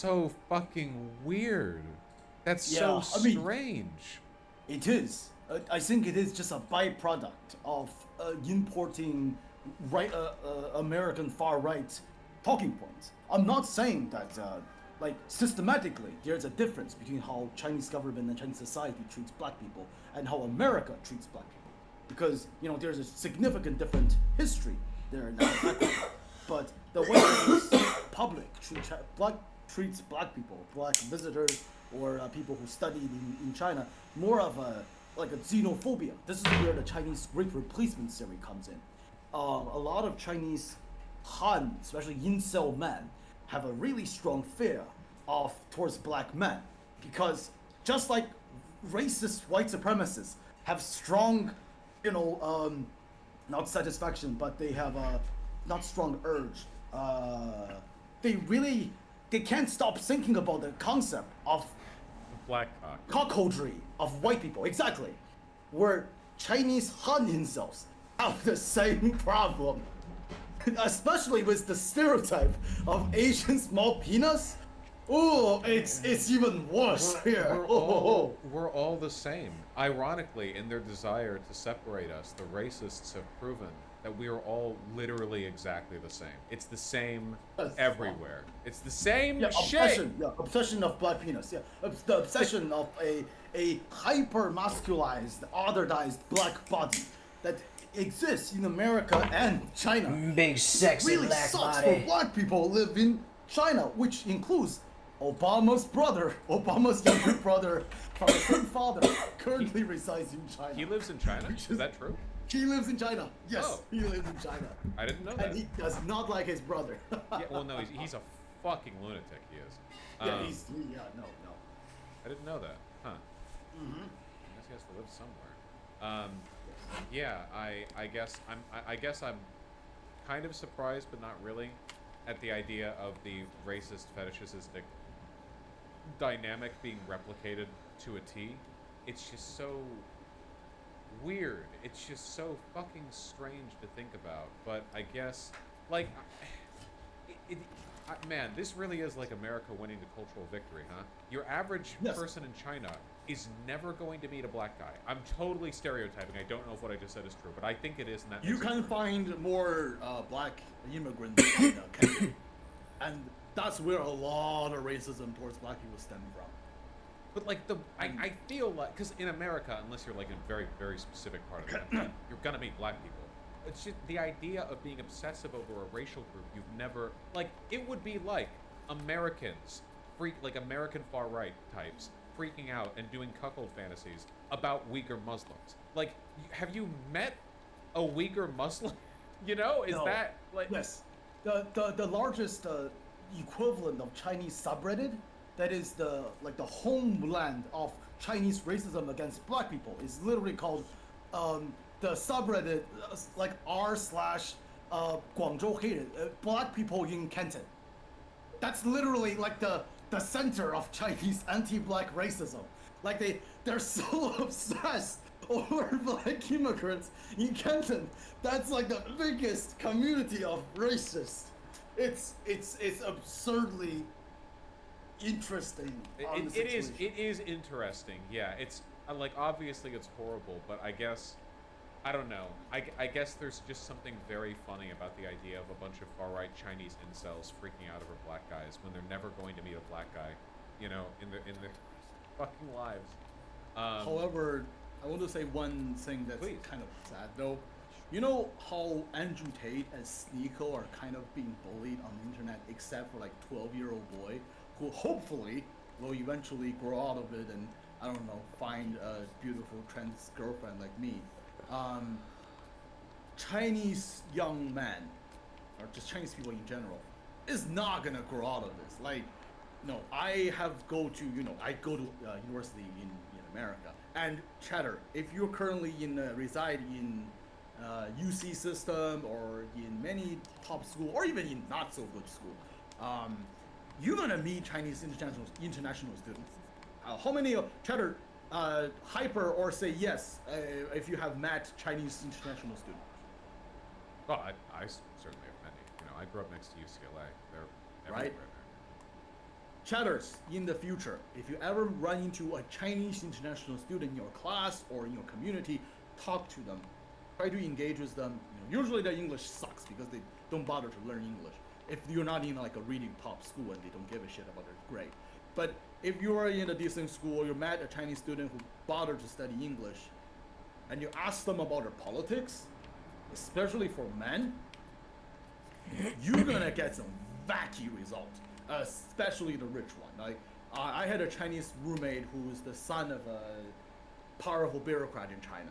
so fucking weird. That's so Yeah, I mean, strange. it is. I think it is just a byproduct of importing American far right talking points. I'm not saying that like systematically there's a difference between how Chinese government and Chinese society treats black people and how America treats black people, because there's a significant different history there in that background. But the way the public treats black people, black visitors, or people who studied in China, more of a like a xenophobia. This is where the Chinese Great Replacement theory comes in. A lot of Chinese Han, especially incel men, have a really strong fear of towards black men, because just like racist white supremacists have strong, you know, not satisfaction, but they have a not strong urge. They really they can't stop thinking about the concept of Black cock. cockholdry of white people. Exactly, where Chinese Han incels have the same problem, especially with the stereotype of Asian small penis. Oh, it's even worse here. We're all the same. Ironically, in their desire to separate us, the racists have proven that we are all literally exactly the same. It's the same everywhere. It's the same Yeah, shit. obsession. Yeah, obsession of black penis. Yeah, the obsession of a hyper masculized, otherized black body that exists in America and China. Big sexy Really black sucks body. for black people who live in China, which includes Obama's brother, Obama's younger brother from the same father, currently resides in China. He lives in China? Is that true? He lives in China. Yes, Oh. he lives in China. I didn't know that. And he does not like his brother. Yeah, well, no, he's a fucking lunatic, he is. Yeah, Um, no. I didn't know that. Huh. I guess he has to live somewhere. Yeah, I guess I'm kind of surprised, but not really, at the idea of the racist fetishistic dynamic being replicated to a T. It's just so weird. It's just so fucking strange to think about. But I guess, like, man, this really is like America winning the cultural victory, huh? Your average Yes. person in China is never going to meet a black guy. I'm totally stereotyping. I don't know if what I just said is true, but I think it is, and that You makes it can true. find more black immigrants in Canada, and that's where a lot of racism towards black people stem from. But like I feel like, because in America, unless you're like in a very, very specific part of the country, you're gonna meet black people. It's just the idea of being obsessive over a racial group you've never, like, it would be like Americans, like American far right types, freaking out and doing cuckold fantasies about Uyghur Muslims. Like, have you met a Uyghur Muslim? You know, is No. that like? Yes, the largest equivalent of Chinese subreddit, that is the homeland of Chinese racism against black people, is literally called the subreddit like r/Guangzhou黑人, black people in Canton. That's literally like the center of Chinese anti-black racism. Like they're so obsessed over black immigrants in Canton. That's like the biggest community of racists. It's absurdly interesting. On the It is. situation. It is interesting. Yeah. It's like, obviously it's horrible, but I guess I don't know. I guess there's just something very funny about the idea of a bunch of far right Chinese incels freaking out over black guys when they're never going to meet a black guy, you know, in their fucking lives. However, I want to say one thing that's Please. kind of sad though. You know how Andrew Tate and Sneeko are kind of being bullied on the internet, except for like 12-year-old boy who hopefully will eventually grow out of it and, I don't know, find a beautiful trans girlfriend like me. Chinese young men, or just Chinese people in general, is not gonna grow out of this. Like, no, I go to university in America, and Chatter, if you're currently reside in UC system or in many top school or even in not so good school, you're gonna meet Chinese international students. How many Chatter hyper or say yes if you have met Chinese international students? Well, I certainly have many. You know, I grew up next to UCLA. They're Right. everywhere chatters, in the future, if you ever run into a Chinese international student in your class or in your community, talk to them. Try to engage with them. Usually their English sucks because they don't bother to learn English. If you're not in like a reading top school and they don't give a shit about their grade. But if you are in a decent school, you met a Chinese student who bothered to study English, and you ask them about their politics, especially for men, you're gonna get some wacky results, especially the rich one. Like, I had a Chinese roommate who was the son of a powerful bureaucrat in China.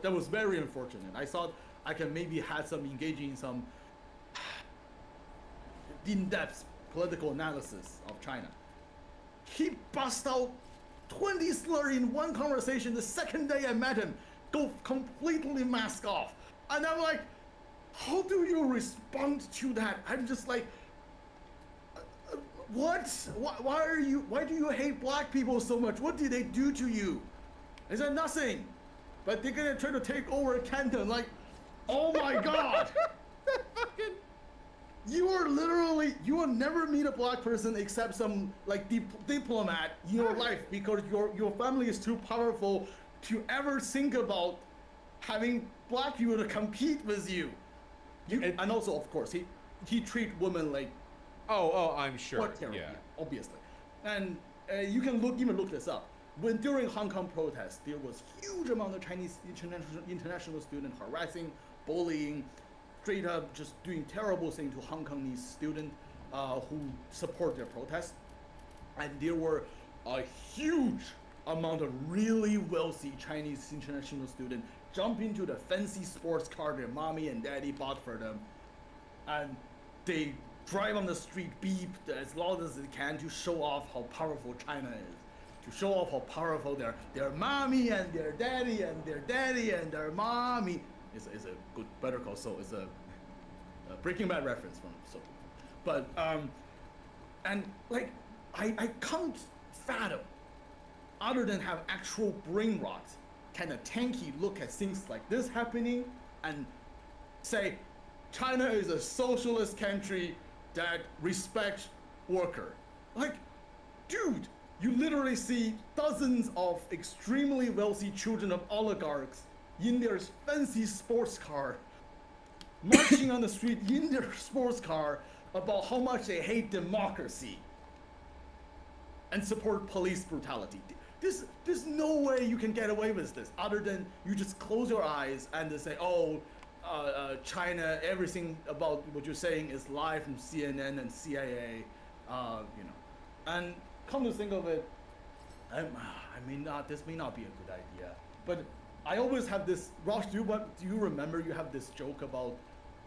That was very unfortunate. I thought I can maybe have some engaging in some in-depth political analysis of China. He bust out 20 slurs in one conversation. The second day I met him, go completely mask off. And I'm like, how do you respond to that? I'm just like, what? Why do you hate black people so much? What did they do to you? I said, nothing. But they're gonna try to take over Canton. Like, oh my God. You will never meet a black person except some like diplomat in your life, because your family is too powerful to ever think about having black people to compete with you. And also, of course, he treat women like I'm sure. Yeah, obviously. And you can even look this up. When during Hong Kong protests, there was huge amount of Chinese international students harassing, bullying, straight up just doing terrible things to Hong Kongese students who support their protest. And there were a huge amount of really wealthy Chinese international students jump into the fancy sports car their mommy and daddy bought for them, and they drive on the street beep as loud as they can to show off how powerful China is, to show off how powerful their mommy and their daddy and their daddy and their mommy is a good Better Call Saul is a Breaking Bad reference from Saul. But and like I can't fathom, other than have actual brain rot, can a tanky look at things like this happening and say China is a socialist country that respects worker? Like, dude, you literally see dozens of extremely wealthy children of oligarchs in their fancy sports car, marching on the street in their sports car about how much they hate democracy and support police brutality. There's no way you can get away with this other than you just close your eyes and then say, China, everything about what you're saying is live from CNN and CIA, And come to think of it, this may not be a good idea, but I always have this, Rosh, do you remember you have this joke about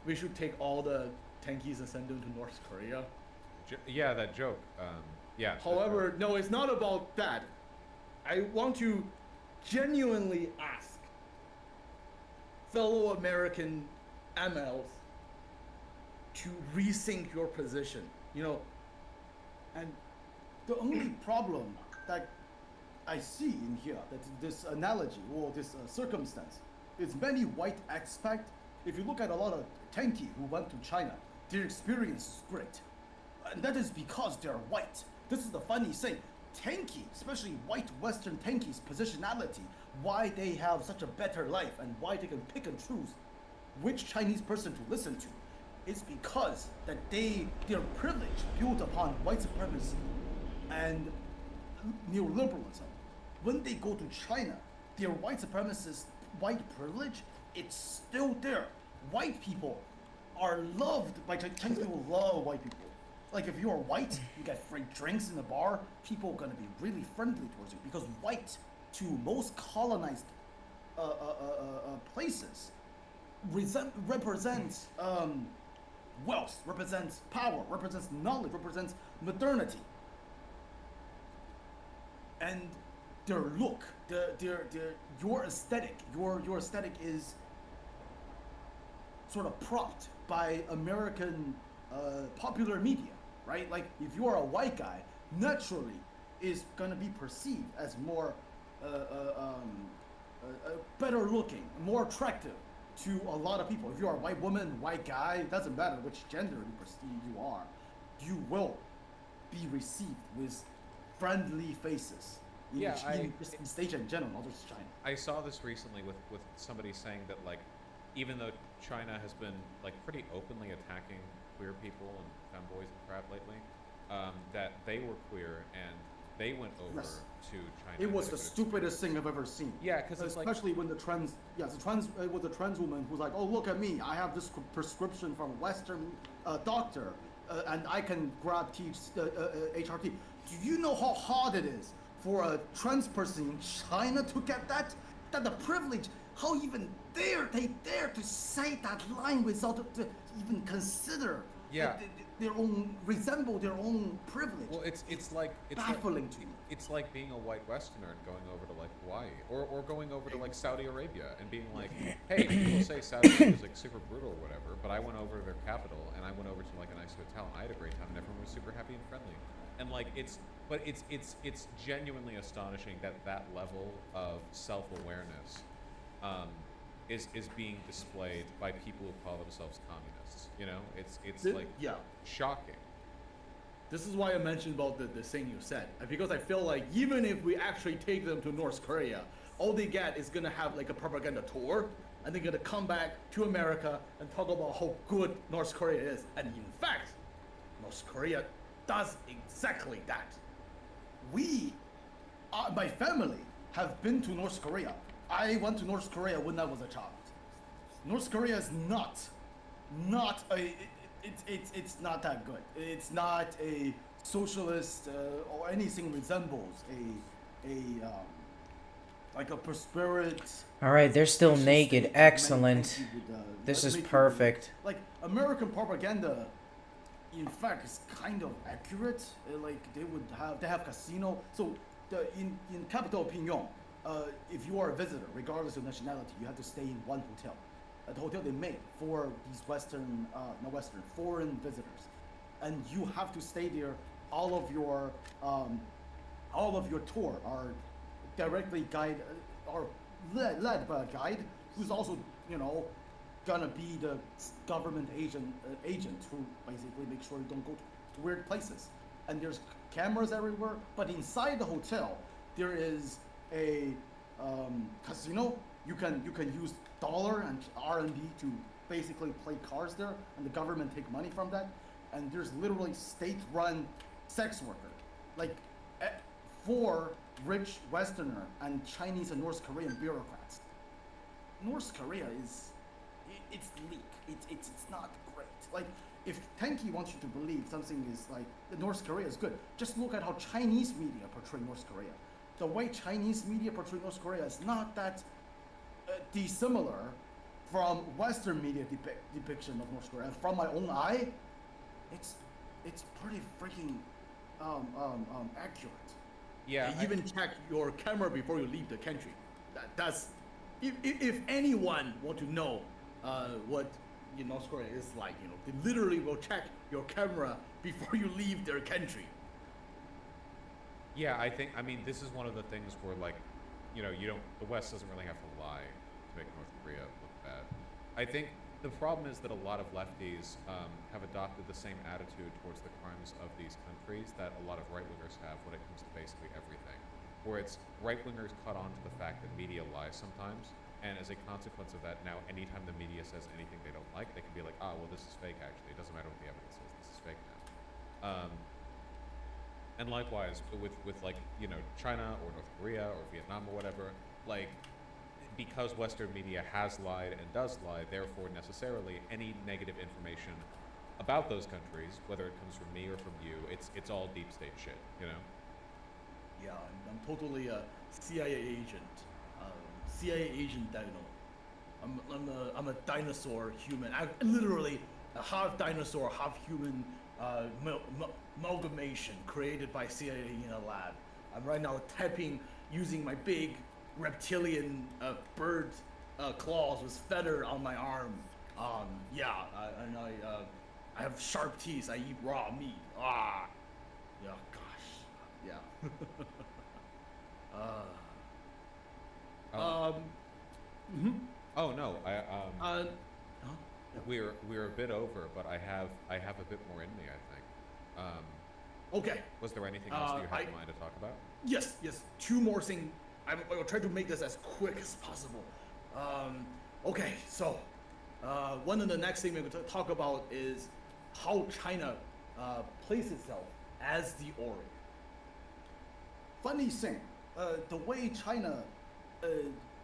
we should take all the tankies and send them to North Korea? Yeah, that joke. Yeah. However, no, it's not about that. I want to genuinely ask fellow American MLs to rethink your position, And the only problem that I see in here, that this analogy or this circumstance, is many white expats. If you look at a lot of tanky who went to China, their experience is great. And that is because they're white. This is the funny thing. Tanky, especially white Western tankies' positionality, why they have such a better life and why they can pick and choose which Chinese person to listen to, is because that their privilege built upon white supremacy and neoliberalism. When they go to China, their white supremacist white privilege, it's still there. White people are loved by Chinese people. Love white people. Like if you're white, you get free drinks in the bar, people are gonna be really friendly towards you, because white to most colonized places represents wealth, represents power, represents knowledge, represents modernity. And their look, your aesthetic is sort of propped by American popular media, right? Like if you are a white guy, naturally is gonna be perceived as more better looking, more attractive to a lot of people. If you are a white woman, white guy, doesn't matter which gender you perceive you are, you will be received with friendly faces in, Yeah, just in East Asia in general, not just China. I saw this recently with somebody saying that like even though China has been like pretty openly attacking queer people and femboys and crap lately, that they were queer and they went over Yes. to China. It was and the they would stupidest thing I've ever seen. Yeah, 'cause it's like- especially when it was a trans woman who's like, oh look at me, I have this prescription from a Western doctor, and I can grab HRT. Do you know how hard it is for a trans person in China to get that? That the privilege, how even they dare to say that line without to even consider Yeah. their own resemble their own privilege. Well, it's like it's baffling like, to me. It's like being a white Westerner and going over to like Hawaii or going over to like Saudi Arabia and being like, hey, people say Saudi Arabia is like super brutal or whatever, but I went over to their capital and I went over to like a nice hotel and I had a great time and everyone was super happy and friendly. And like it's genuinely astonishing that that level of self-awareness is being displayed by people who call themselves communists. You know, it's like shocking. This is why I mentioned about the thing you said, because I feel like even if we actually take them to North Korea, all they get is gonna have like a propaganda tour, and they're gonna come back to America and talk about how good North Korea is. And in fact, North Korea does exactly that. My family have been to North Korea. I went to North Korea when I was a child. North Korea is not a. It's not that good. It's not a socialist or anything resembles like a prosperous. All right, they're still socialist naked. state Excellent. that make you This is make you- perfect. Like American propaganda, in fact, is kind of accurate. Like they have casino. So in capital Pyongyang, if you are a visitor, regardless of nationality, you have to stay in one hotel. The hotel they made for these foreign visitors, and you have to stay there. All of your tour are directly led by a guide who's also gonna be the government agent who basically makes sure you don't go to weird places. And there's cameras everywhere, but inside the hotel there is a casino. You can use dollar and RMB to basically play cards there, and the government take money from that. And there's literally state-run sex worker, like for rich Westerner and Chinese and North Korean bureaucrats. North Korea it's leak. It's not great. Like if Tenki wants you to believe something is like North Korea is good, just look at how Chinese media portray North Korea. The way Chinese media portray North Korea is not that dissimilar from Western media depiction of North Korea. And from my own eye, it's pretty freaking accurate. Yeah, They even check your camera before you leave the country. That's if anyone want to know what North Korea is like, they literally will check your camera before you leave their country. Yeah, I mean, this is one of the things where, like, the West doesn't really have to lie to make North Korea look bad. I think the problem is that a lot of lefties have adopted the same attitude towards the crimes of these countries that a lot of right-wingers have when it comes to basically everything. Where it's right-wingers caught on to the fact that media lies sometimes, and as a consequence of that, now anytime the media says anything they don't like, they can be like, well, this is fake actually. It doesn't matter what the evidence is, this is fake now. And likewise, with like, China or North Korea or Vietnam or whatever, like, because Western media has lied and does lie, therefore necessarily any negative information about those countries, whether it comes from me or from you, it's all deep state shit, Yeah, I'm totally a CIA agent. CIA agent that I'm a dinosaur human. I'm literally a half dinosaur, half human amalgamation created by CIA in a lab. I'm right now tapping using my big reptilian bird claws with feather on my arm. I have sharp teeth. I eat raw meat. Yeah, gosh, yeah. Oh no, Huh? we're a bit over, but I have a bit more in me, I think. Okay. Was there anything else that you had I- in mind to talk about? Yes. Two more things. I'll try to make this as quick as possible. Okay, so one of the next things we're going to talk about is how China places itself as the Orient. Funny thing, the way China,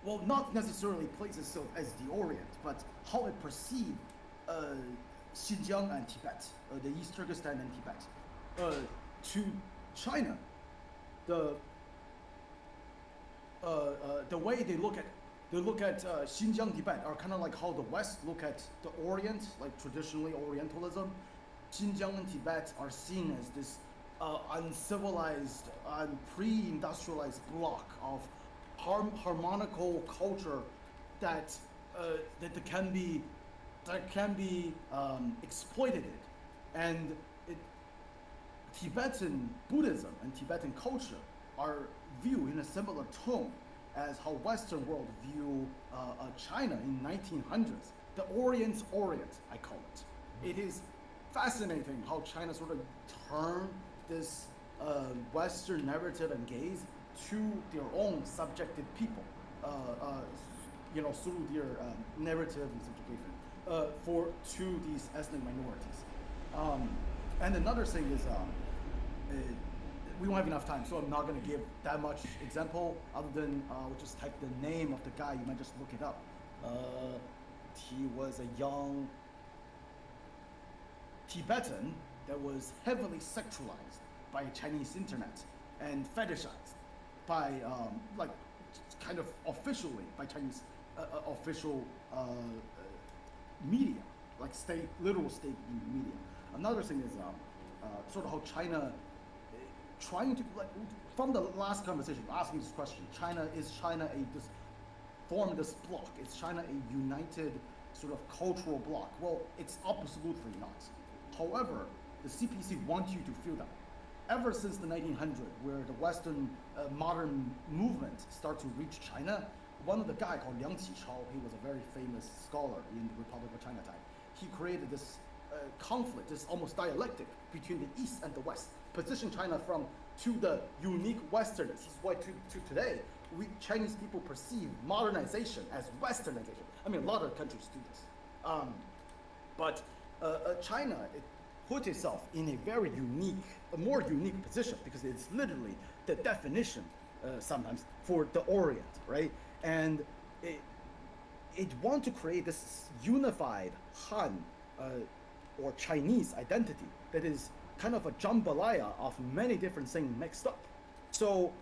well, not necessarily places itself as the Orient, but how it perceives Xinjiang and Tibet, the East Turkestan and Tibet, to China, the way they look at Xinjiang, Tibet are kind of like how the West look at the Orient, like traditionally Orientalism. Xinjiang and Tibet are seen as this uncivilized and pre-industrialized block of harmonical culture that can be exploited, and Tibetan Buddhism and Tibetan culture are viewed in a similar tone as how Western world view China in 1900s. The Orient's Orient, I call it. It is fascinating how China sort of turned this Western narrative and gaze to their own subjected people, through their narrative and subjugation to these ethnic minorities. And another thing is, we don't have enough time, so I'm not going to give that much example other than we'll just type the name of the guy. You might just look it up. He was a young Tibetan that was heavily sexualized by Chinese internet and fetishized by kind of officially by Chinese official media, like literal state media. Another thing is sort of how China trying to, like, from the last conversation, asking this question, is China form this bloc? Is China a united sort of cultural bloc? Well, it's absolutely not. However, the CPC wants you to feel that. Ever since the 1900s, where the Western modern movement started to reach China, one of the guy called Liang Qichao, he was a very famous scholar in the Republic of China time. He created this conflict, this almost dialectic between the East and the West, positioned China to the unique Westerners. This is why to today, Chinese people perceive modernization as Westernization. I mean, a lot of countries do this. But China, it put itself in a more unique position, because it's literally the definition sometimes for the Orient, right? And it wants to create this unified Han or Chinese identity that is kind of a jambalaya of many different things mixed up. So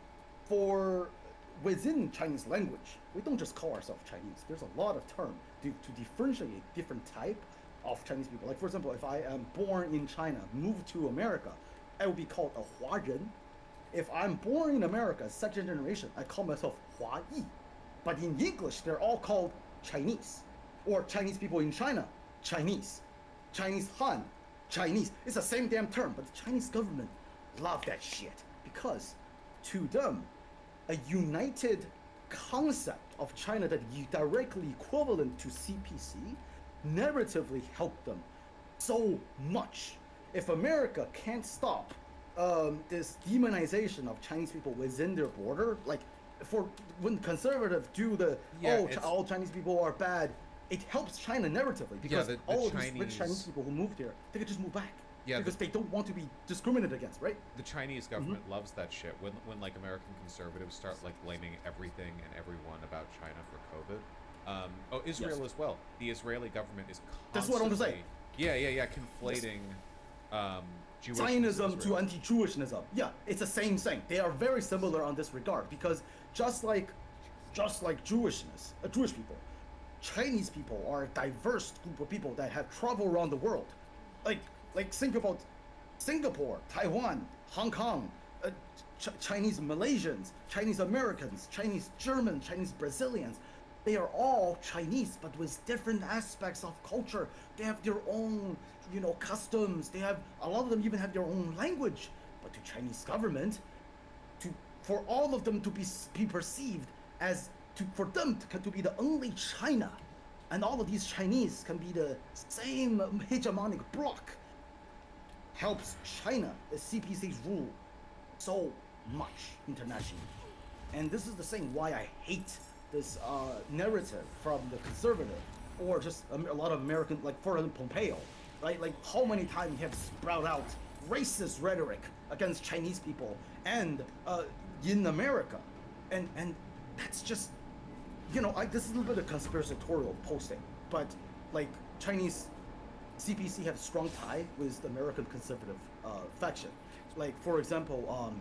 within Chinese language, we don't just call ourselves Chinese. There's a lot of terms to differentiate different type of Chinese people. Like, for example, if I am born in China, moved to America, I will be called a Huarren. If I'm born in America, second generation, I call myself Huayi. But in English, they're all called Chinese. Or Chinese people in China, Chinese. Chinese Han, Chinese. It's the same damn term, but the Chinese government love that shit, because to them, a united concept of China that is directly equivalent to CPC narratively helped them so much. If America can't stop this demonization of Chinese people within their border, like when conservatives do all Chinese people are bad, it helps China narratively, because all of these rich Chinese people who moved here, they could just move back. Yeah, because they don't want to be discriminated against, right? The Chinese government loves that shit. When like American conservatives start like blaming everything and everyone about China for COVID. Israel as well. The Israeli government is constantly. That's what I'm saying. Yeah. Conflating Jewish Zionism to anti-Jewishism. Yeah, it's the same thing. They are very similar on this regard, because just like Jewish people, Chinese people are a diverse group of people that have traveled around the world. Like think about Singapore, Taiwan, Hong Kong, Chinese Malaysians, Chinese Americans, Chinese Germans, Chinese Brazilians. They are all Chinese, but with different aspects of culture. They have their own, customs. They have, a lot of them even have their own language. But to Chinese government, for all of them to be perceived as, for them to be the only China, and all of these Chinese can be the same hegemonic bloc, helps China, the CPC's rule so much internationally. And this is the thing why I hate this narrative from the conservative or just a lot of American, like for example, Pompeo, right? Like how many times he have sprout out racist rhetoric against Chinese people and in America. And that's just, this is a little bit of conspiratorial posting, but like Chinese CPC have strong tie with the American conservative faction. Like for example,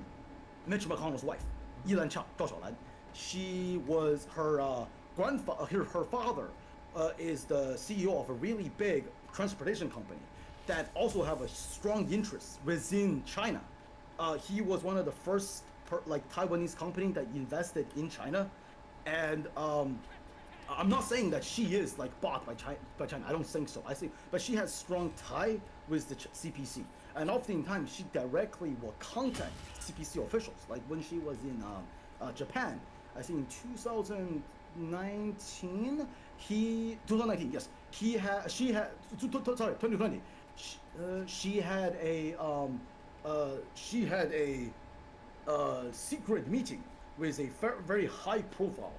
Mitch McConnell's wife, Yilan Chao, Gao Shaolan, she was her her father is the CEO of a really big transportation company that also have a strong interest within China. He was one of the first Taiwanese company that invested in China, and I'm not saying that she is like bought by China. I don't think so. I think, but she has strong tie with the CPC, and oftentimes she directly will contact CPC officials. Like when she was in Japan, I think in 2019, 2019, yes, she had 2020. She had a secret meeting with a very high profile,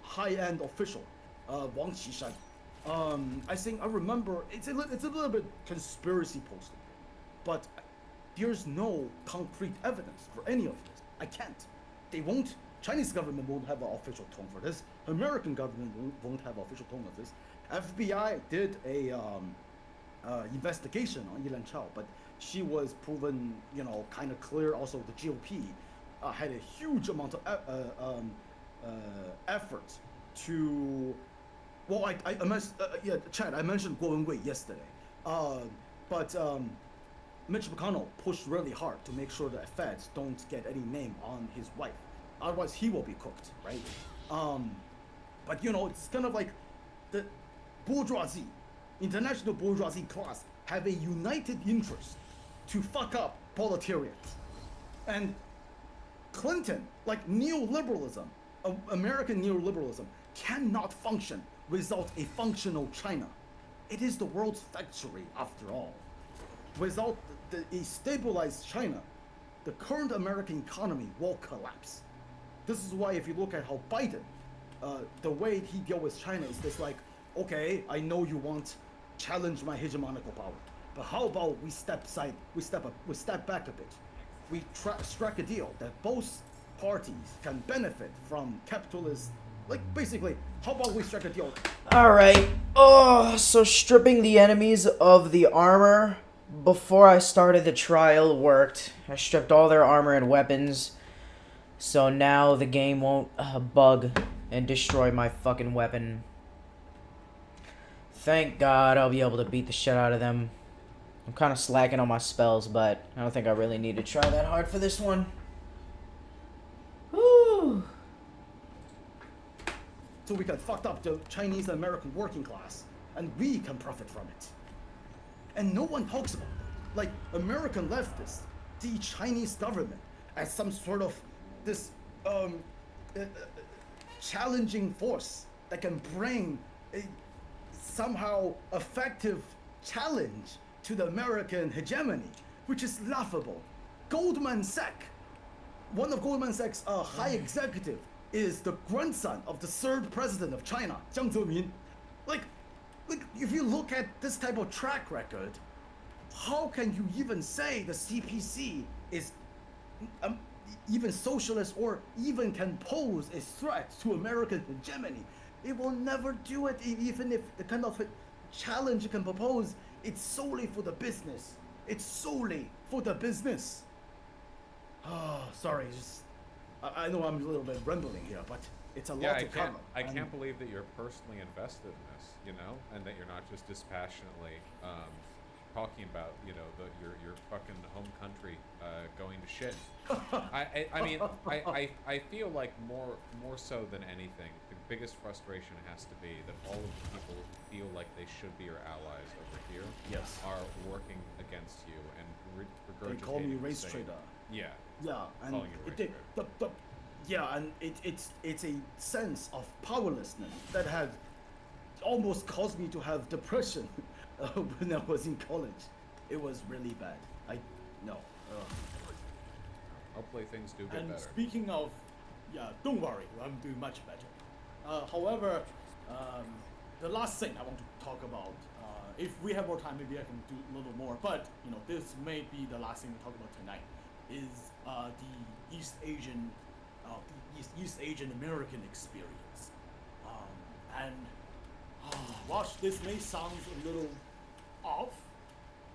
high-end official, Wang Qishan. I think I remember it's a little bit conspiracy posting, but there's no concrete evidence for any of this. I can't. They won't. Chinese government won't have an official tone for this. American government won't have an official tone of this. FBI did a investigation on Yilan Chao, but she was proven, kind of clear. Also, the GOP had a huge amount of effort to. Well, Chad, I mentioned Guo Wenwei yesterday, but Mitch McConnell pushed really hard to make sure that feds don't get any name on his wife, otherwise he will be cooked, right? But it's kind of like the bourgeoisie, international bourgeoisie class have a united interest to fuck up proletariat. And Clinton, like neoliberalism, American neoliberalism, cannot function without a functional China. It is the world's factory, after all. Without a stabilized China, the current American economy will collapse. This is why if you look at how Biden, the way he deals with China is this like, okay, I know you want challenge my hegemonical power, but how about we step back a bit. We strike a deal that both parties can benefit from capitalist, like basically, how about we strike a deal? Alright, so stripping the enemies of the armor before I started the trial worked. I stripped all their armor and weapons, so now the game won't bug and destroy my fucking weapon. Thank God I'll be able to beat the shit out of them. I'm kind of slacking on my spells, but I don't think I really need to try that hard for this one. Woo! So we can fuck up the Chinese and American working class, and we can profit from it. And no one talks about it. Like, American leftists see Chinese government as some sort of this challenging force that can bring a somehow effective challenge to the American hegemony, which is laughable. Goldman Sachs, one of Goldman Sachs' high executive, is the grandson of the third president of China, Jiang Zemin. Like, if you look at this type of track record, how can you even say the CPC is even socialist or even can pose a threat to American hegemony? It will never do it, even if the kind of challenge you can propose, it's solely for the business. It's solely for the business. Oh, sorry, I know I'm a little bit rambling here, but it's a lot to cover. I can't believe that you're personally invested in this, and that you're not just dispassionately talking about, your fucking home country going to shit. I feel like more so than anything, the biggest frustration has to be that all of the people who feel like they should be your allies over here are working against you and regurgitating. They call me race traitor. Yeah. Yeah, and it's a sense of powerlessness that had almost caused me to have depression when I was in college. It was really bad. No. Hopefully things do get And better. speaking of, yeah, don't worry, I'm doing much better. However, the last thing I want to talk about, if we have more time, maybe I can do a little more. But this may be the last thing we talk about tonight, is the East Asian, East Asian American experience. And watch, this may sound a little off,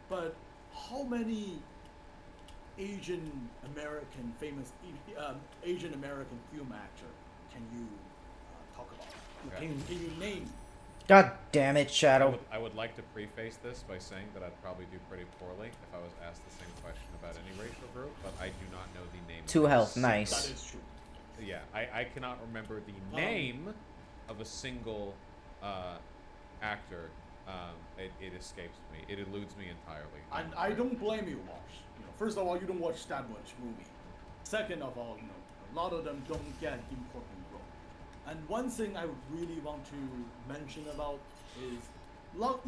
but how many Asian American Asian American film actor can you talk about? Okay. Can you name? God damn it, Shadow. I would like to preface this by saying that I'd probably do pretty poorly if I was asked the same question about any racial group, but I do not know the name. Two of health, a nice. That is true. Yeah, I cannot remember the name of a single actor. It escapes me. It eludes me entirely. And I don't blame you, Wash. First of all, you don't watch that much movie. Second of all, a lot of them don't get important role. And one thing I really want to mention about is,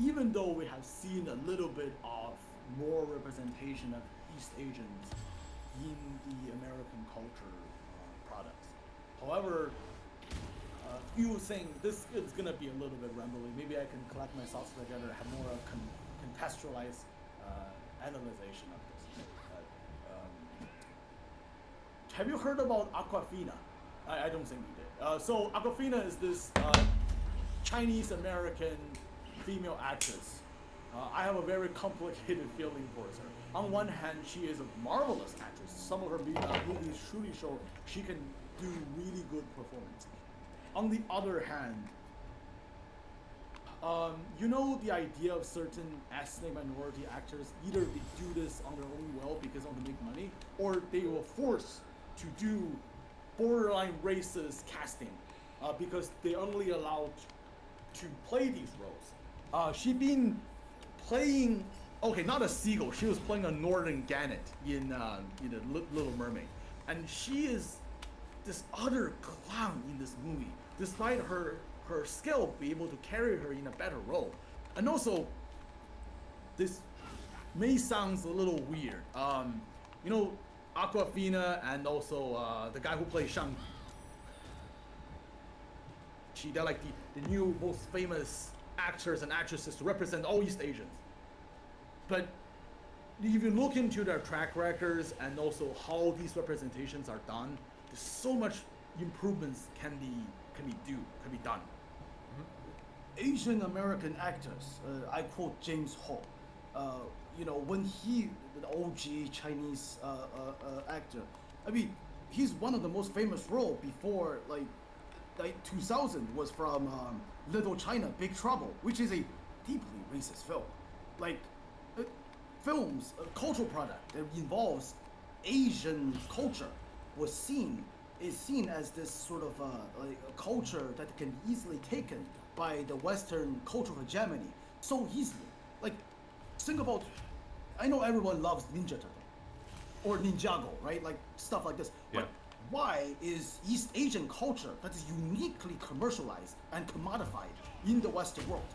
even though we have seen a little bit of more representation of East Asians in the American culture products, however, few things, this is gonna be a little bit rambling. Maybe I can collect my thoughts together, have more contextualized analyzation of this. Have you heard about Aquafina? I don't think you did. So Aquafina is this Chinese American female actress. I have a very complicated feeling towards her. On one hand, she is a marvelous actress. Some of her movies truly show she can do really good performance. On the other hand, the idea of certain ethnic minority actors, either they do this on their own will because they want to make money, or they were forced to do borderline racist casting because they only allowed to play these roles. She been playing, okay, not a seagull. She was playing a northern gannet in the Little Mermaid, and she is this utter clown in this movie, despite her skill be able to carry her in a better role. And also, this may sound a little weird. Aquafina and also the guy who plays Shang. They're like the new most famous actors and actresses to represent all East Asians. But if you look into their track records and also how these representations are done, there's so much improvements can be done. Asian American actors, I quote James Ho. When he, the OG Chinese actor, I mean, he's one of the most famous role before like 2000 was from Little China, Big Trouble, which is a deeply racist film. Like films, a cultural product that involves Asian culture is seen as this sort of like a culture that can be easily taken by the Western cultural hegemony so easily. Like, think about, I know everyone loves Ninja Turtle or Ninjago, right? Like stuff like this. Yeah. But why is East Asian culture that is uniquely commercialized and commodified in the Western world?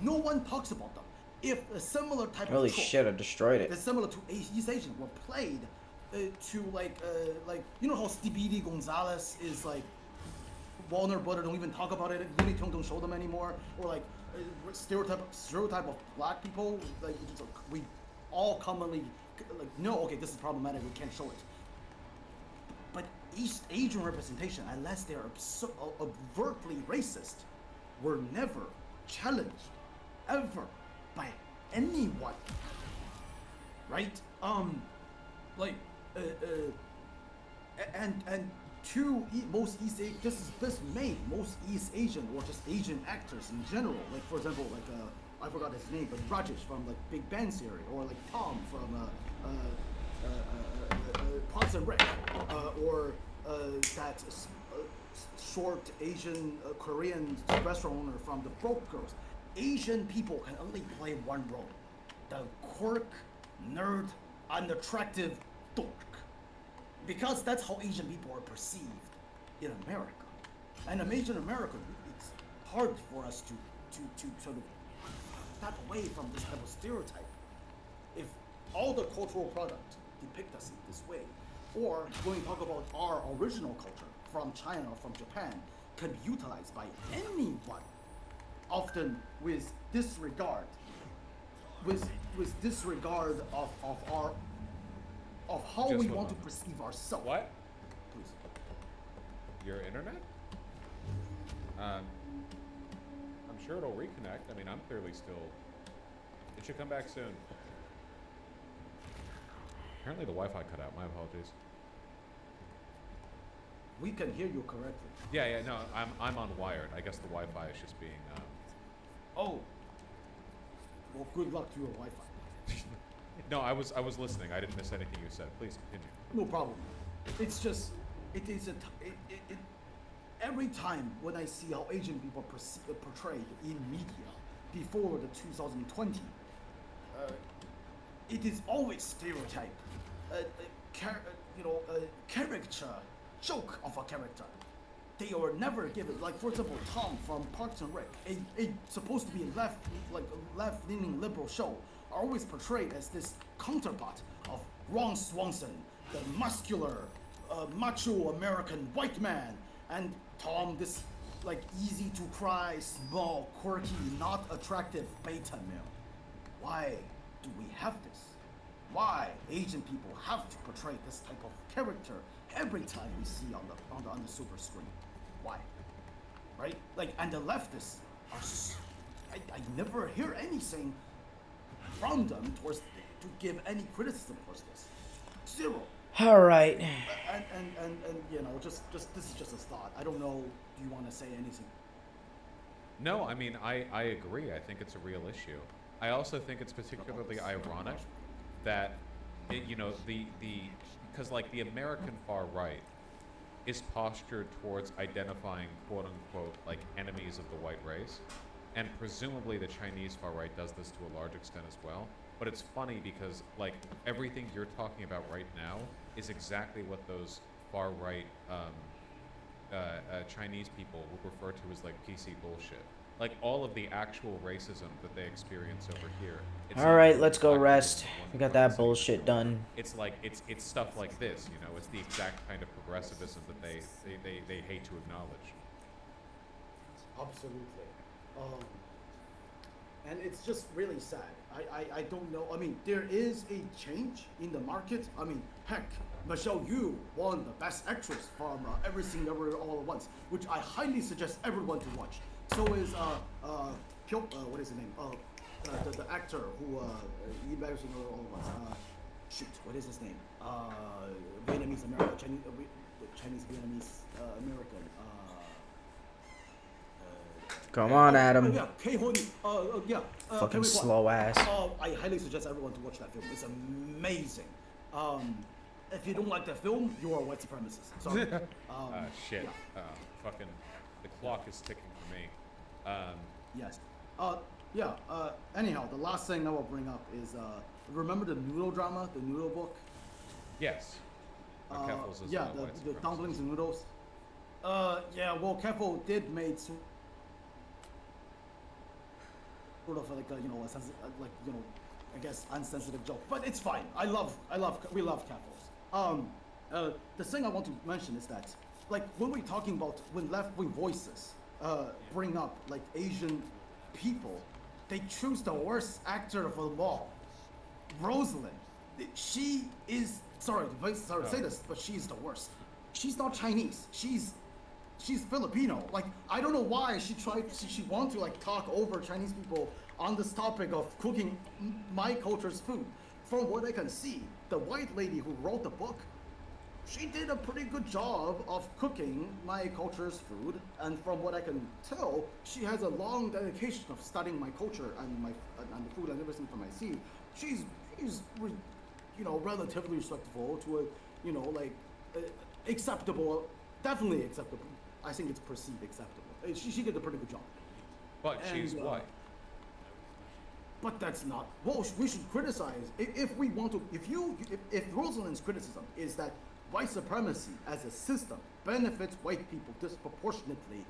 No one talks about them. If a similar type Holy of trope shit, I destroyed it. that's similar to East Asian were played to like how Speedy Gonzalez is like Warner Brother don't even talk about it. Looney Tunes don't show them anymore, or like stereotype of black people. Like we all commonly like no, okay, this is problematic. We can't show it. But East Asian representation, unless they are overtly racist, were never challenged ever by anyone. Right? Most East Asian, this made most East Asian or just Asian actors in general, like for example, like I forgot his name, but Rajesh from like Big Bang Theory, or like Tom from Parks and Rec, or that short Asian Korean restaurant owner from the Broke Girls. Asian people can only play one role: the quirk, nerd, unattractive dork. Because that's how Asian people are perceived in America. And in Asian America, it's hard for us to sort of step away from this type of stereotype. If all the cultural product depict us in this way. Or when we talk about our original culture from China or from Japan, can be utilized by anyone, often with disregard, with disregard of our of how Just we hold want on. to perceive ourselves. What? Please. Your internet? I'm sure it'll reconnect. I mean, I'm clearly still. It should come back soon. Apparently the Wi-Fi cut out. My apologies. We can hear you correctly. Yeah, no, I'm on wired. I guess the Wi-Fi is just being. Oh. Well, good luck to your Wi-Fi. No, I was listening. I didn't miss anything you said. Please continue. No problem. It's just, it is every time when I see how Asian people portrayed in media before the 2020, it is always stereotype, a caricature, joke of a character. They are never given, like for example, Tom from Parks and Rec, a supposed to be left-leaning liberal show, are always portrayed as this counterpart of Ron Swanson, the muscular, macho American white man, and Tom, this like easy to cry, small, quirky, not attractive beta male. Why do we have this? Why Asian people have to portray this type of character every time we see on the silver screen? Why? Right? Like, and the leftists are, I never hear anything from them to give any criticism towards this. Zero. All right. And you know, just this is just a thought. I don't know. Do you want to say anything? No, I mean, I agree. I think it's a real issue. I also think it's particularly ironic that, because like the American far right is postured towards identifying quote unquote like enemies of the white race, and presumably the Chinese far right does this to a large extent as well. But it's funny because like everything you're talking about right now is exactly what those far right Chinese people would refer to as like PC bullshit. Like all of the actual racism that they experience over here. All right, let's go rest. We got that bullshit done. It's like it's stuff like this, you know. It's the exact kind of progressivism that they hate to acknowledge. Absolutely. And it's just really sad. I don't know. I mean, there is a change in the market. I mean, heck, Michelle Yeoh won the Best Actress from Everything Everywhere All at Once, which I highly suggest everyone to watch. So is what is his name? The actor who in Everything Everywhere All at Once. Shoot, what is his name? Vietnamese American, Chinese Vietnamese American. Come on, Adam. Yeah, K-Honi. Fucking slow ass. I highly suggest everyone to watch that film. It's amazing. If you don't like that film, you are a white supremacist. Sorry. Shit. Yeah. Fucking, the clock is ticking for me. Yes. Anyhow, the last thing I will bring up is remember the noodle drama, the noodle book? Yes. Keffels is Yeah, a white the supremacist. dumplings and noodles. Well, Keffel did make sort of like a, I guess unsensitive joke, but it's fine. We love Keffels. The thing I want to mention is that, like, when we're talking about when left-wing voices bring up like Asian people, they choose the worst actor of them all, Rosalind. She is sorry to say this, but she's the worst. She's not Chinese. She's Filipino. Like, I don't know why she wanted to like talk over Chinese people on this topic of cooking my culture's food. From what I can see, the white lady who wrote the book, she did a pretty good job of cooking my culture's food, and from what I can tell, she has a long dedication of studying my culture and and the food and everything from I see. She's relatively respectful to acceptable, definitely acceptable. I think it's perceived acceptable. She did a pretty good job. But she's white. But that's not. Well, we should criticize if we want to. If Rosalind's criticism is that white supremacy as a system benefits white people disproportionately,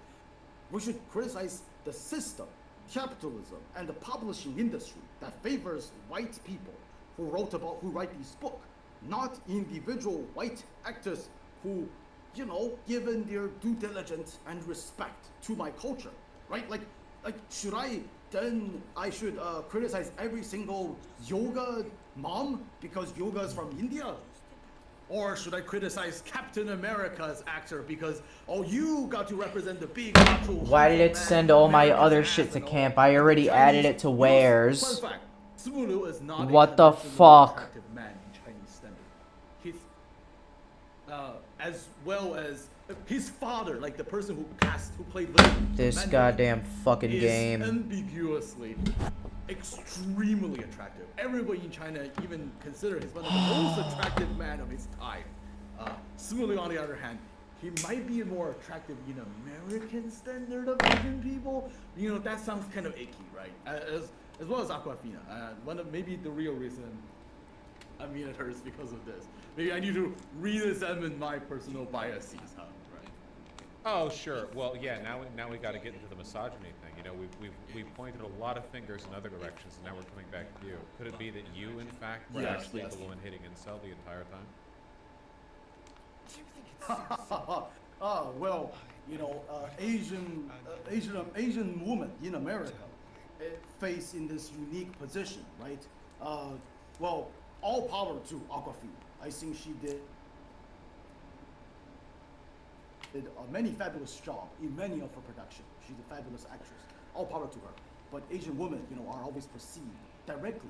we should criticize the system, capitalism, and the publishing industry that favors white people who write these books, not individual white actors who, given their due diligence and respect to my culture, right? Like should I criticize every single yoga mom because yoga is from India? Or should I criticize Captain America's actor because you got to represent the big macho? Why did it send all my other shit to camp? I already added it to wares. Fun fact, Simu Liu is not What a the conventionally fuck? attractive man in Chinese standard. He's as well as his father, like the person who played This Mandarin, goddamn fucking is game. ambiguously extremely attractive. Everybody in China even consider him one of the most attractive man of his time. Simu Liu, on the other hand, he might be more attractive in American standard of Asian people. That sounds kind of icky, right? As well as Aquafina. Maybe the real reason I'm mean at her is because of this. Maybe I need to re-examine my personal biases, huh? Right? Oh, sure. Well, yeah. Now we got to get into the misogyny thing. We've pointed a lot of fingers in other directions, and now we're coming back to you. Could it be that you, in fact, were Yes, actually yes. the one hitting incel the entire time? Well, Asian woman in America face in this unique position, right? Well, all power to Aquafina. I think she did a many fabulous job in many of her production. She's a fabulous actress. All power to her. But Asian women, are always perceived directly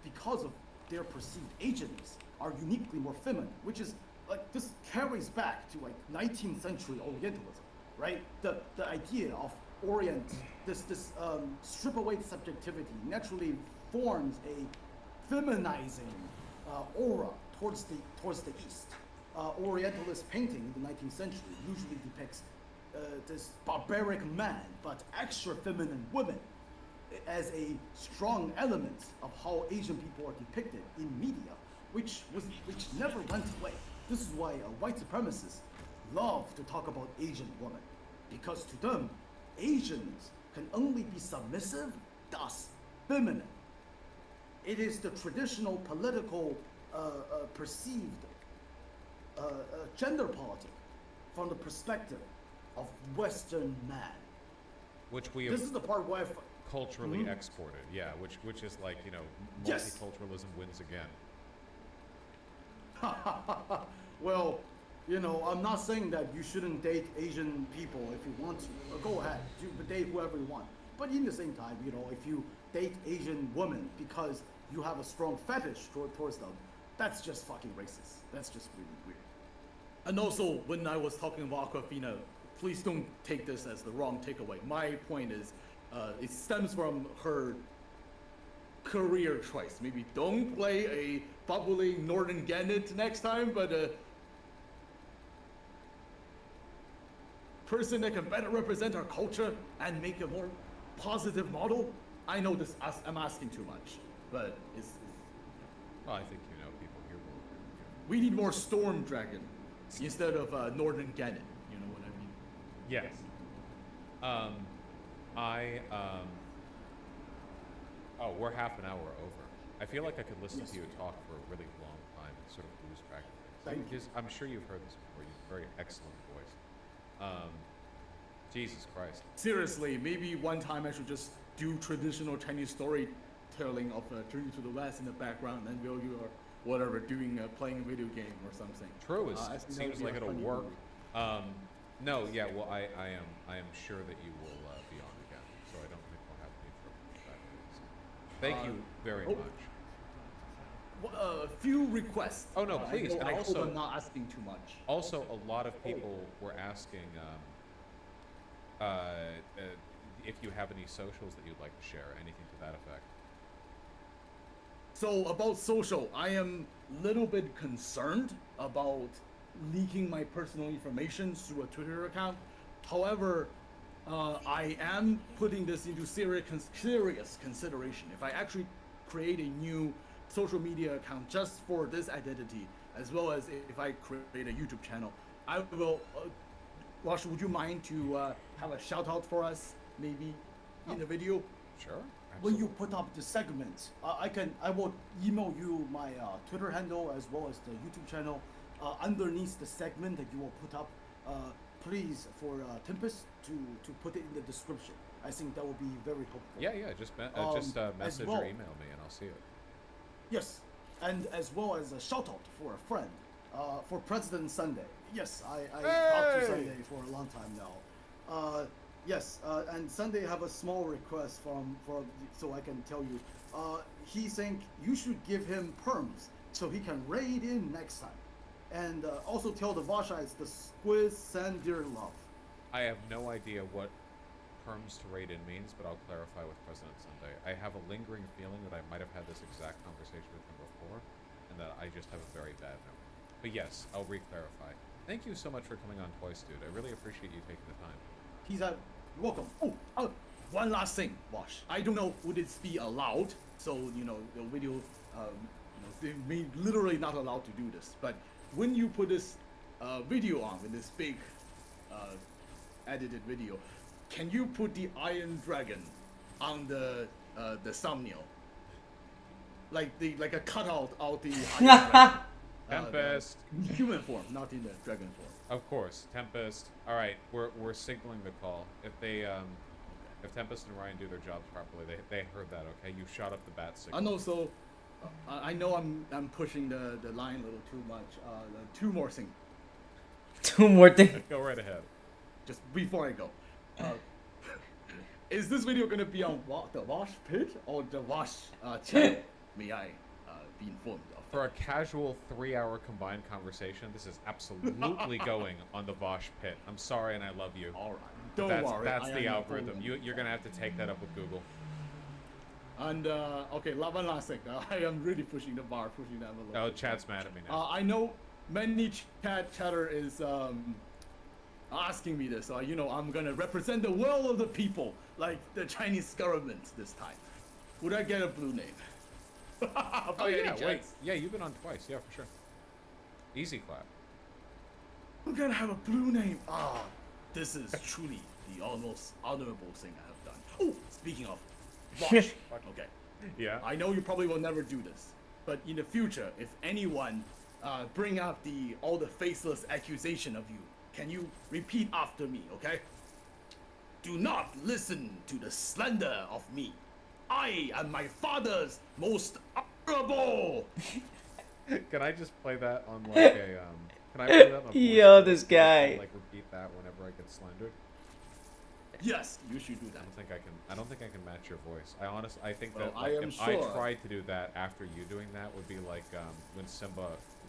because of their perceived Asianness, are uniquely more feminine, which is this carries back to 19th century Orientalism, right? The idea of this strip away the subjectivity naturally forms a feminizing aura towards the East. Orientalist painting in the 19th century usually depicts this barbaric man but extra feminine women as a strong element of how Asian people are depicted in media, which never went away. This is why white supremacists love to talk about Asian women, because to them, Asians can only be submissive, thus feminine. It is the traditional political perceived gender politic from the perspective of Western man. Which we This have is the part where culturally exported. Yeah, which is like, Yes. multiculturalism wins again. well, I'm not saying that you shouldn't date Asian people if you want to. Go ahead, date whoever you want. But in the same time, if you date Asian women because you have a strong fetish towards them, that's just fucking racist. That's just really weird. And also, when I was talking about Aquafina, please don't take this as the wrong takeaway. My point is, it stems from her career choice. Maybe don't play a bubbling Northern Gannett next time, but a person that can better represent our culture and make a more positive model. I know this, I'm asking too much, but Well, I think people here will agree with you. we need more Storm Dragon instead of Northern Gannett. You know what I mean? Yes. Oh, we're half an hour over. I feel like I could listen to you talk for a really long time and sort of lose track of things. Thank you. I'm sure you've heard this before. You have a very excellent voice. Jesus Christ. Seriously, maybe one time I should just do traditional Chinese storytelling of Journey to the West in the background, and while you are whatever doing playing a video game or something. True. It I think that would seems be like a it'll funny work. movie. No, yeah. Well, I am sure that you will be on again. So I don't think we'll have any trouble with that. Thank you very much. A few requests. Oh, no, please, and I hope also- I'm not asking too much. Also, a lot of people were asking if you have any socials that you'd like to share, anything to that effect. So about social, I am a little bit concerned about leaking my personal information through a Twitter account. However, I am putting this into serious consideration. If I actually create a new social media account just for this identity, as well as if I create a YouTube channel, I will. Wash, would you mind to have a shout out for us, maybe in the video? Sure. when you put up the segments, I will email you my Twitter handle as well as the YouTube channel. Underneath the segment that you will put up, please for Tempest to put it in the description. I think that will be very helpful. Yeah, just message well, or email me and I'll see it. Yes, and as well as a shout out for a friend, for President Sunday. Yes, I talked to Sunday for a long time now. Yes, and Sunday have a small request so I can tell you. He think you should give him perms so he can raid in next time, and also tell the Vashites the squid send their love. I have no idea what perms to raid in means, but I'll clarify with President Sunday. I have a lingering feeling that I might have had this exact conversation with him before, and that I just have a very bad memory. But yes, I'll re-clarify. Thank you so much for coming on twice, dude. I really appreciate you taking the time. He's welcome. Oh, one last thing, Wash. I don't know would it be allowed. So the video, they may literally not allowed to do this. But when you put this video on with this big edited video, can you put the Iron Dragon on the thumbnail? Like a cutout of the Iron Dragon. Tempest. Human form, not in the dragon form. Of course, Tempest. All right, we're signaling the call. If Tempest and Ryan do their jobs properly, they heard that. Okay, you shot up the bat signal. And also, I know I'm pushing the line a little too much. Two more things. Two more things. Go right ahead. Just before I go, is this video gonna be on the Wash pit or the Wash channel? May I be informed of? For a casual 3-hour combined conversation, this is absolutely going on the Vosh pit. I'm sorry, and I love you. All right, don't worry. That's the algorithm. You're gonna have to take that up with Google. And okay, one last thing. I am really pushing the bar, pushing the envelope. Oh, chat's mad at me now. I know many chatter is asking me this. I'm gonna represent the will of the people, like the Chinese government this time. Would I get a blue name? Oh yeah, wait. Yeah, you've been on twice. Yeah, for sure. Easy clap. I'm gonna have a blue name. This is truly the almost honorable thing I have done. Oh, speaking of, Wash. Okay. Yeah. I know you probably will never do this, but in the future, if anyone bring up all the faceless accusation of you, can you repeat after me, okay? Do not listen to the slander of me. I am my father's most honorable. Can I just play that on like a Can I play that on a voice? Yo, this guy. Like repeat that whenever I get slandered. Yes, you should do that. I don't think I can match your voice. I think Well, that I like, am if I sure. tried to do that after you doing that would be like when Simba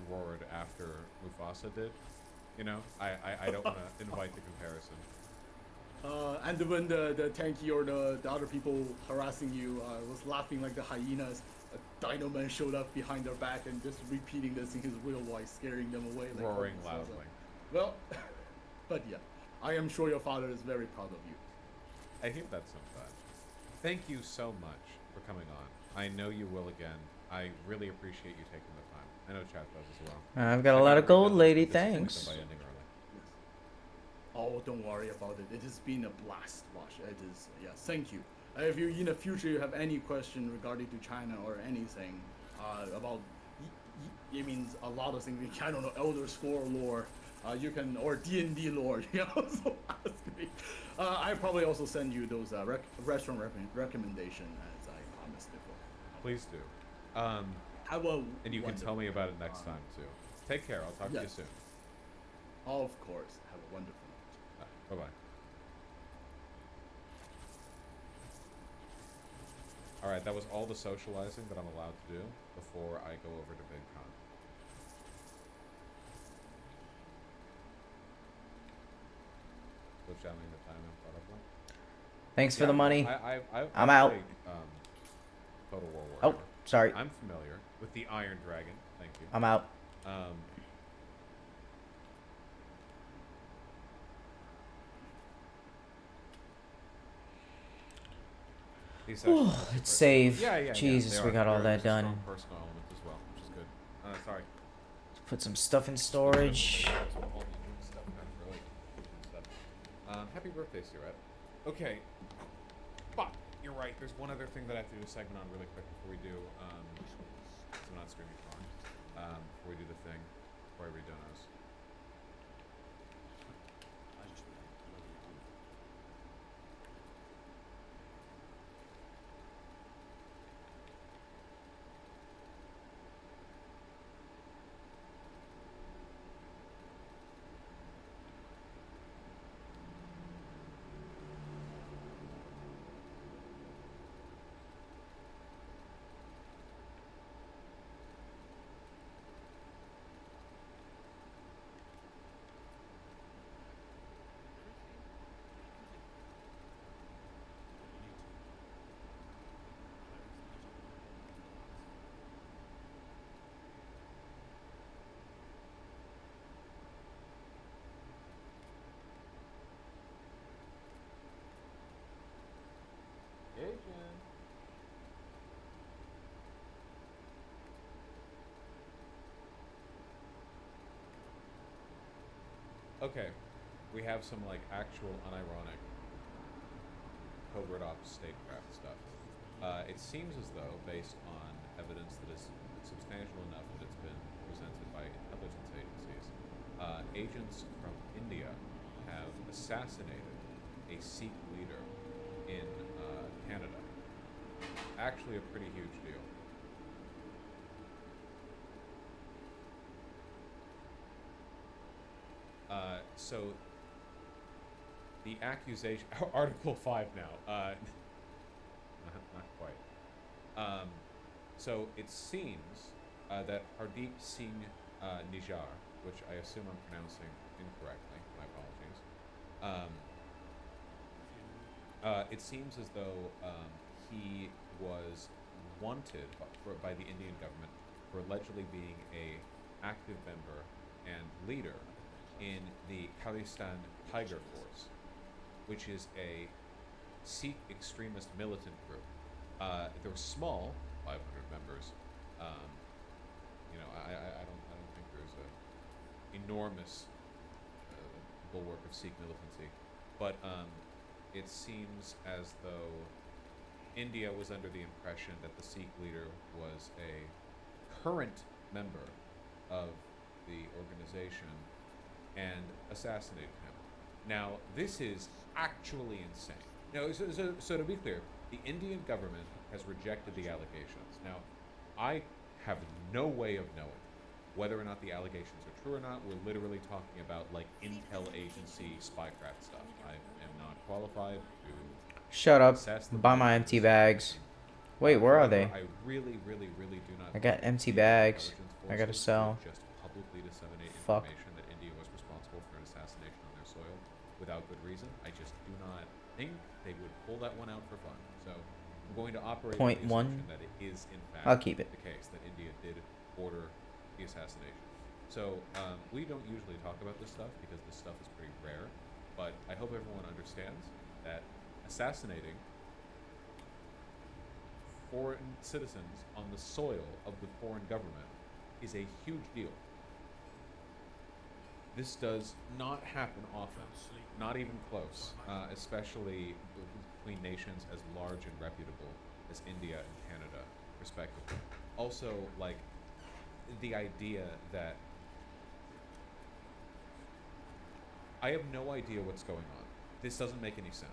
roared after Mufasa did. I don't want to invite the comparison. And when the tanky or the other people harassing you was laughing like the hyenas, a Dino Man showed up behind their back and just repeating this in his real voice, scaring them away. Like, Roaring so I was loudly. like, well, but yeah, I am sure your father is very proud of you. I hear that sometimes. Thank you so much for coming on. I know you will again. I really appreciate you taking the time. I know chat does as well. I've got a lot of gold, lady. Thanks. By ending early. Oh, don't worry about it. It has been a blast, Wash. It is, yeah, thank you. If you in the future you have any question regarding to China or anything about, it means a lot of things. I don't know, Elder Scroll lore, you can, or D&D lore. You can also ask me. I probably also send you those restaurant recommendation as I promised before. Please do. Have a And you can wonderful tell me about it next time too. Take care. I'll talk to you Yes. soon. Of course. Have a wonderful night. Bye bye. All right, that was all the socializing that I'm allowed to do before I go over to VidCon. Switch down the time and product. Thanks for the money. I'm out. Total War Oh, Warrior. sorry. I'm familiar with the Iron Dragon. Thank you. I'm out. These sessions are super Let's save. Yeah, Jesus, they we are. got all There's that a strong done. personal element as well, which is good. Sorry. Put some stuff in storage. Happy birthday, Sirat. Okay. Fuck. you're right. There's one other thing that I have to do a segment on really quick before we do. So I'm not screaming wrong. Before we do the thing, before I read donos. Okay, we have some like actual unironic covert ops statecraft stuff. It seems as though, based on evidence that is substantial enough that it's been presented by intelligence agencies, agents from India have assassinated a Sikh leader in Canada. Actually, a pretty huge deal. So the accusation, Article 5 now, not quite. So it seems that Hardeep Singh Nijjar, which I assume I'm pronouncing incorrectly, my apologies. It seems as though he was wanted by the Indian government for allegedly being a active member and leader in the Khalistan Tiger Force, which is a Sikh extremist militant group. They're small, 500 members. I don't think there's an enormous bulwark of Sikh militancy, but it seems as though India was under the impression that the Sikh leader was a current member of the organization and assassinated him. Now, this is actually insane. Now, so to be clear, the Indian government has rejected the allegations. Now, I have no way of knowing whether or not the allegations are true or not. We're literally talking about, like, intel agency spycraft stuff. I am not qualified to Shut up. assess the Buy my validity empty of bags. information. Wait, where are However, they? I really, really, really do not I got think empty the bags. intelligence I gotta forces sell. would just publicly disseminate Fuck. information that India was responsible for an assassination on their soil without good reason. I just do not think they would pull that one out for fun. So I'm going to operate on the Point one. assumption that it is in fact I'll keep it. the case that India did order the assassination. So we don't usually talk about this stuff because this stuff is pretty rare, but I hope everyone understands that assassinating foreign citizens on the soil of the foreign government is a huge deal. This does not happen often, not even close, especially between nations as large and reputable as India and Canada, respectively. Also, like, the idea that I have no idea what's going on. This doesn't make any sense.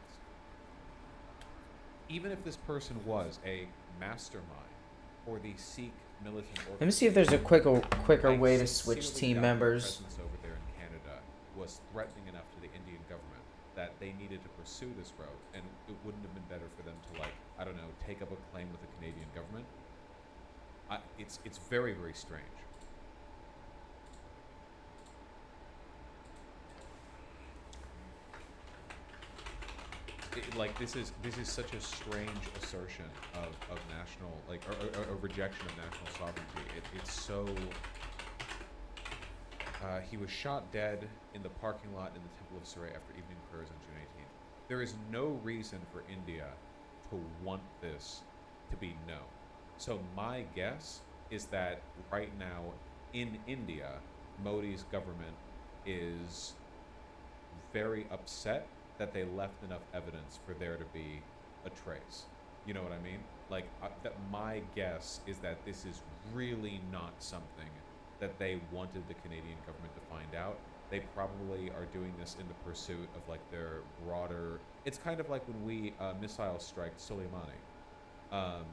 Even if this person was a mastermind for the Sikh militant organization. Let me see if there's a quicker I way to sincerely switch team doubt members. Their presence over there in Canada was threatening enough to the Indian government that they needed to pursue this road, and it wouldn't have been better for them to, like, I don't know, take up a claim with the Canadian government. It's very, very strange. This is such a strange assertion of national, like, or rejection of national sovereignty. It's so. He was shot dead in the parking lot in the Temple of Surrey after evening prayers on June 18th. There is no reason for India to want this to be known. So my guess is that right now in India, Modi's government is very upset that they left enough evidence for there to be a trace. You know what I mean? Like, that my guess is that this is really not something that they wanted the Canadian government to find out. They probably are doing this in the pursuit of like their broader. It's kind of like when we missile striked Soleimani. Um,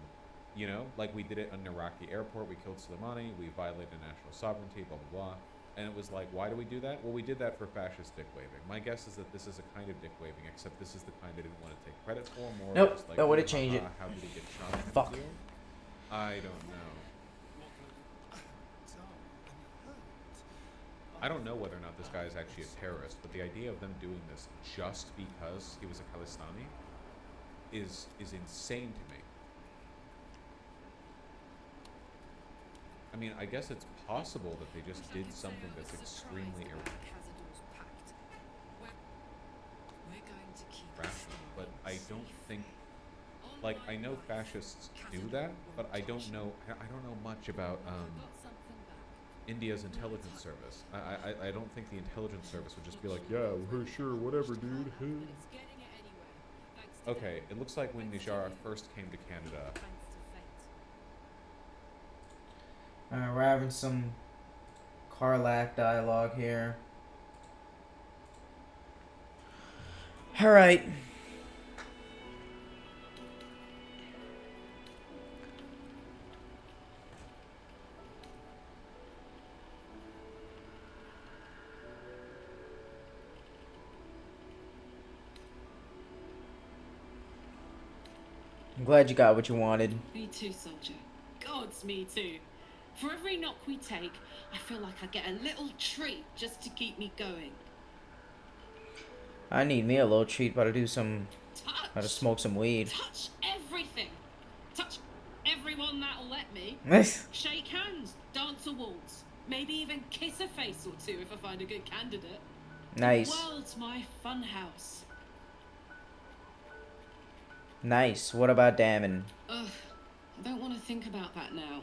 you know, like we did it on an Iraqi airport. We killed Soleimani. We violated national sovereignty. Blah blah blah. And it was like, why do we do that? Well, we did that for fascist dick waving. My guess is that this is a kind of dick waving, except this is the kind they didn't want to take credit for. More Nope, just like, don't want to "Oh, change it." How did he get shot? kind of Fuck. deal. I don't know. I don't know whether or not this guy is actually a terrorist, but the idea of them doing this just because he was a Khalistani is insane to me. I mean, I guess it's possible that they just did something that's extremely irrational, but I don't think. Like, I know fascists do that, but I don't know much about India's intelligence service. I don't think the intelligence service would just be like, yeah, sure, whatever, dude. Okay, it looks like when Nijar first came to Canada. We're having some Karlak dialogue here. Alright. I'm glad you got what you wanted. Me too, soldier. Gods, me too. For every knock we take, I feel like I get a little treat just to keep me going. I need me a little treat, but I do some. Gotta Touch! smoke some weed. Touch everything! Touch everyone that'll let me. Shake hands, dance a waltz, maybe even kiss a face or two if I find a good candidate. Nice. The world's my fun house. Nice. What about damning? Ugh, I don't want to think about that now.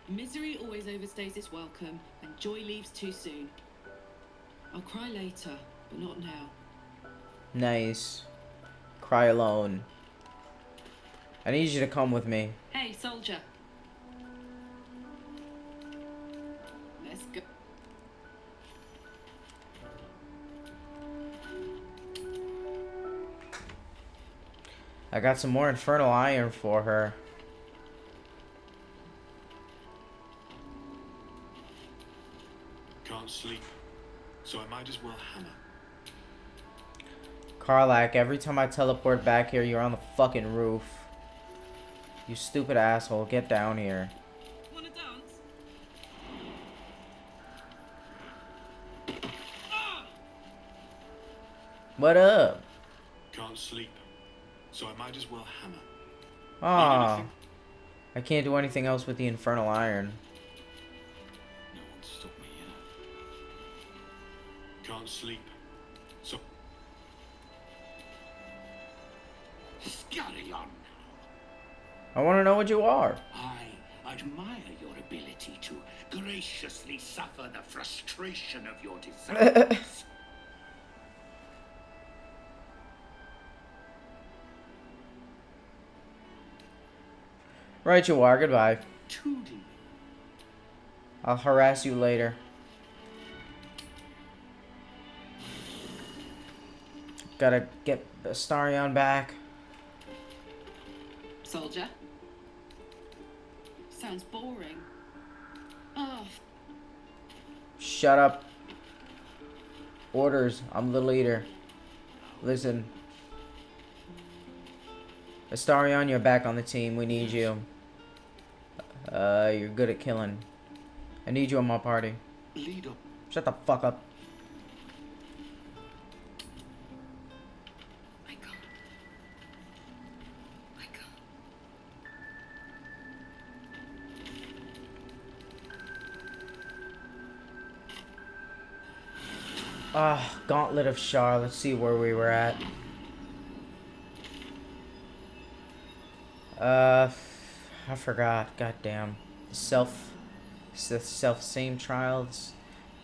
Misery always overstays its welcome, and joy leaves too soon. I'll cry later, but not now. Nice. Cry alone. I need you to come with me. Hey, soldier. Let's go. I got some more infernal iron for her. Can't sleep, so I might as well hammer. Karlak, every time I teleport back here, you're on the fucking roof. You stupid asshole, get down here. Wanna dance? What up? Can't sleep, so I might as well hammer. Aw. I can't do anything else with the infernal iron. No one stop me, Can't sleep, so... Scurry on. I want to know what you are. I admire your ability to graciously suffer the frustration of your desires. Right you are, goodbye. Toodle. I'll harass you later. Gotta get Astarion back. Soldier? Sounds boring. Oh, Shut up. Orders. I'm the leader. Listen. Astarion, you're back on the team. We need you. You're good at killing. I need you on my party. Lead up. Shut the fuck up. my God. My God. Gauntlet of Shar. Let's see where we were at. I forgot. Goddamn. The self-same trials.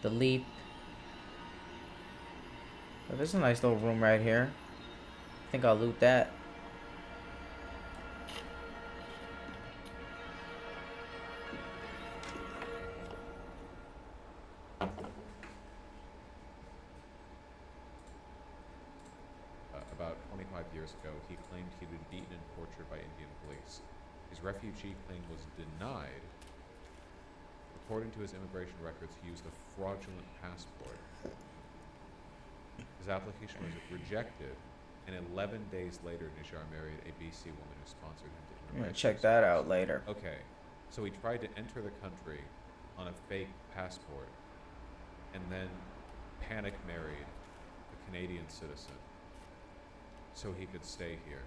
The leap. Oh, there's a nice little room right here. I think I'll loot that. 25 years ago, he claimed he'd been beaten and tortured by Indian police. His refugee claim was denied. According to his immigration records, he used a fraudulent passport. His application was rejected, and 11 days later, Nijar married a BC woman who sponsored him to I'm immigrate. gonna check that out later. Okay, so he tried to enter the country on a fake passport, and then panic married a Canadian citizen so he could stay here.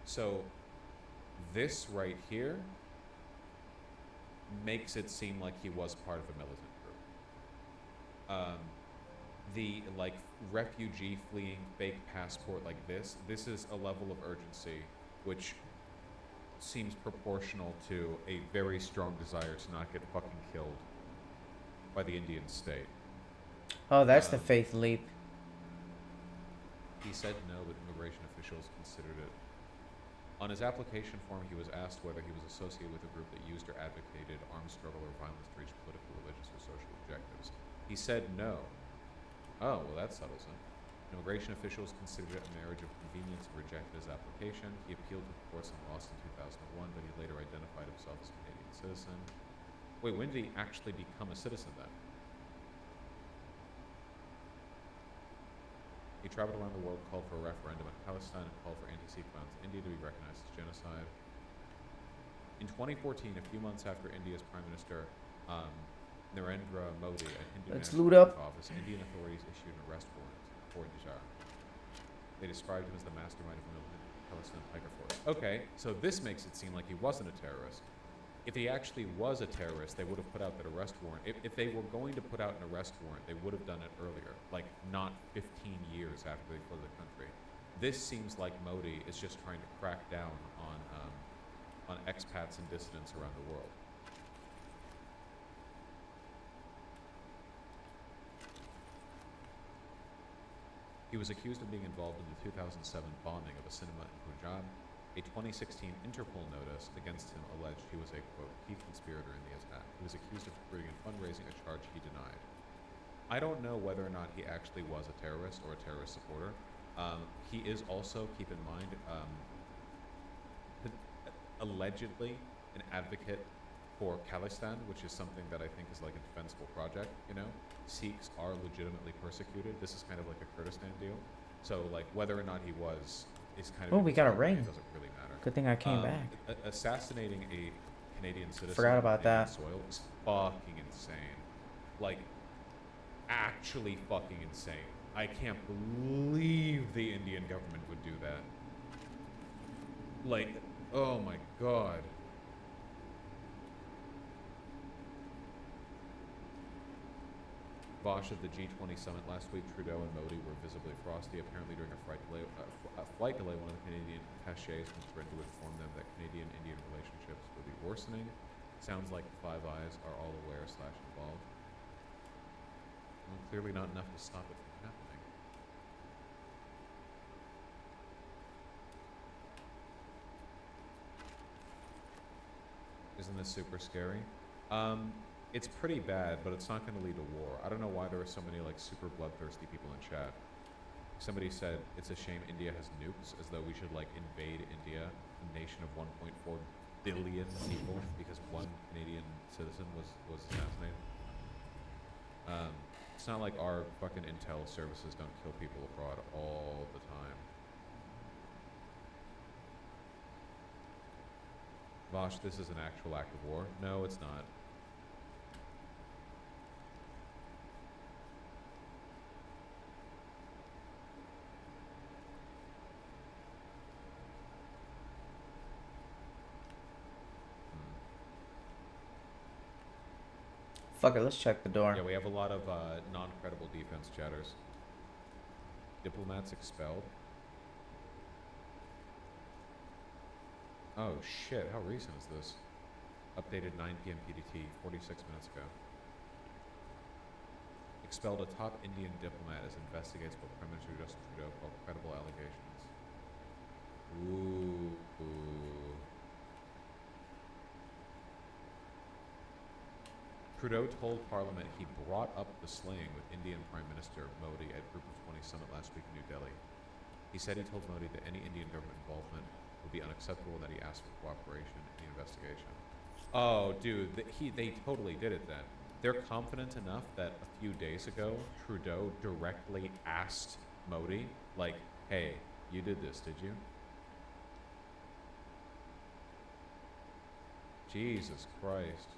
So this right here makes it seem like he was part of a militant group. The like refugee fleeing fake passport like this is a level of urgency which seems proportional to a very strong desire to not get fucking killed by the Indian state. Oh, that's the faith leap. He said no, but immigration officials considered it. On his application form, he was asked whether he was associated with a group that used or advocated armed struggle or violence to reach political, religious, or social objectives. He said no. Oh, well, that settles it. Immigration officials considered it a marriage of convenience and rejected his application. He appealed to the courts and lost in 2001, but he later identified himself as a Canadian citizen. Wait, when did he actually become a citizen then? He traveled around the world, called for a referendum in Palestine, and called for anti-Sikh violence in India to be recognized as genocide. In 2014, a few months after India's Prime Minister Narendra Modi, a Hindu Let's national loot up. office, Indian authorities issued an arrest warrant for Nijar. They described him as the mastermind of a militant Palestinian Tiger Force. Okay, so this makes it seem like he wasn't a terrorist. If he actually was a terrorist, they would have put out that arrest warrant. If they were going to put out an arrest warrant, they would have done it earlier, like not 15 years after they fled the country. This seems like Modi is just trying to crack down on expats and dissidents around the world. He was accused of being involved in the 2007 bombing of a cinema in Punjab. A 2016 Interpol notice against him alleged he was a, quote, key conspirator in the attack. He was accused of recruiting and fundraising, a charge he denied. I don't know whether or not he actually was a terrorist or a terrorist supporter. He is also, keep in mind, allegedly an advocate for Khalistan, which is something that I think is like a defensible project, you know? Sikhs are legitimately persecuted. This is kind of like a Kurdistan deal. So, like, whether or not he was is kind of... Oh, we got a irrelevant. ring. It doesn't really matter. Good thing I came back. Assassinating a Canadian citizen Forgot about on that. Indian soil is fucking insane. Like, actually fucking insane. I can't believe the Indian government would do that. Like, oh my god. Bosch at the G20 summit last week, Trudeau and Modi were visibly frosty. Apparently, during a flight delay, one of the Canadian attachés was threatened to inform them that Canadian-Indian relationships would be worsening. Sounds like the Five Eyes are all aware / involved. Well, clearly not enough to stop it from happening. Isn't this super scary? It's pretty bad, but it's not going to lead to war. I don't know why there are so many like super bloodthirsty people in chat. Somebody said it's a shame India has nukes, as though we should like invade India, a nation of 1.4 billion people, because one Canadian citizen was assassinated. It's not like our fucking intel services don't kill people abroad all the time. Vosh, this is an actual act of war. No, it's not. Fuck it, let's check the door. Yeah, we have a lot of non-credible defense chatters. Diplomats expelled. Oh shit, how recent is this? Updated 9 p.m. PDT, 46 minutes ago. Expelled a top Indian diplomat as investigates what Prime Minister Justin Trudeau called credible allegations. Ooh. Trudeau told Parliament he brought up the slaying with Indian Prime Minister Modi at Group of 20 summit last week in New Delhi. He said he told Modi that any Indian government involvement would be unacceptable and that he asked for cooperation in the investigation. Oh, dude, they totally did it then. They're confident enough that a few days ago, Trudeau directly asked Modi, like, hey, you did this, did you? Jesus Christ.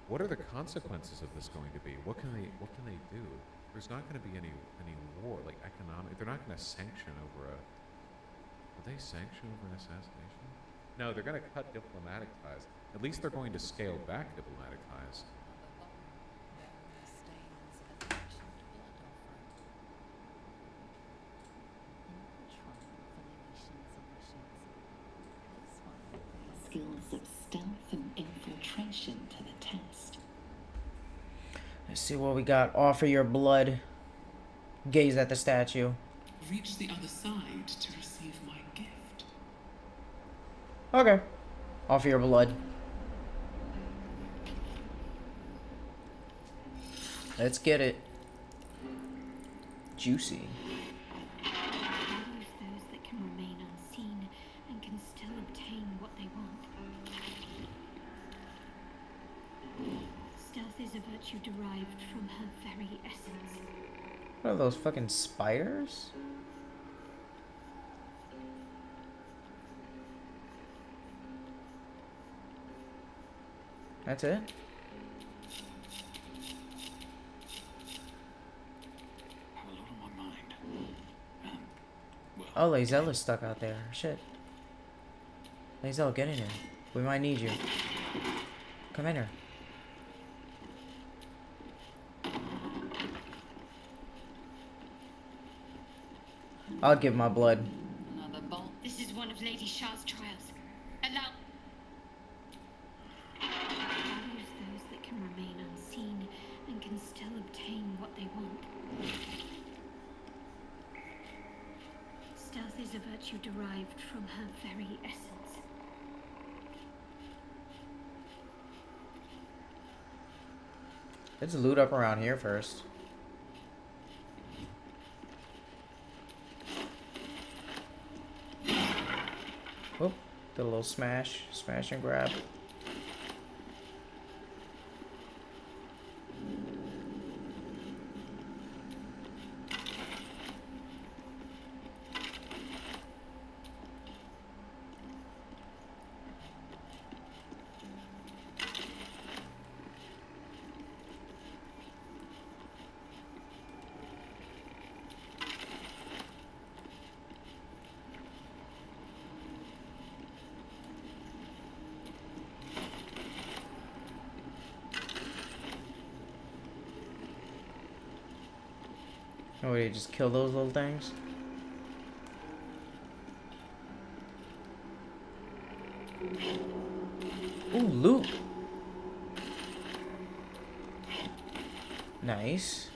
What are the consequences of this going to be? What can they do? There's not going to be any war, like economic. They're not going to sanction over a. Will they sanction over an assassination? No, they're going to cut diplomatic ties. At least they're going to scale back diplomatic ties. Skills of stealth and infiltration to the test. Let's see what we got. Offer your blood. Gaze at the statue. Reach the other side to receive my gift. Okay. Offer your blood. Let's get it. Juicy. Use those that can remain unseen and can still obtain what they want. Stealth is a virtue derived from her very essence. What are those fucking spiders? That's it? Have a lot on my mind. Well, Oh, Lazel is stuck out there. Shit. Lazel, get in here. We might need you. Come in here. I'll give my blood. Another bolt. This is one of Lady Shah's trials. Allow. Use those that can remain unseen and can still obtain what they want. Stealth is a virtue derived from her very essence. Let's loot up around here first. Whoop. Did a little smash. Smash and grab. Oh, wait, just kill those little things? Ooh, loot. Nice.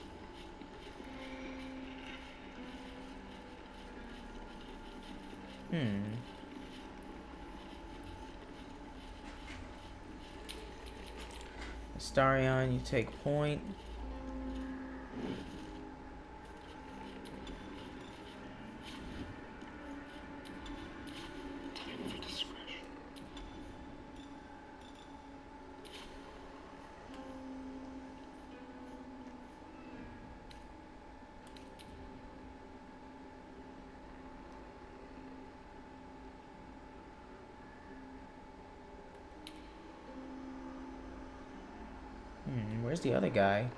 Starion, you take point. time for discretion. Where's the other guy?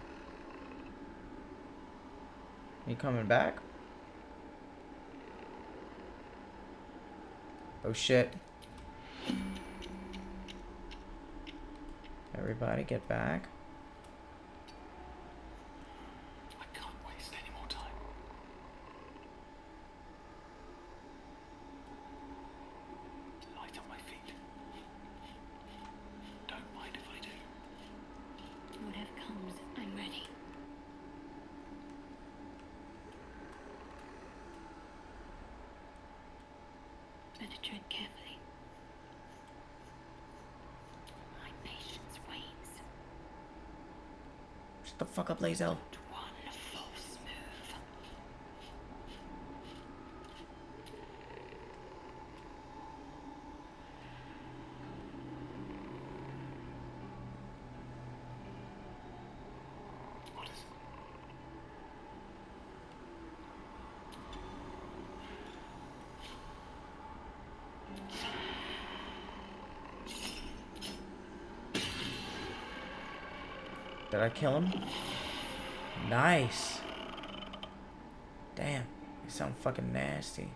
He coming back? Oh shit. Everybody get back. I can't waste any more time. Light on my feet. Don't mind if I do. Whatever comes, I'm ready. Better tread carefully. My patience wanes. Shut the fuck up, Lazel. To one. Did I kill him? Nice. Damn, you sound fucking nasty.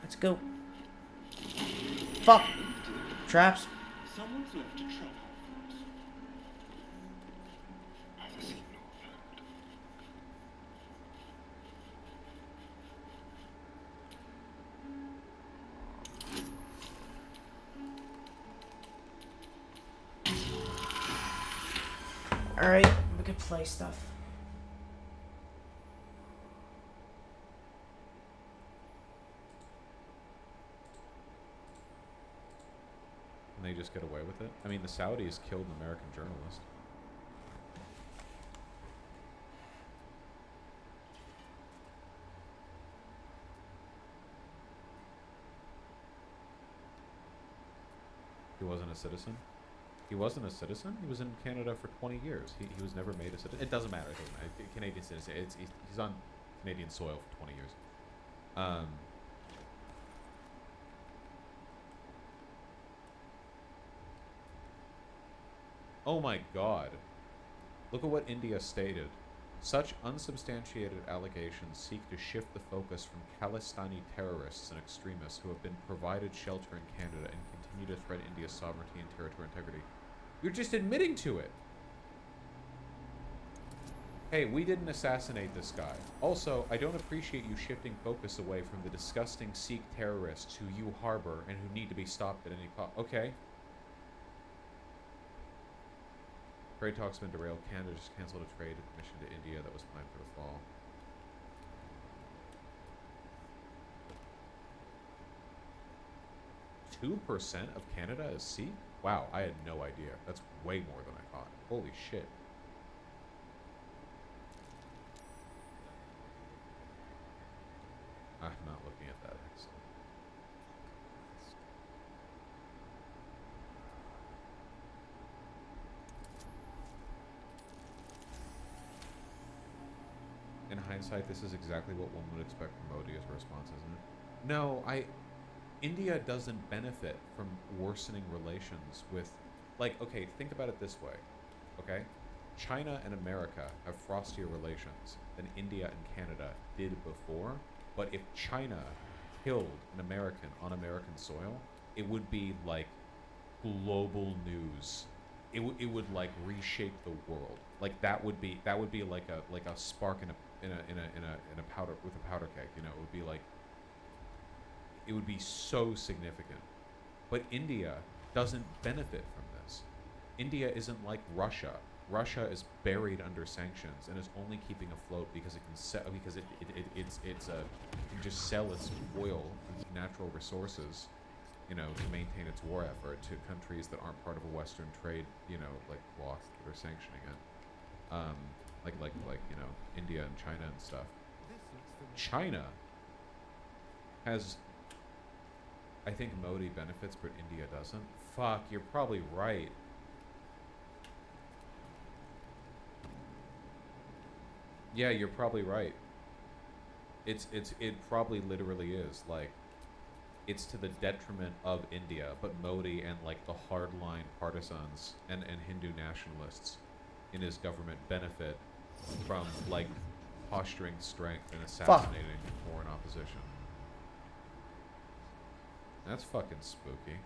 Let's go. Fuck. Traps. Someone's left a trap for us. I've seen no effect. Alright, we can play stuff. And they just get away with it? I mean, the Saudis killed an American journalist. He wasn't a citizen? He wasn't a citizen? He was in Canada for 20 years. He was never made a citizen. It doesn't matter. It doesn't matter. Canadian citizen. He's on Canadian soil for 20 years. Oh my god. Look at what India stated. Such unsubstantiated allegations seek to shift the focus from Khalistani terrorists and extremists who have been provided shelter in Canada and continue to threaten India's sovereignty and territorial integrity. You're just admitting to it. Hey, we didn't assassinate this guy. Also, I don't appreciate you shifting focus away from the disgusting Sikh terrorists who you harbor and who need to be stopped at any cost. Okay. Trade talks have been derailed. Canada just canceled a trade mission to India that was planned for the fall. %2% of Canada is Sikh? Wow, I had no idea. That's way more than I thought. Holy shit. I'm not looking at that, actually. In hindsight, this is exactly what one would expect from Modi as a response, isn't it? No, India doesn't benefit from worsening relations with, like, okay, think about it this way, okay? China and America have frostier relations than India and Canada did before, but if China killed an American on American soil, it would be like global news. It would like reshape the world. Like that would be like a spark in a powder with a powder keg. You know, it would be like. It would be so significant. But India doesn't benefit from this. India isn't like Russia. Russia is buried under sanctions and is only keeping afloat because it can just sell its oil and natural resources, you know, to maintain its war effort to countries that aren't part of a Western trade, you know, like bloc that are sanctioning it. Like you know, India and China and stuff. China has, I think Modi benefits, but India doesn't. Fuck, you're probably right. Yeah, you're probably right. It probably literally is, like, it's to the detriment of India, but Modi and like the hardline partisans and Hindu nationalists in his government benefit from like posturing strength and assassinating foreign opposition. That's fucking spooky.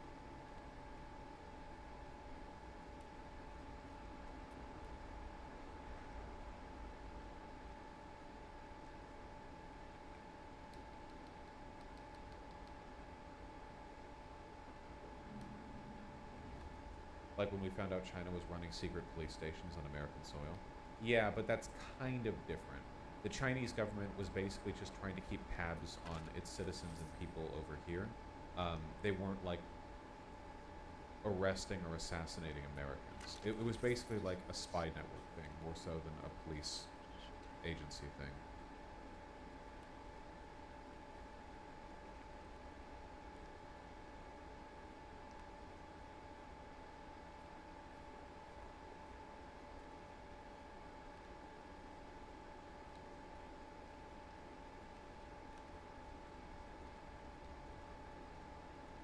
Like when we found out China was running secret police stations on American soil. Yeah, but that's kind of different. The Chinese government was basically just trying to keep tabs on its citizens and people over here. They weren't like arresting or assassinating Americans. It was basically like a spy network thing, more so than a police agency thing.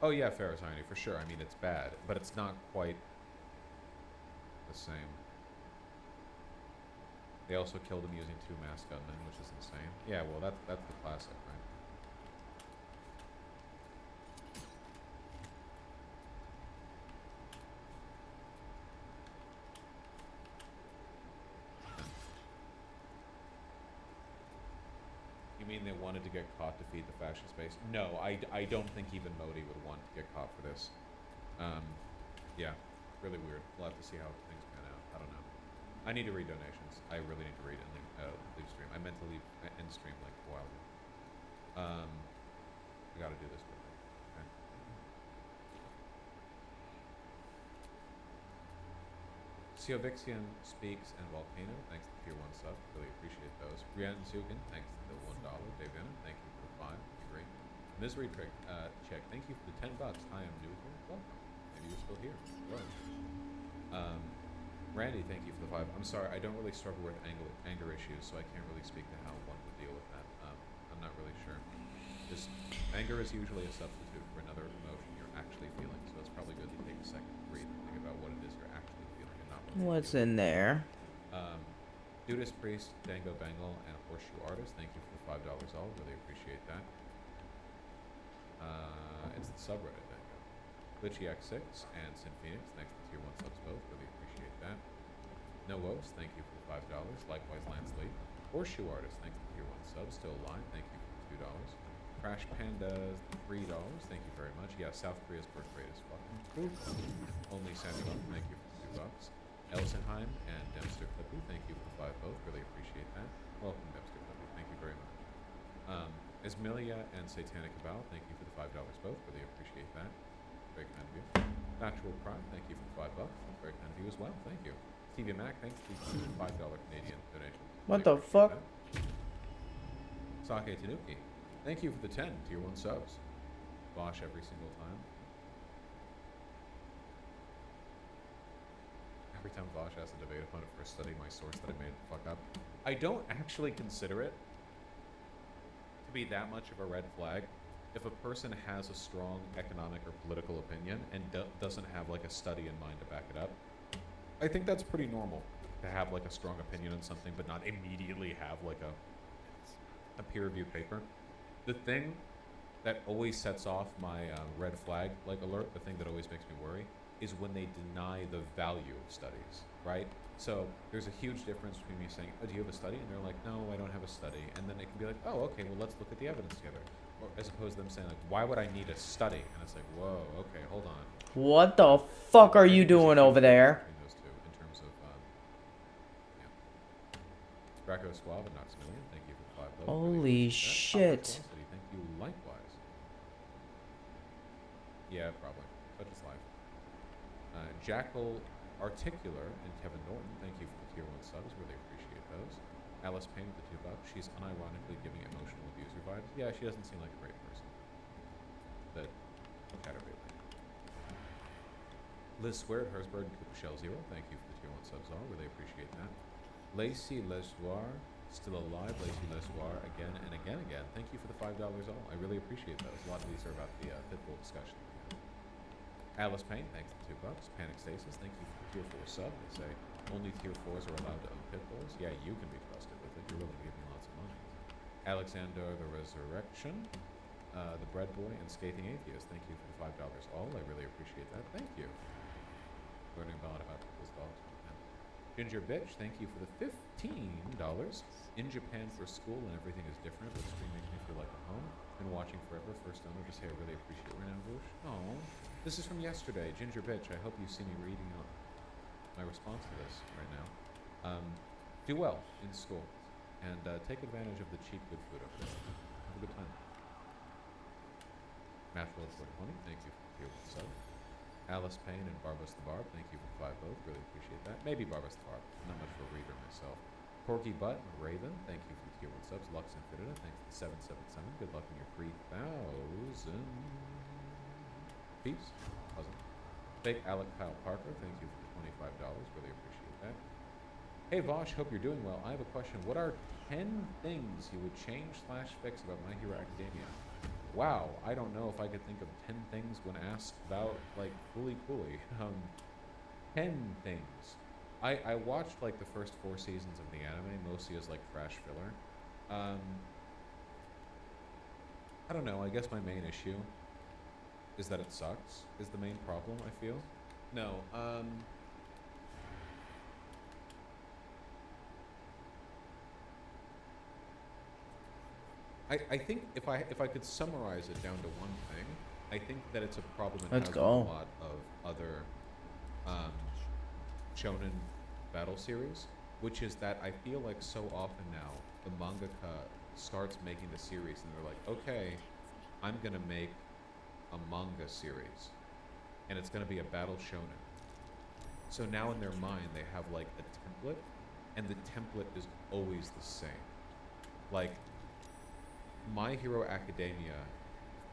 Oh yeah, Ferris irony for sure. I mean, it's bad, but it's not quite the same. They also killed him using 2 mass gunmen, which is insane. Yeah, well, that's the classic, right? You mean they wanted to get caught to feed the fascist base? No, I don't think even Modi would want to get caught for this. Yeah, really weird. We'll have to see how things pan out. I don't know. I need to read donations. I really need to read and leave stream. I meant to leave end stream like a while ago. I gotta do this quickly. Okay. Siovixian Speaks and Volcano, thanks to Tier 1 sub. Really appreciate those. Brian Zukin, thanks to the $1. Dave Venom, thank you for the 5. Great. Misery Trick, check. Thank you for the $10. Hi, I'm new here. Welcome. Maybe you're still here. Hello. Randy, thank you for the 5. I'm sorry, I don't really struggle with anger issues, so I can't really speak to how one would deal with that. I'm not really sure. Just anger is usually a substitute for another emotion you're actually feeling, so it's probably good to take a second to breathe and think about what it is you're actually feeling and not what What's in there? Judas Priest, Dango Bangle, and Horseshoe Artist, thank you for the $5 all. Really appreciate that. It's the subreddit, Dango. GlitchyX6 and Sin Phoenix, thanks to Tier 1 subs both. Really appreciate that. No Woes, thank you for the $5. Likewise, Lance Lee. Horseshoe Artist, thanks to Tier 1 subs. Still alive, thank you for the $2. Crash Pandas, $3. Thank you very much. Yeah, South Korea's birth rate is fucking cool. Only Samuel, thank you for the $2. Elsenheim and Dempster Clippy, thank you for the 5 both. Really appreciate that. Welcome, Dempster Clippy. Thank you very much. Esmilia and Satanic Cabal, thank you for the $5 both. Really appreciate that. Very kind of you. Natural Crime, thank you for the $5. Very kind of you as well. Thank you. Stevie Mac, thanks for the $5 Canadian donation. What the fuck? Sake Tanuki, thank you for the 10 Tier 1 subs. Bosch every single time. Every time Vosh has a debate opponent for studying my source that I made the fuck up. I don't actually consider it to be that much of a red flag if a person has a strong economic or political opinion and doesn't have like a study in mind to back it up. I think that's pretty normal to have like a strong opinion on something but not immediately have like a peer-reviewed paper. The thing that always sets off my red flag like alert, the thing that always makes me worry, is when they deny the value of studies, right? So there's a huge difference between me saying, oh, do you have a study? And they're like, no, I don't have a study. And then it can be like, oh, okay, well, let's look at the evidence together. Or as opposed to them saying, like, why would I need a study? And it's like, whoa, okay, hold on. What the fuck are you doing over there? Between those two in terms of, yeah. Draco Suave and Noxmillion, thank you for the 5 votes. Holy shit. Thank you likewise. Yeah, probably. Such is life. Jackal Articular and Kevin Norton, thank you for the Tier 1 subs. Really appreciate those. Alice Payne with the $2. She's unironically giving emotional abuser vibes. Yeah, she doesn't seem like a great person. That chatterbait. Liz Swear at Hersberg and Cooper Shell Zero, thank you for the Tier 1 subs all. Really appreciate that. Lacey Lesoir, still alive. Lacey Lesoir again and again. Thank you for the $5 all. I really appreciate those. A lot of these are about the Pitbull discussion. Alice Payne, thanks for the $2. Panic Stasis, thank you for the Tier 4 sub. They say only Tier 4s are allowed to own Pitbulls. Yeah, you can be trusted with it. You're willing to give me lots of money. Alexander the Resurrection, the Bread Boy, and Scathing Atheist, thank you for the $5 all. I really appreciate that. Thank you. Learning a lot about people's dogs. Ginger Bitch, thank you for the $15. In Japan for school and everything is different, but stream makes me feel like I'm home. Been watching forever. First owner to say I really appreciate it right now, Bush. Oh. This is from yesterday, Ginger Bitch. I hope you see me reading out my response to this right now. Do well in school, and take advantage of the cheap good food over there. Have a good time. Mathwell 420, thank you for the Tier 1 sub. Alice Payne and Barbas the Barb, thank you for the 5 both. Really appreciate that. Maybe Barbas the Barb. I'm not much of a reader myself. Porky Butt and Raven, thank you for the Tier 1 subs. Lux Infinita, thanks to 777. Good luck in your 3,000. Peace. Puzzle. Fake Alec Kyle Parker, thank you for the $25. Really appreciate that. Hey Vosh, hope you're doing well. I have a question. What are 10 things you would change/fix about My Hero Academia? wow, I don't know if I could think of 10 things when asked about, like, Cooley Cooley. 10 things. I watched, like, the first 4 seasons of the anime, mostly as, like, trash filler. I don't know, I guess my main issue is that it sucks, is the main problem, I feel. No, I think if I could summarize it down to one thing, I think that it's a problem it Let's has go. with a lot of other shonen battle series, which is that I feel like so often now the mangaka starts making the series and they're like, okay, I'm gonna make a manga series, and it's gonna be a battle shonen. So now in their mind they have like a template, and the template is always the same. Like, My Hero Academia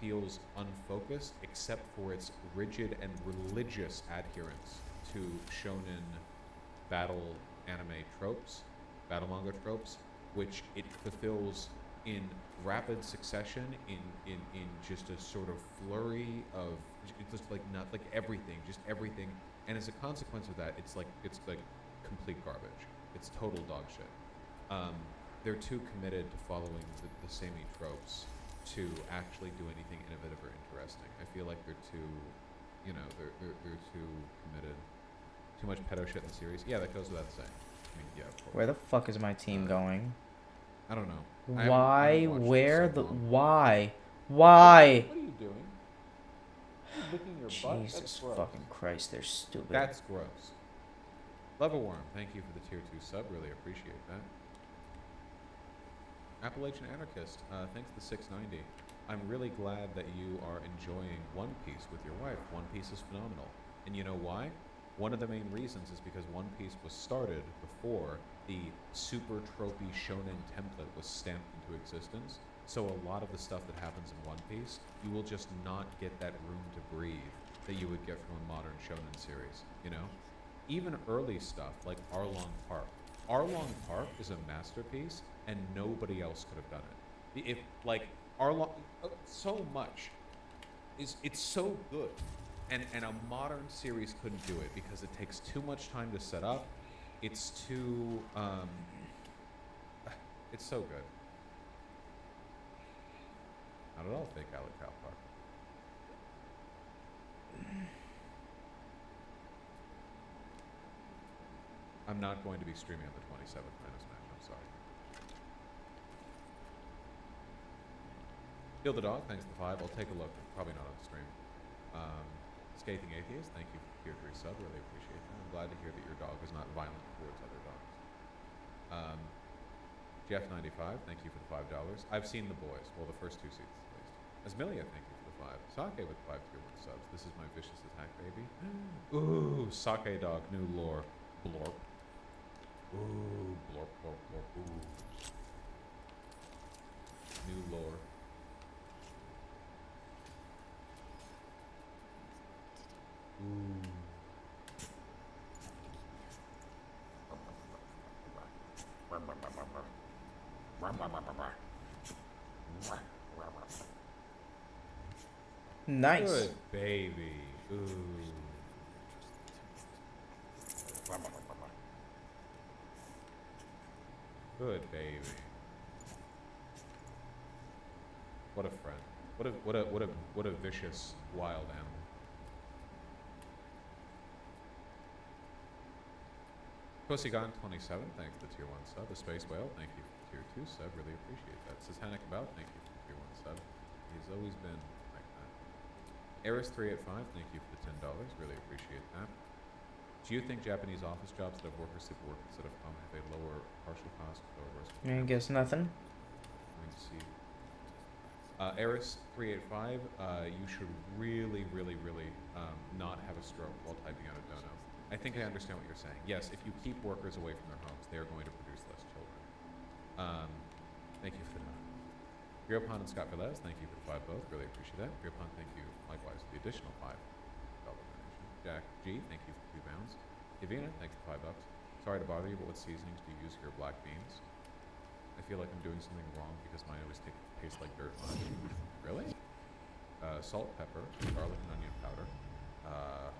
feels unfocused except for its rigid and religious adherence to shonen battle anime tropes, battle manga tropes, which it fulfills in rapid succession, in just a sort of flurry of just like not like everything, just everything. And as a consequence of that, it's like complete garbage. It's total dog shit. They're too committed to following the samey tropes to actually do anything innovative or interesting. I feel like they're too, they're too committed. Too much pedo shit in the series. Yeah, that goes without saying. I mean, yeah, of course. Where the fuck is my team going? I don't know. Why? Watched it Where so the? long. Why? Why? What are you doing? You're licking your butt? That's Jesus gross. fucking Christ, they're stupid. That's gross. Love a Worm, thank you for the tier 2 sub. Really appreciate that. Appalachian Anarchist, thanks to 690. I'm really glad that you are enjoying One Piece with your wife. One Piece is phenomenal. And you know why? One of the main reasons is because One Piece was started before the super tropey shonen template was stamped into existence. So a lot of the stuff that happens in One Piece, you will just not get that room to breathe that you would get from a modern shonen series, you know? Even early stuff like Arlong Park. Arlong Park is a masterpiece, and nobody else could have done it. If, like, Arlong... so much. It's so good. And a modern series couldn't do it because it takes too much time to set up. It's too... it's so good. Not at all fake Alec Cow Park. I'm not going to be streaming on the 27th, minus match. I'm sorry. Kill the Dog, thanks to 5. I'll take a look. Probably not on stream. Scathing Atheist, thank you for tier 3 sub. Really appreciate that. I'm glad to hear that your dog is not violent towards other dogs. Jeff95, thank you for the $5. I've seen The Boys. Well, the first 2 seasons at least. Asmilia, thank you for the 5. Sake with 5 tier 1 subs. This is my vicious attack, baby. Ooh, Sake Dog, new lore. Blorp. Ooh, blorp, blorp, blorp. Ooh. New lore. Ooh. Nice. Good baby. Ooh. Good baby. What a friend. What a vicious wild animal. Kosigan 27, thanks for the tier 1 sub. A Space Whale, thank you for the tier 2 sub. Really appreciate that. Satanic About, thank you for the tier 1 sub. He's always been like that. Eris385, thank you for the $10. Really appreciate that. Do you think Japanese office jobs that have workers that work instead of home have a lower partial cost or worse? I guess nothing. Let me see. Eris385, you should really not have a stroke while typing out a dono. I think I understand what you're saying. Yes, if you keep workers away from their homes, they are going to produce less children. Thank you for the dono. Griopon and Scott Velez, thank you for the 5 both. Really appreciate that. Griopon, thank you likewise for the additional $5 donation. Jack G, thank you for 2 pounds. Divina, thanks for $5. Sorry to bother you, but what seasonings do you use for your black beans? I feel like I'm doing something wrong because mine always taste like dirt. Really? salt, pepper, garlic and onion powder,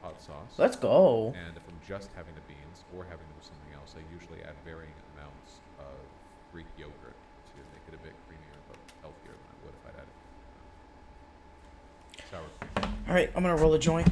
hot sauce. Let's go. And if I'm just having the beans or having them with something else, I usually add varying amounts of Greek yogurt to make it a bit creamier but healthier than I would if I'd added sour cream. All right, I'm gonna roll a joint.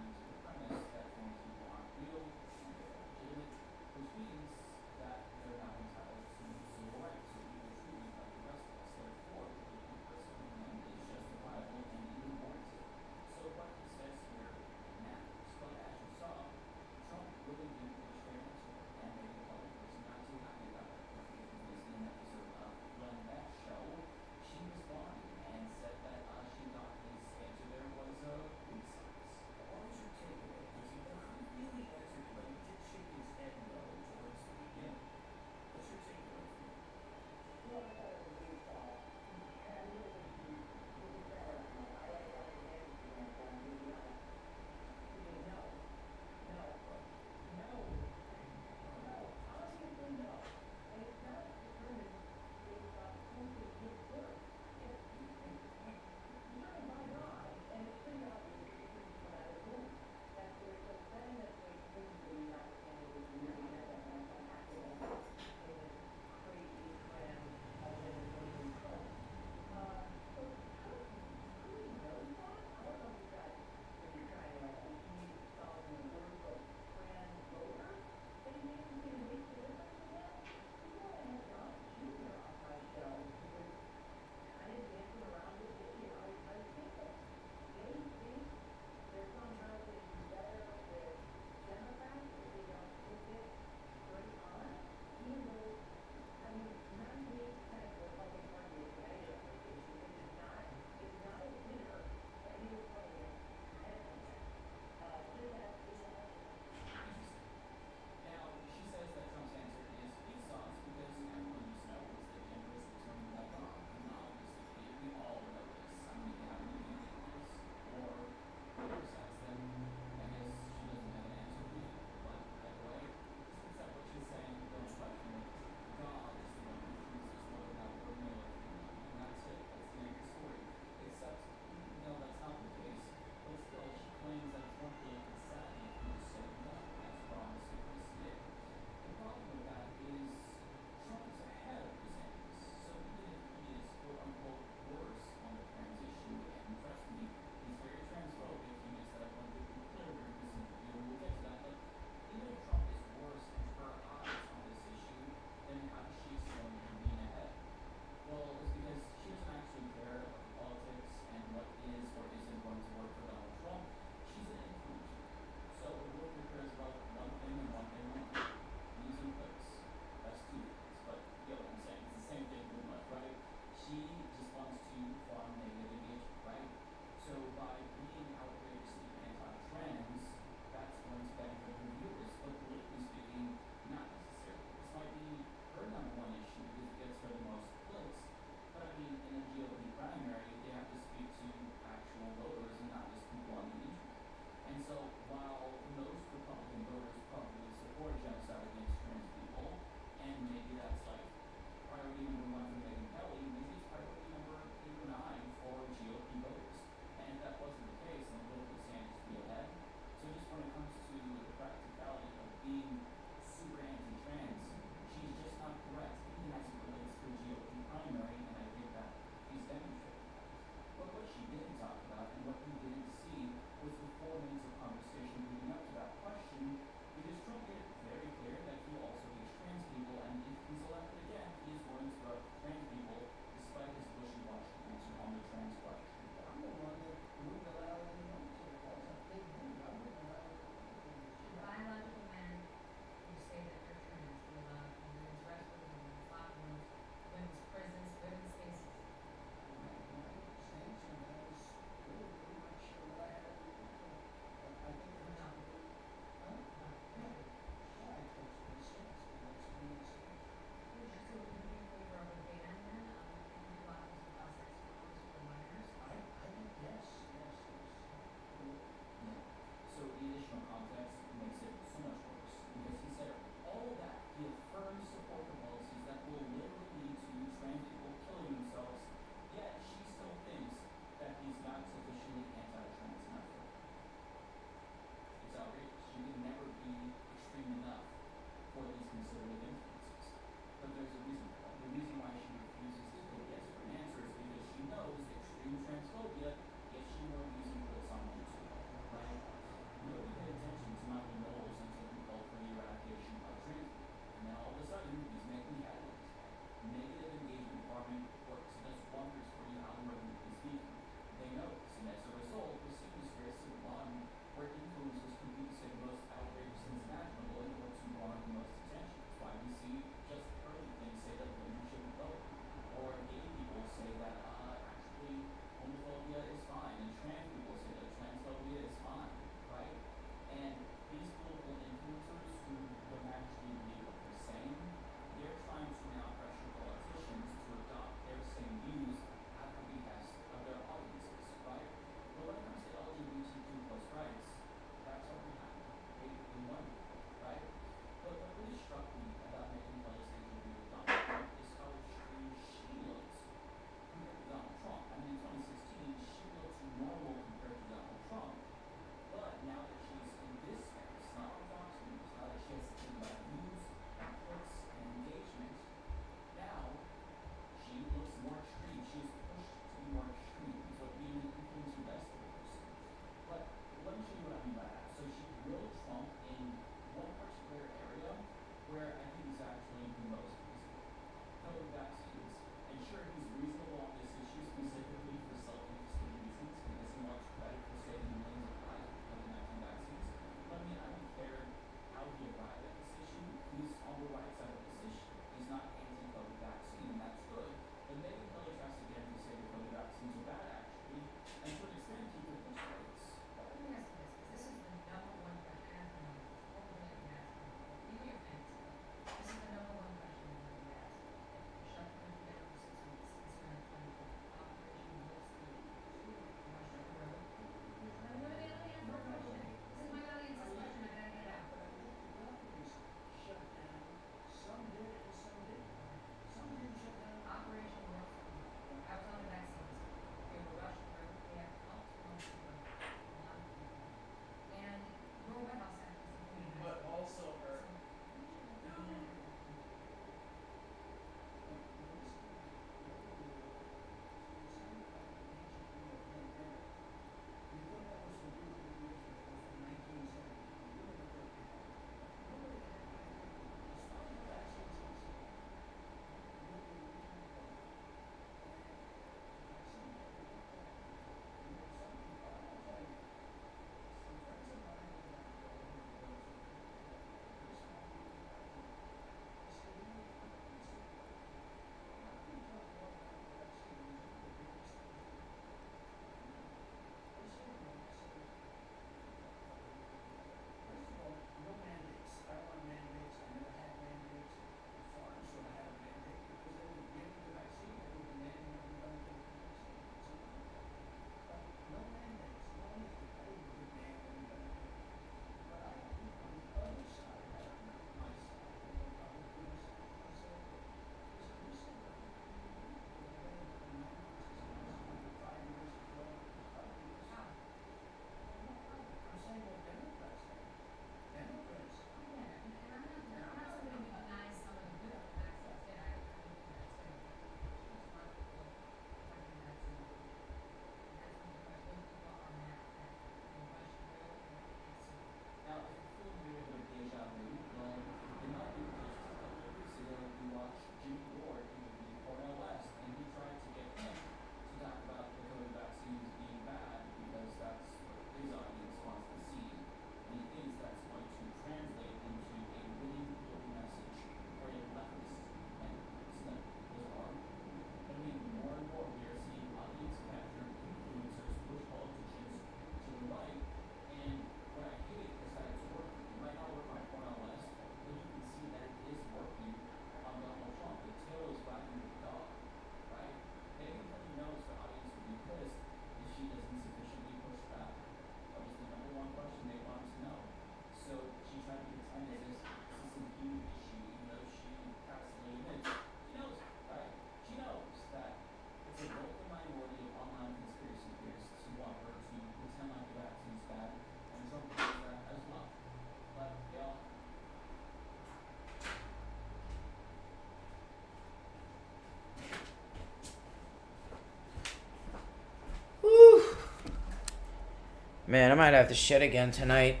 Man, I might have to shit again tonight.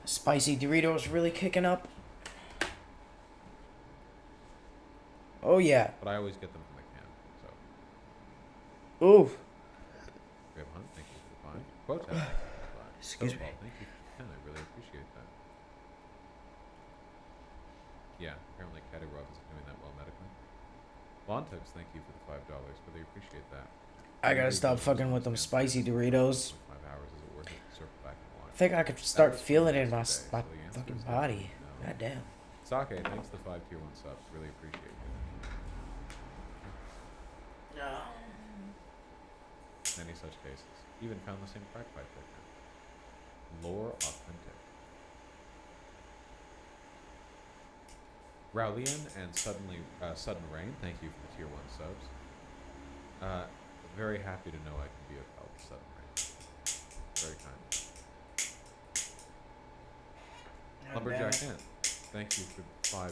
Spicy Doritos really kicking up. Oh yeah. But I always get them from the can. So. Ooh. Graham Hunt, thank you for the fine. Quote, thank you for the fine. Excuse me. Thank you for the 10. I really appreciate that. Yeah, apparently Caddy Rob isn't doing that well medically. Lontex, thank you for the $5. Really appreciate that. I gotta stop fucking with them spicy Doritos. 5 hours, is it worth it to circle back and watch? I think I could start feeling it in my fucking body. No. God damn. Sake, thanks for the 5 tier 1 subs. Really appreciate it. Many such cases. Even found the same crack pipe victim. Lore authentic. Raulian and Sudden Rain, thank you for the tier 1 subs. Very happy to know I can be of help, Sudden Rain. Very kind. Lumberjack Ant, thank you for $5.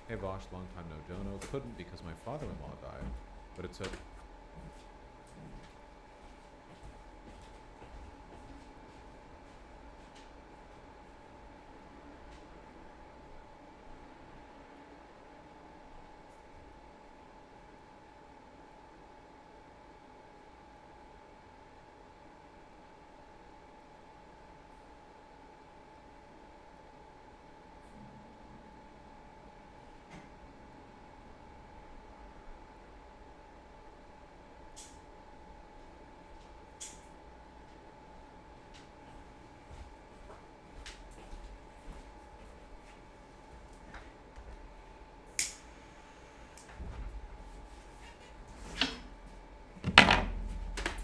Hey Vosh, long time no dono. Couldn't because my father-in-law died, but it took.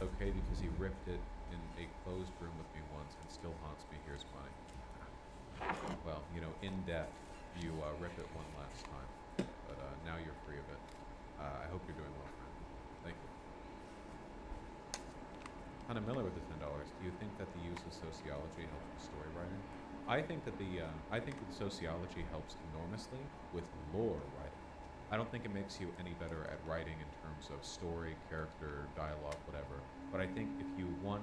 Okay, because he ripped it in a closed room with me once and still haunts me. Here's money. Well, you know, in death, you rip it one last time, but now you're free of it. I hope you're doing well, friend. Thank you. Hannah Miller with the $10. Do you think that the use of sociology helps with story writing? I think that sociology helps enormously with lore writing. I don't think it makes you any better at writing in terms of story, character, dialogue, whatever. But I think if you want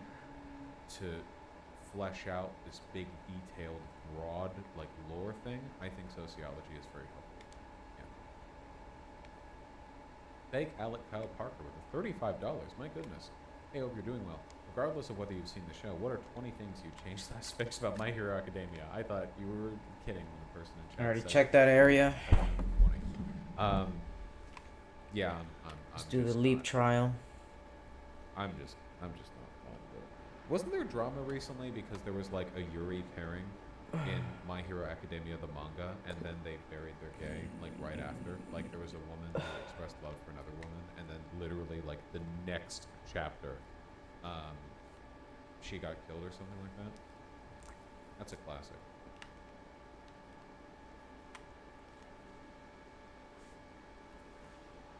to flesh out this big, detailed, broad, like, lore thing, I think sociology is very helpful. Yeah. Thank Alec Kyle Parker with the $35. My goodness. Hey, hope you're doing well. Regardless of whether you've seen the show, what are 20 things you changed last fix about My Hero Academia? I thought you were kidding when the person in chat I already said checked that area. 20. Yeah, Let's do the leap trial. I'm just not fond of it. Wasn't there drama recently because there was like a Yuri pairing in My Hero Academia, the manga, and then they buried their gay like right after? Like there was a woman who expressed love for another woman, and then literally like the next chapter, she got killed or something like that. That's a classic.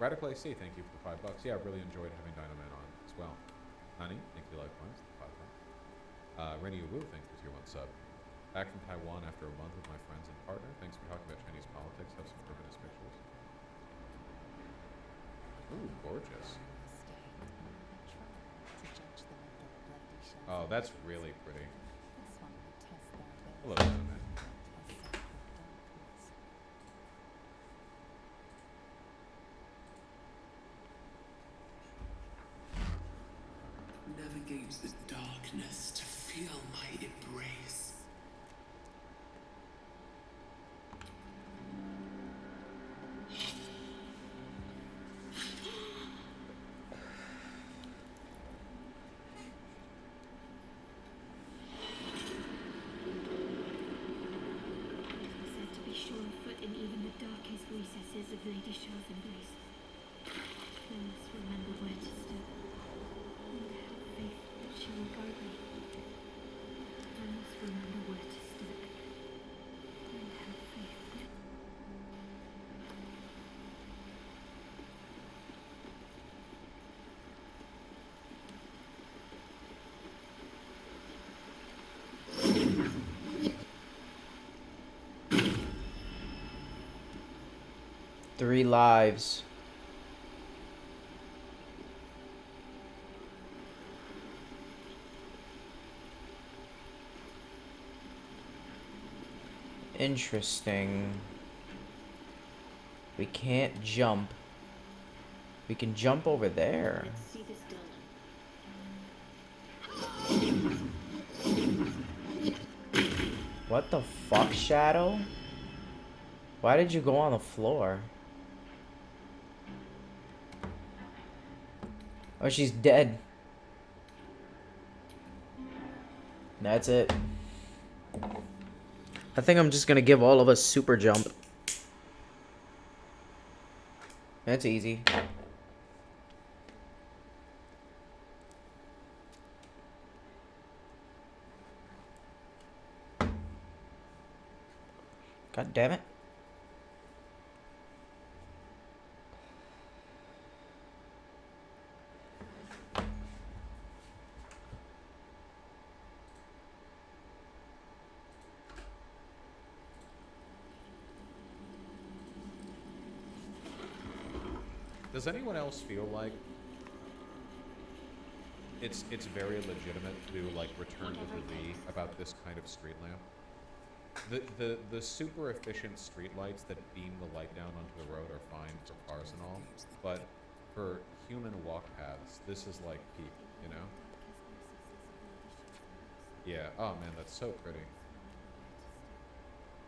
Radical AC, thank you for the $5. Yeah, I've really enjoyed having Dynamite on as well. Honey, thank you likewise. Rennie Wu, thanks for your 1 sub. Back from Taiwan after a month with my friends and partner. Thanks for talking about Chinese politics. Have some frivolous pictures. Ooh, gorgeous. Oh, that's really pretty. Hello, man. Navigate the darkness to feel my embrace. Said to be sure-of-foot in even the darkest recesses of Lady Shaw's embrace. I must remember where to step. And have faith that she will guide me. I must remember where to step. And have faith. Three lives. Interesting. We can't jump. We can jump over there. Let's see this done. What the fuck, Shadow? Why did you go on the floor? Oh, she's dead. That's it. I think I'm just gonna give all of us super jump. That's easy. God damn it. Does anyone else feel like it's very legitimate to like return to the V about this kind of street lamp? The super efficient street lights that beam the light down onto the road are fine for cars and all, but for human walk paths, this is like peak, you know? Yeah. Oh man, that's so pretty.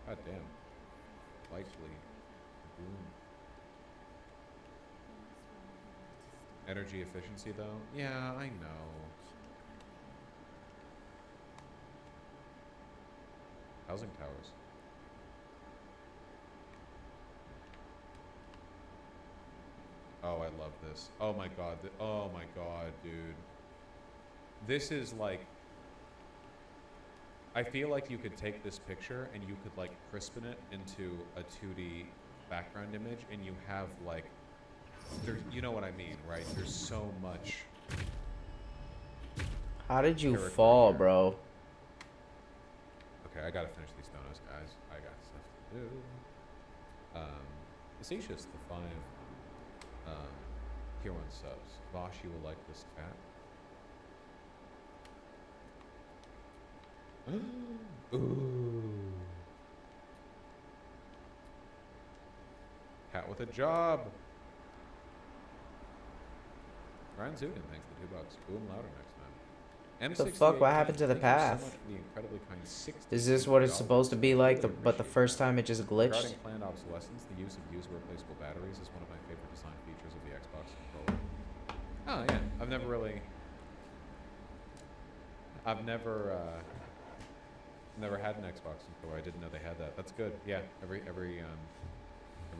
God damn. Light bleed. Boom. Energy efficiency, though? Yeah, I know. Housing towers. Oh, I love this. Oh my god. Oh my god, dude. This is like... I feel like you could take this picture and you could like crispen it into a 2D background image and you have like... you know what I mean, right? There's so much. How did you fall, here. bro? Okay, I gotta finish these donuts, guys. I got stuff to do. Facetious, the 5 tier 1 subs. Vosh, you will like this cat. Ooh. Cat with a job. Ryan Zugan, thanks for $2. Boom louder next time. What the fuck? What happened to the thank you so path? much for the incredibly kind Is this what it's $60 supposed to be like? Really But the appreciate first that. time it just glitched? Regarding planned obsolescence, the use of used replaceable batteries is one of my favorite design features of the Xbox controller. Oh yeah, I've never had an Xbox controller. I didn't know they had that. That's good. Yeah, every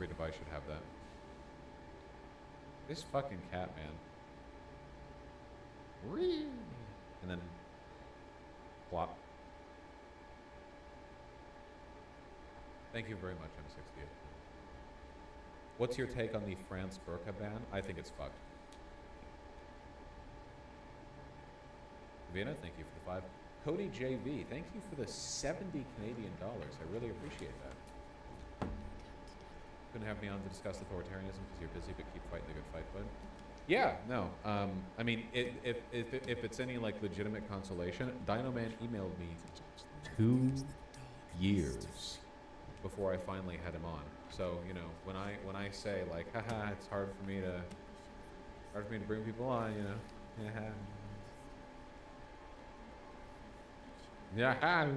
device should have that. This fucking cat, man. Whee! And then plop. Thank you very much, M68. What's your take on the France burqa ban? I think it's fucked. Vienna, thank you for the 5. Cody JV, thank you for the 70 Canadian dollars. I really appreciate that. Couldn't have me on to discuss authoritarianism because you're busy, but keep fighting the good fight, bud. Yeah, no. I mean, if it's any like legitimate consolation, Dinoman emailed me 2 years before I finally had him on. So you know, when I say like, haha, it's hard for me to bring people on, you know. Yeah.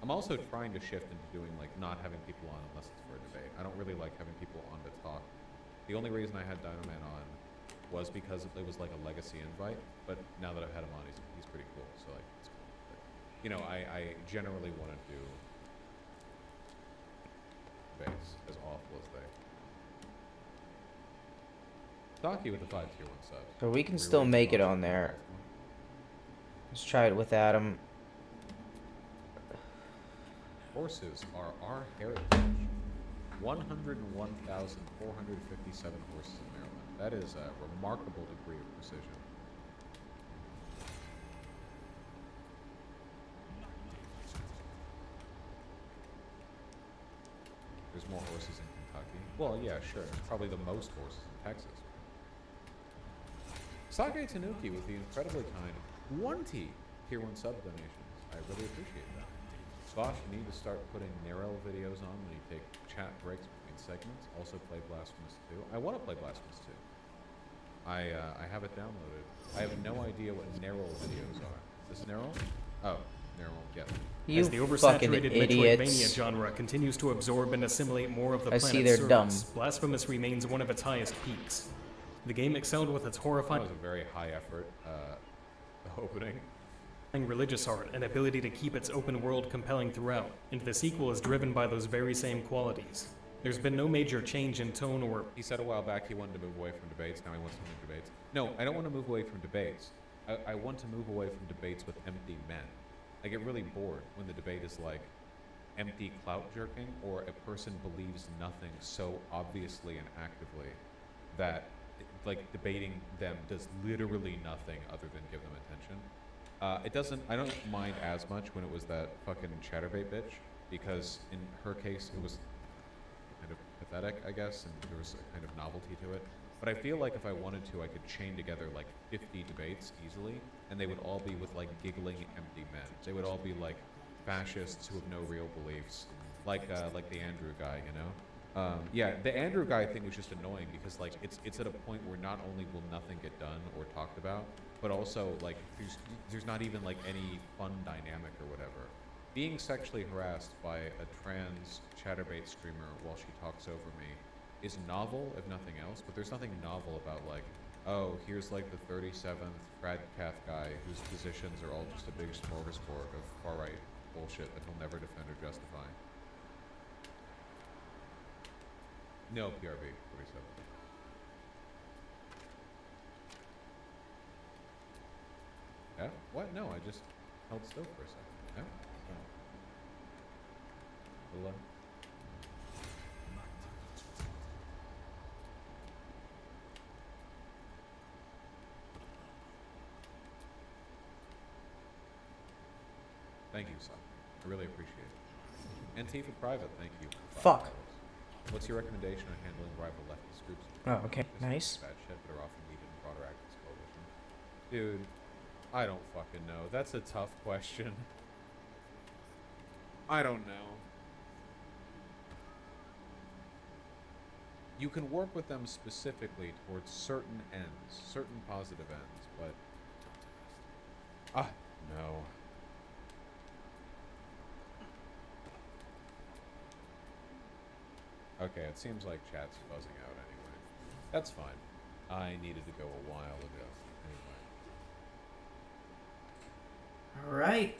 I'm also trying to shift into doing like not having people on unless it's for a debate. I don't really like having people on to talk. The only reason I had Dinoman on was because it was like a legacy invite, but now that I've had him on, he's pretty cool. So like, it's cool. But, you know, I generally want to do debates, as awful as they. Donkey with the 5 tier 1 subs. So we can still make it on there. Let's try it with Adam. Horses are our heritage. 101,457 horses in Maryland. That is a remarkable degree of precision. There's more horses in Kentucky. Well, yeah, sure. There's probably the most horses in Texas. Sage Tanuki with the incredibly kind 20 tier 1 sub donations. I I really appreciate that. Boss, you need to start putting Narrow videos on when you take chat breaks between segments. Also play Blasphemous 2. I want to play Blasphemous 2. I have it downloaded. I have no idea what Narrow videos are. Is this Narrow? Oh, Narrow, yes. You As the fucking oversaturated idiots. Metroidvania genre continues to absorb and assimilate more of the I planet's see they're surface, dumb. Blasphemous remains one of its highest peaks. The game excelled with its That horrifying was a very high effort opening. religious art and ability to keep its open world compelling throughout, and the sequel is driven by those very same qualities. There's been no major change in tone or... He said a while back he wanted to move away from debates. Now he wants to move debates. No, I don't want to move away from debates. I want to move away from debates with empty men. I get really bored when the debate is like empty clout jerking, or a person believes nothing so obviously and actively that like debating them does literally nothing other than give them attention. I don't mind as much when it was that fucking Chatterbait bitch, because in her case it was kind of pathetic, I guess, and there was a kind of novelty to it. But I feel like if I wanted to, I could chain together like 50 debates easily, and they would all be with like giggling empty men. They would all be like fascists who have no real beliefs, like the Andrew guy, you know? Yeah, the Andrew guy thing was just annoying because like it's at a point where not only will nothing get done or talked about, but also like there's not even like any fun dynamic or whatever. Being sexually harassed by a trans Chatterbait streamer while she talks over me is novel, if nothing else, but there's nothing novel about like, oh, here's like the 37th Fradcath guy whose positions are all just a big smorgasbord of far-right bullshit that he'll never defend or justify. No, PRV, 47. Yeah? What? No, I just held still for a second. Yeah? Oh. Hello? Thank you, son. I really appreciate it. NT for private, thank you. For $5. Fuck. What's your recommendation on handling rival leftist groups? Oh, okay, This is nice. Bad shit, but are often needed in broader activist coalition. Dude, I don't fucking know. That's a tough question. I don't know. You can work with them specifically towards certain ends, certain positive ends, but no. Okay, it seems like chat's buzzing out anyway. That's fine. I needed to go a while ago. Anyway. Alright.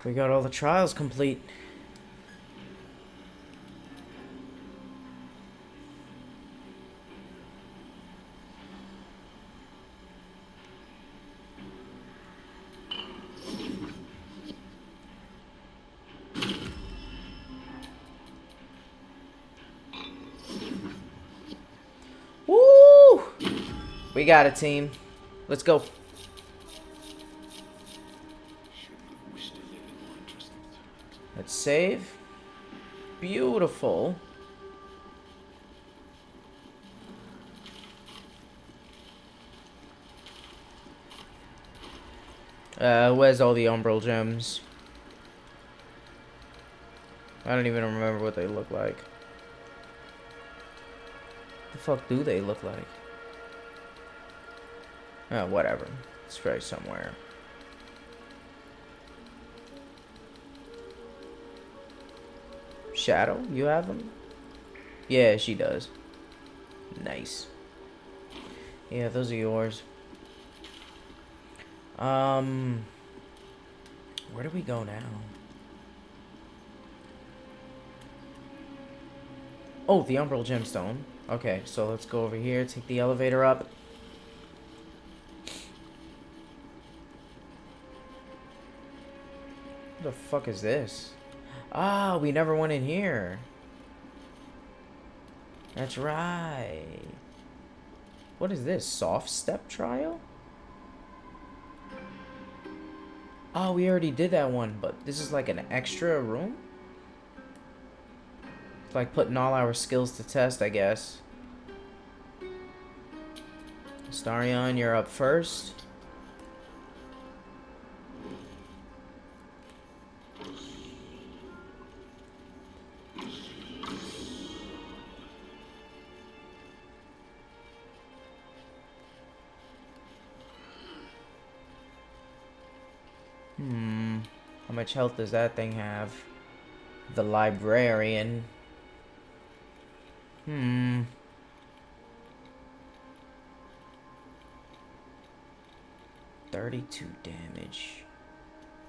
We got all the trials complete. Woo! We got a team. Let's go. Shouldn't have wished to live in more interesting times. Let's save. Beautiful. Where's all the Umbral gems? I don't even remember what they look like. The fuck do they look like? Whatever. It's probably somewhere. Shadow, you have them? Yeah, she does. Nice. Yeah, those are yours. Where do we go now? Oh, the Umbral Gemstone. Okay, so let's go over here, take the elevator up. What the fuck is this? Ah, we never went in here. That's right. What is this? Soft step trial? Oh, we already did that one, but this is like an extra room? It's like putting all our skills to test, I guess. Starion, you're up first. How much health does that thing have? The librarian. 32 damage.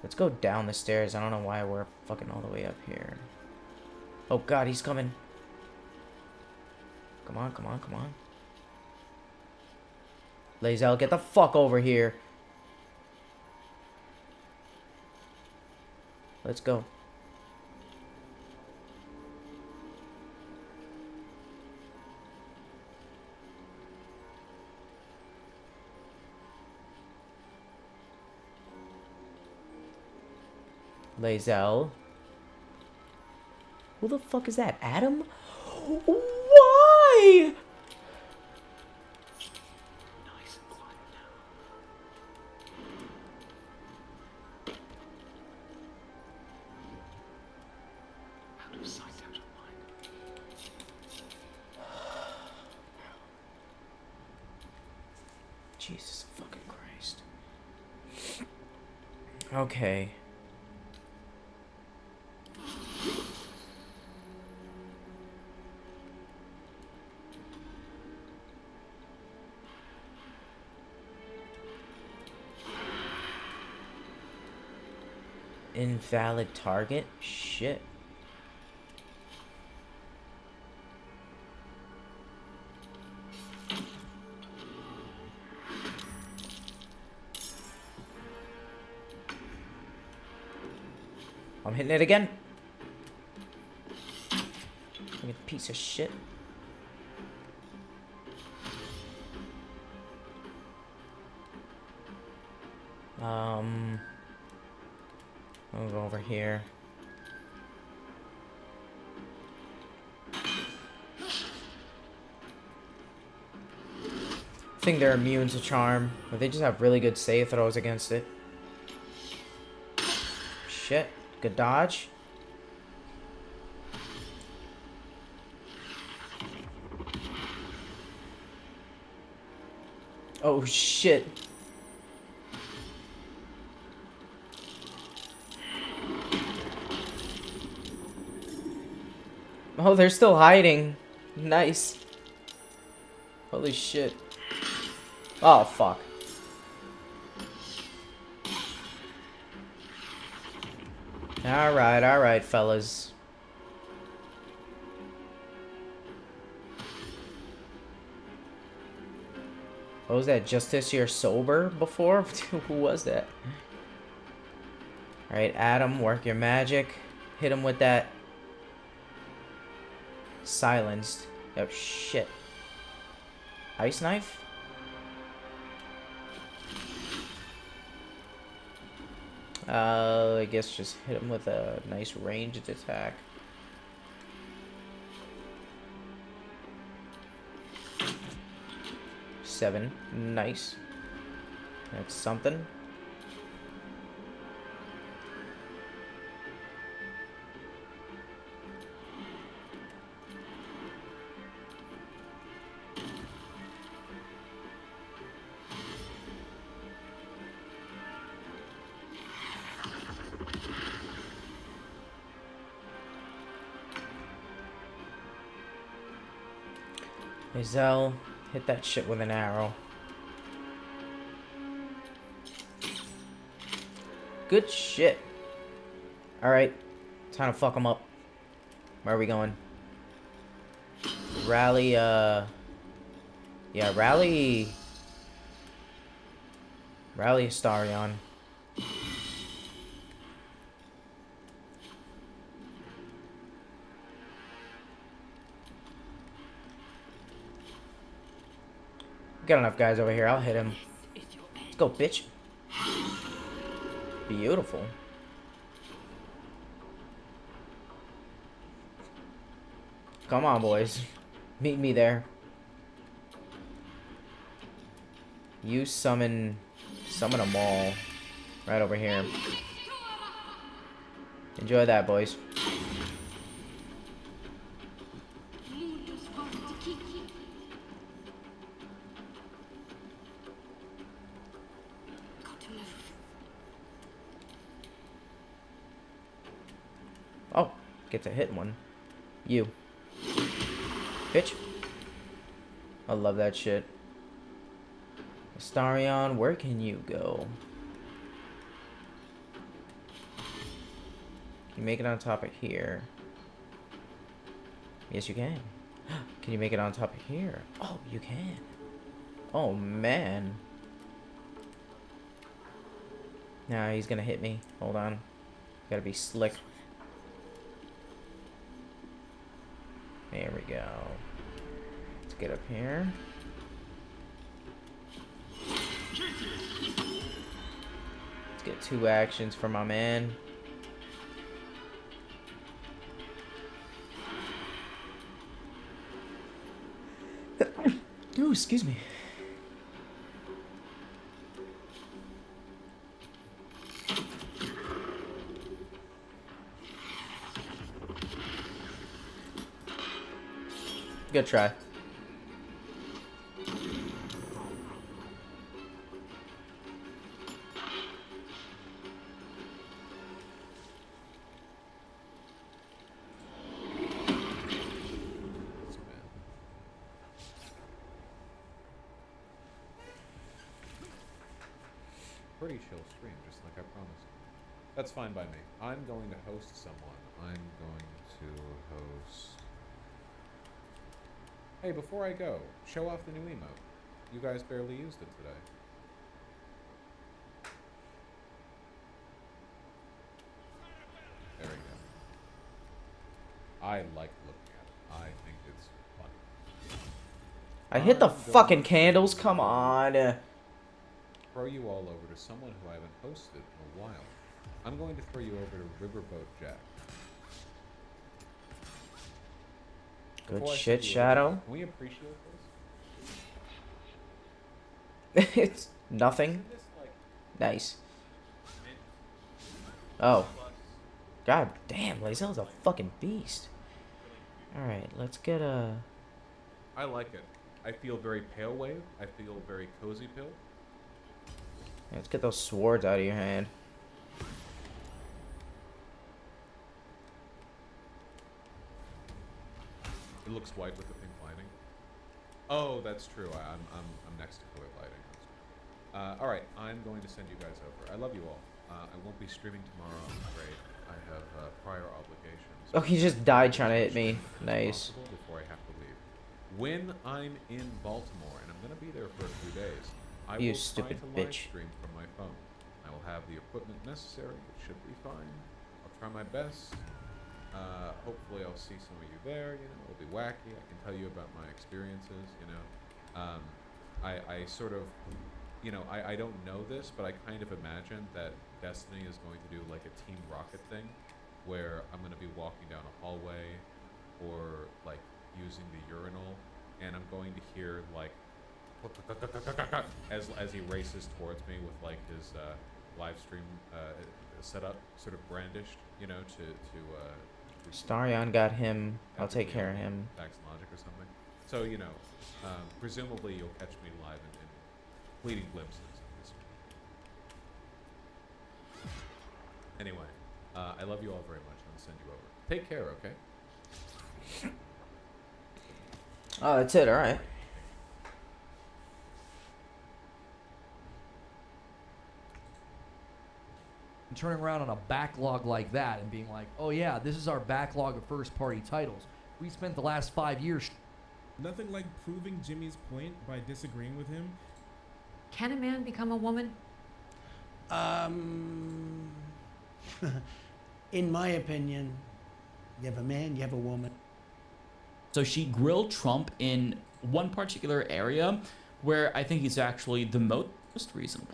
Let's go down the stairs. I don't know why we're fucking all the way up here. Oh god, he's coming. Come on, come on, come on. Lazel, get the fuck over here. Let's go. Lazel. Who the fuck is that? Adam? Why? Nice and quiet now. Out of sight, out of mind. Jesus fucking Christ. Okay. Invalid target? Shit. I'm hitting it again. Fucking piece of shit. I'll go over here. I think they're immune to charm, but they just have really good save throws against it. Shit. Good dodge. Oh shit. Oh, they're still hiding. Nice. Holy shit. Oh, fuck. Alright, fellas. What was that? Justice here sober before? Who was that? Alright, Adam, work your magic. Hit him with that. Silenced. Oh, shit. Ice knife? I guess just hit him with a nice ranged attack. Seven. Nice. That's something. Hazel, hit that shit with an arrow. Good shit. Alright, time to fuck them up. Where are we going? Rally, yeah, rally Astarion. Got enough guys over here. I'll hit him. Let's go, bitch. Beautiful. Come on, boys. Meet me there. You summon them all right over here. Enjoy that, boys. Oh, get to hit one. You. Bitch. I love that shit. Astarion, where can you go? Can you make it on top of here? Yes, you can. Can you make it on top of here? Oh, you can. Oh, man. Nah, he's gonna hit me. Hold on. Gotta be slick. There we go. Let's get up here. Let's get 2 actions for my man. Ooh, excuse me. Good try. Pretty chill stream, just like I promised. That's fine by me. I'm going to host someone. I'm going to host... Hey, before I go, show off the new emote. You guys barely used it today. There we go. I like looking at it. I think it's fun. I hit the fucking candles, come on. Throw you all over to someone who I haven't hosted in a while. I'm going to throw you over to Riverboat Jack. Good Before I shit, send you Shadow. over, can we appreciate this? It's nothing. Isn't this like Nice. Oh. God damn, Lae'zel's a fucking beast. Alright, let's get a... I like it. I feel very pale wave. I feel very cozy pill. Let's get those swords out of your hand. It looks white with the pink lining. Oh, that's true. I'm next to colored lighting. All right, I'm going to send you guys over. I love you all. I won't be streaming tomorrow, I'm afraid. I have prior obligations. Oh, he just died trying to hit me. Nice. Before I have to leave. When I'm in Baltimore, and I'm going to be there for a few days, I You will stupid try to live bitch. stream from my phone. I will have the equipment necessary. It should be fine. I'll try my best. Hopefully I'll see some of you there, you know, it'll be wacky. I can tell you about my experiences, you know. I sort of, you know, I don't know this, but I kind of imagine that Destiny is going to do like a Team Rocket thing, where I'm going to be walking down a hallway, or like using the urinal, and I'm going to hear like, as he races towards me with like his live stream setup sort of brandished, you know, to Starion got him. I'll take care of him. Facts and Logic or something. So, you know, presumably you'll catch me live in fleeting glimpses of this. Anyway, I love you all very much. I'm going to send you over. Take care, okay? Oh, that's it, alright. And turning around on a backlog like that and being like, oh yeah, this is our backlog of first party titles. We spent the last 5 years. Nothing like proving Jimmy's point by disagreeing with him. Can a man become a woman? In my opinion, you have a man, you have a woman. So she grilled Trump in one particular area where I think he's actually the most reasonable.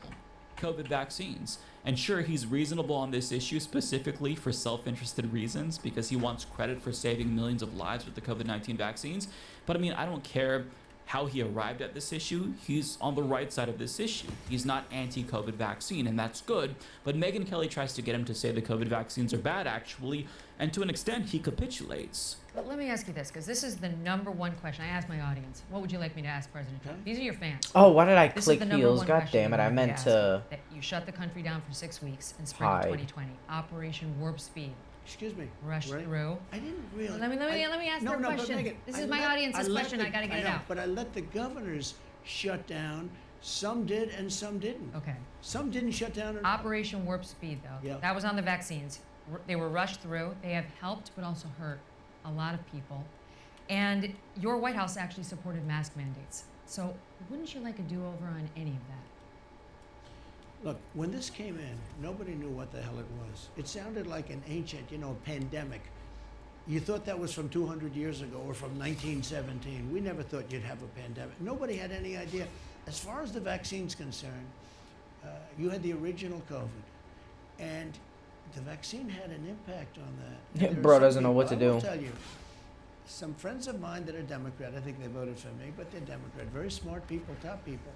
COVID vaccines. And sure, he's reasonable on this issue specifically for self-interested reasons because he wants credit for saving millions of lives with the COVID-19 vaccines. But I mean, I don't care how he arrived at this issue, he's on the right side of this issue. He's not anti-COVID vaccine, and that's good. But Megyn Kelly tries to get him to say the COVID vaccines are bad, actually, and to an extent, he capitulates. But let me ask you this, because this is the number one question I ask my audience. What would you like me to ask President Trump? These are your fans. Oh, why did I This is click the number heels? one God question damn it! you I want me meant ask to. That you shut the country down for 6 weeks in spring Hide. of 2020. Operation Warp Speed. Excuse me. Rush Right? through. I didn't really. Let me ask no, their no, question. But Megan, This is my audience's question. I gotta get it out. But I let the governors shut down. Some did and some didn't. Okay. Some didn't shut down. Operation Warp Speed, though. Yeah. That was on the vaccines. They were rushed through. They have helped, but also hurt a lot of people. And your White House actually supported mask mandates. So wouldn't you like a do-over on any of that? Look, when this came in, nobody knew what the hell it was. It sounded like an ancient, pandemic. You thought that was from 200 years ago or from 1917. We never thought you'd have a pandemic. Nobody had any idea. As far as the vaccine's concerned, you had the original COVID, and the vaccine had an impact on that. There are Bro some doesn't know what to people, I will do. tell you, some friends of mine that are Democrat, I think they voted for me, but they're Democrat, very smart people, top people.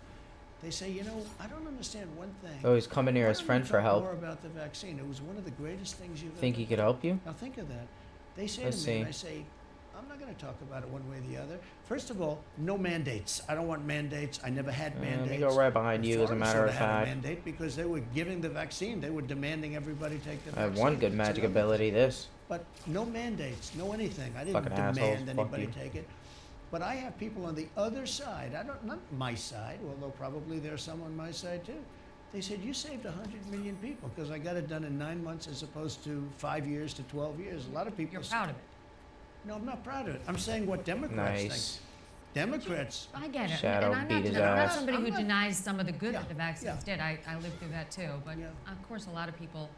They say, I don't understand one thing. Oh, he's coming here Why as don't friend you for talk help. More about the vaccine. It was one of the greatest things you've Think ever he could help you? Now think of that. They say Let's to me, see. and I say, I'm not going to talk about it one way or the other. First of all, no mandates. I don't want mandates. I never had mandates. Let me go right behind you, as a Florida matter sorta of had a fact. mandate because they were giving the vaccine. They were demanding everybody take the I vaccine. have one good It's magic another ability. thing. This. But no mandates, no anything. I didn't Fucking demand assholes. Fuck anybody you. take it. But I have people on the other side. Not my side, although probably there's some on my side too. They said, you saved 100 million people because I got it done in 9 months as opposed to 5 years to 12 years. A lot of people. You're proud of it. No, I'm not proud of it. I'm saying what Democrats think. Nice. Democrats. I get it. Shadow And I'm beat not, his I'm not ass. somebody I'm who not- denies some of the good Yeah, that the vaccines yeah. did. I lived through that too. But Yeah. of course, a lot of people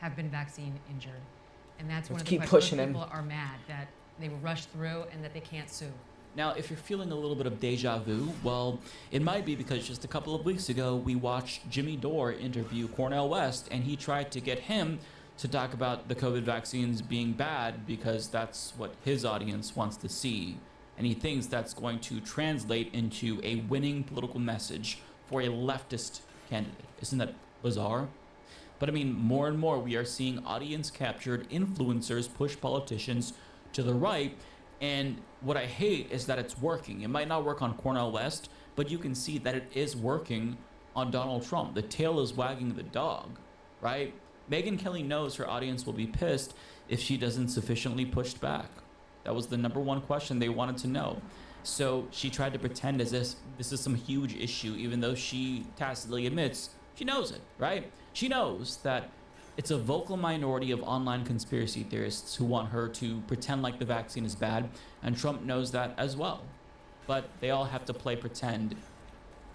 have been vaccine injured. And that's one Let's of the keep questions. pushing him. People are mad that they were rushed through and that they can't sue. Now, if you're feeling a little bit of deja vu, well, it might be because just a couple of weeks ago, we watched Jimmy Dore interview Cornel West, and he tried to get him to talk about the COVID vaccines being bad because that's what his audience wants to see. And he thinks that's going to translate into a winning political message for a leftist candidate. Isn't that bizarre? But I mean, more and more we are seeing audience-captured influencers push politicians to the right. And what I hate is that it's working. It might not work on Cornel West, but you can see that it is working on Donald Trump. The tail is wagging the dog, right? Megyn Kelly knows her audience will be pissed if she doesn't sufficiently push back. That was the number one question they wanted to know. So she tried to pretend as if this is some huge issue, even though she tacitly admits she knows it, right? She knows that it's a vocal minority of online conspiracy theorists who want her to pretend like the vaccine is bad, and Trump knows that as well. But they all have to play pretend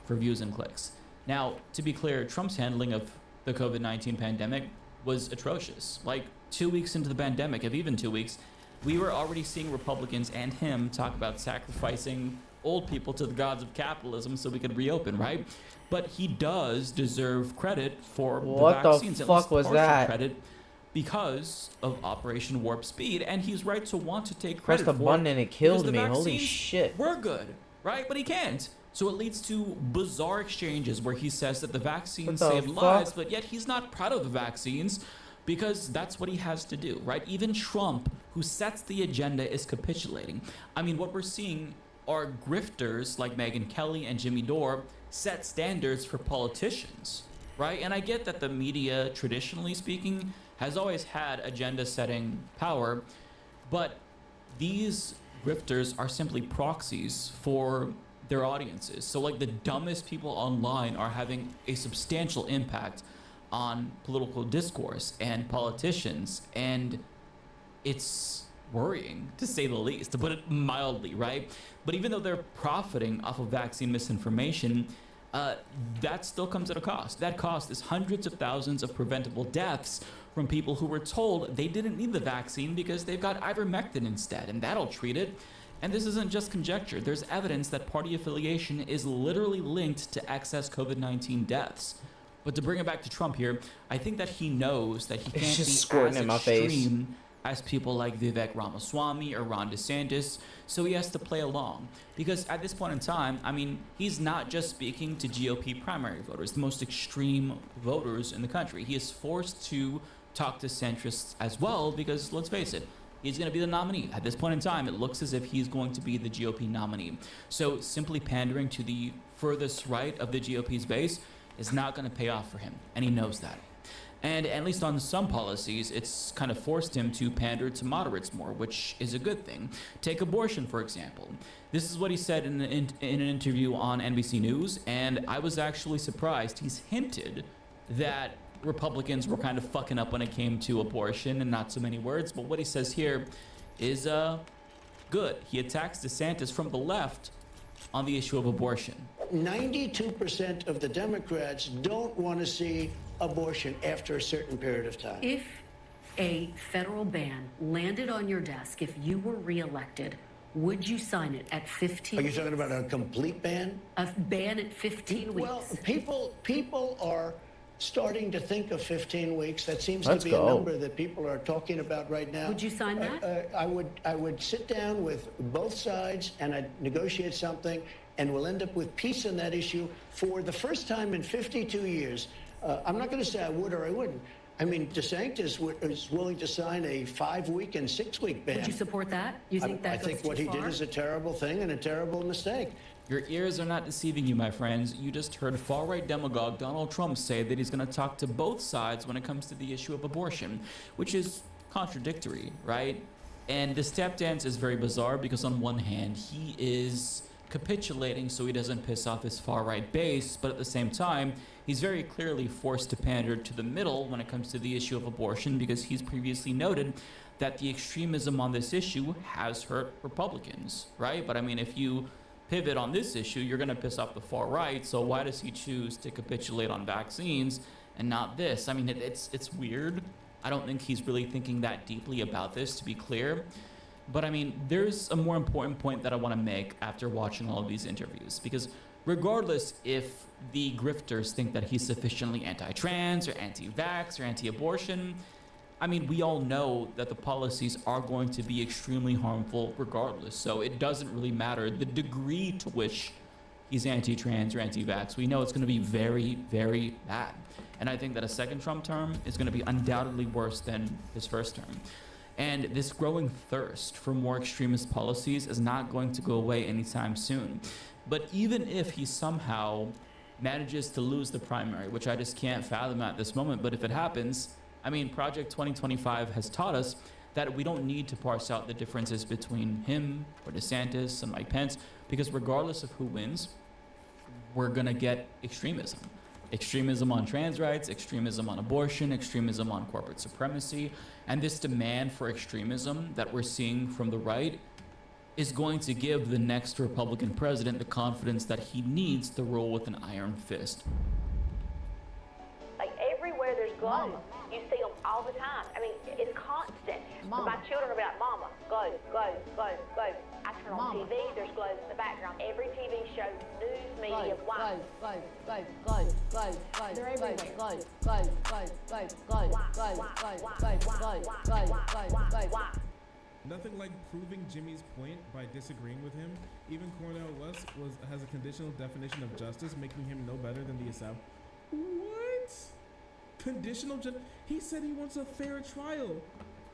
for views and clicks. Now, to be clear, Trump's handling of the COVID-19 pandemic was atrocious. Like 2 weeks into the pandemic, if even 2 weeks, we were already seeing Republicans and him talk about sacrificing old people to the gods of capitalism so we could reopen, right? But he does deserve credit for What the the vaccines, at fuck least was partial that? credit, because of Operation Warp Speed, and he's right to want to take Pressed credit the for button it and it because killed the me. Holy vaccines shit. were good, right? But he can't. So it leads to bizarre exchanges where he says that the vaccines What the save fuck? lives, but yet he's not proud of the vaccines because that's what he has to do, right? Even Trump, who sets the agenda, is capitulating. I mean, what we're seeing are grifters like Megyn Kelly and Jimmy Dore set standards for politicians, right? And I get that the media, traditionally speaking, has always had agenda-setting power, but these grifters are simply proxies for their audiences. So like the dumbest people online are having a substantial impact on political discourse and politicians, and it's worrying, to say the least, to put it mildly, right? But even though they're profiting off of vaccine misinformation, that still comes at a cost. That cost is hundreds of thousands of preventable deaths from people who were told they didn't need the vaccine because they've got ivermectin instead, and that'll treat it. And this isn't just conjecture. There's evidence that party affiliation is literally linked to excess COVID-19 deaths. But to bring it back to Trump here, I think that he knows that he It's can't just be squirting as in my face. extreme as people like Vivek Ramaswamy or Ron DeSantis, so he has to play along. Because at this point in time, I mean, he's not just speaking to GOP primary voters, the most extreme voters in the country. He is forced to talk to centrists as well, because let's face it, he's going to be the nominee. At this point in time, it looks as if he's going to be the GOP nominee. So simply pandering to the furthest right of the GOP's base is not going to pay off for him, and he knows that. And at least on some policies, it's kind of forced him to pander to moderates more, which is a good thing. Take abortion, for example. This is what he said in an interview on NBC News, and I was actually surprised. He's hinted that Republicans were kind of fucking up when it came to abortion, and not so many words, but what he says here is good. He attacks DeSantis from the left on the issue of abortion. 92% of the Democrats don't want to see abortion after a certain period of time. If a federal ban landed on your desk, if you were reelected, would you sign it at 15? Are you talking about a complete ban? A ban at 15 weeks? Well, people are starting to think of 15 weeks. That seems Let's to be go. a number that people are talking about right now. Would you sign that? I would sit down with both sides and I'd negotiate something, and we'll end up with peace on that issue for the first time in 52 years. I'm not going to say I would or I wouldn't. I mean, DeSantis is willing to sign a 5-week and 6-week ban. Would you support that? You think that I goes think what too he did far? is a terrible thing and a terrible mistake. Your ears are not deceiving you, my friends. You just heard far-right demagogue Donald Trump say that he's going to talk to both sides when it comes to the issue of abortion, which is contradictory, right? And the step dance is very bizarre because on one hand, he is capitulating so he doesn't piss off his far-right base, but at the same time, he's very clearly forced to pander to the middle when it comes to the issue of abortion, because he's previously noted that the extremism on this issue has hurt Republicans, right? But I mean, if you pivot on this issue, you're going to piss off the far right, so why does he choose to capitulate on vaccines and not this? I mean, it's weird. I don't think he's really thinking that deeply about this, to be clear. But I mean, there's a more important point that I want to make after watching all of these interviews, because regardless if the grifters think that he's sufficiently anti-trans or anti-vax or anti-abortion, I mean, we all know that the policies are going to be extremely harmful regardless, so it doesn't really matter the degree to which he's anti-trans or anti-vax. We know it's going to be very, very bad. And I think that a second Trump term is going to be undoubtedly worse than his first term. And this growing thirst for more extremist policies is not going to go away anytime soon. But even if he somehow manages to lose the primary, which I just can't fathom at this moment, but if it happens, I mean, Project 2025 has taught us that we don't need to parse out the differences between him or DeSantis and Mike Pence, because regardless of who wins, we're gonna get extremism. Extremism on trans rights, extremism on abortion, extremism on corporate supremacy, and this demand for extremism that we're seeing from the right is going to give the next Republican president the confidence that he needs to rule with an iron fist. Like everywhere there's glows, you see them all the time. I mean, it's constant. My children are about mama, glows, glows, glows, glows. I turn on TV, there's glows in the background. Every TV show, news media, why? They're everywhere. Nothing like proving Jimmy's point by disagreeing with him. Even Cornel West has a conditional definition of justice, making him no better than the establishment. What? Conditional justice? He said he wants a fair trial.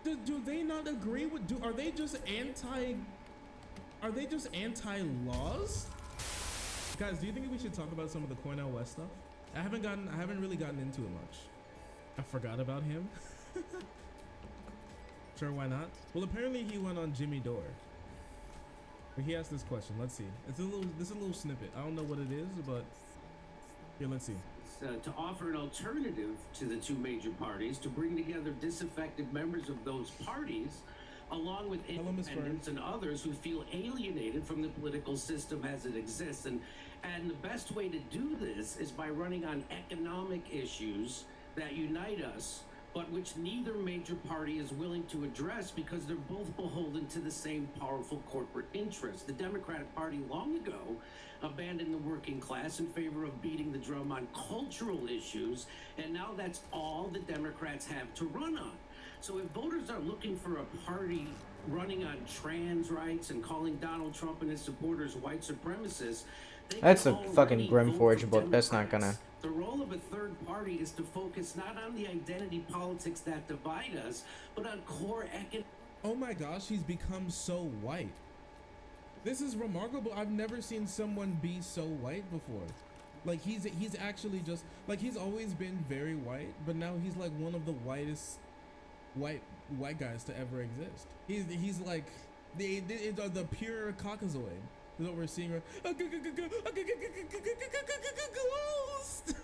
Do they not agree with? Are they just anti? Are they just anti-laws? Guys, do you think we should talk about some of the Cornel West stuff? I haven't really gotten into it much. I forgot about him. Sure, why not? Well, apparently he went on Jimmy Dore. He asked this question. Let's see. This is a little snippet. I don't know what it is, but here, let's see. To offer an alternative to the two major parties, to bring together disaffected members of those parties, along with independents and others who feel alienated from the political system as it exists. And the best way to do this is by running on economic issues that unite us, but which neither major party is willing to address because they're both beholden to the same powerful corporate interests. The Democratic Party long ago abandoned the working class in favor of beating the drum on cultural issues, and now that's all the Democrats have to run on. So if voters are looking for a party running on trans rights and calling Donald Trump and his supporters white supremacists, they That's can a fucking already vote for Grimforge book. That's not Democrats. gonna. The role of a third party is to focus not on the identity politics that divide us, but on core economic. Oh my gosh, he's become so white. This is remarkable. I've never seen someone be so white before. Like he's actually just like he's always been very white, but now he's like one of the whitest white guys to ever exist. He's like the pure Caucasoid. Is what we're seeing right. Ghost.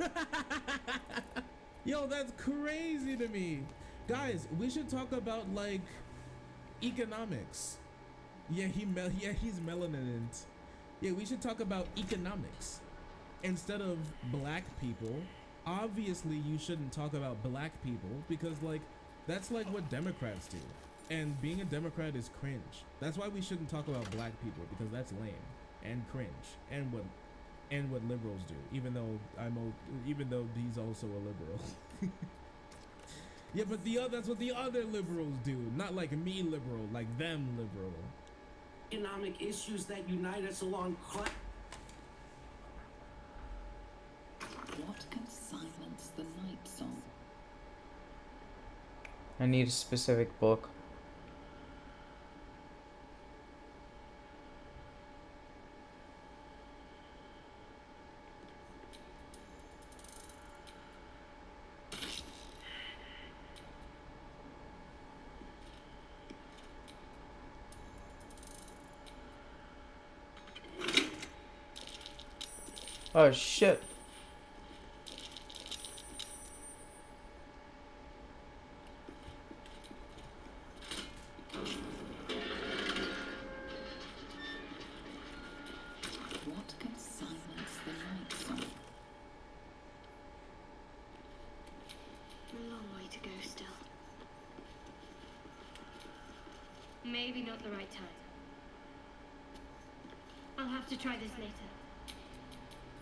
Yo, that's crazy to me. Guys, we should talk about like economics. Yeah, he's melaninant. Yeah, we should talk about economics instead of black people. Obviously, you shouldn't talk about black people because like that's like what Democrats do. And being a Democrat is cringe. That's why we shouldn't talk about black people, because that's lame and cringe, and what liberals do. Even though he's also a liberal. Yeah, but that's what the other liberals do. Not like me liberal, like them liberal. Economic issues that unite us along class. What can silence the night song? I need a specific book. Oh shit. What can silence the night song? A long way to go still. Maybe not the right time. I'll have to try this later.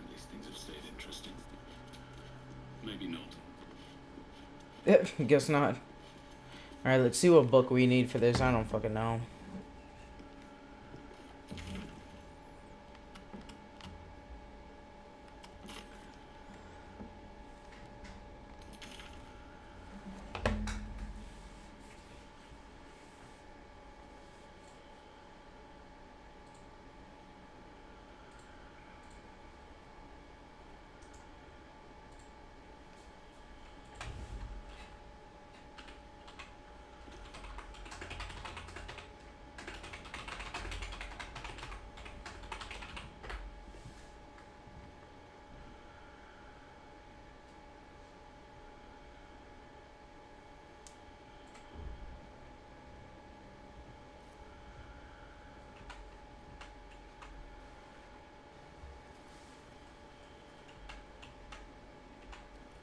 At least things have stayed interesting. Maybe not. Guess not. Alright, let's see what book we need for this. I don't fucking know.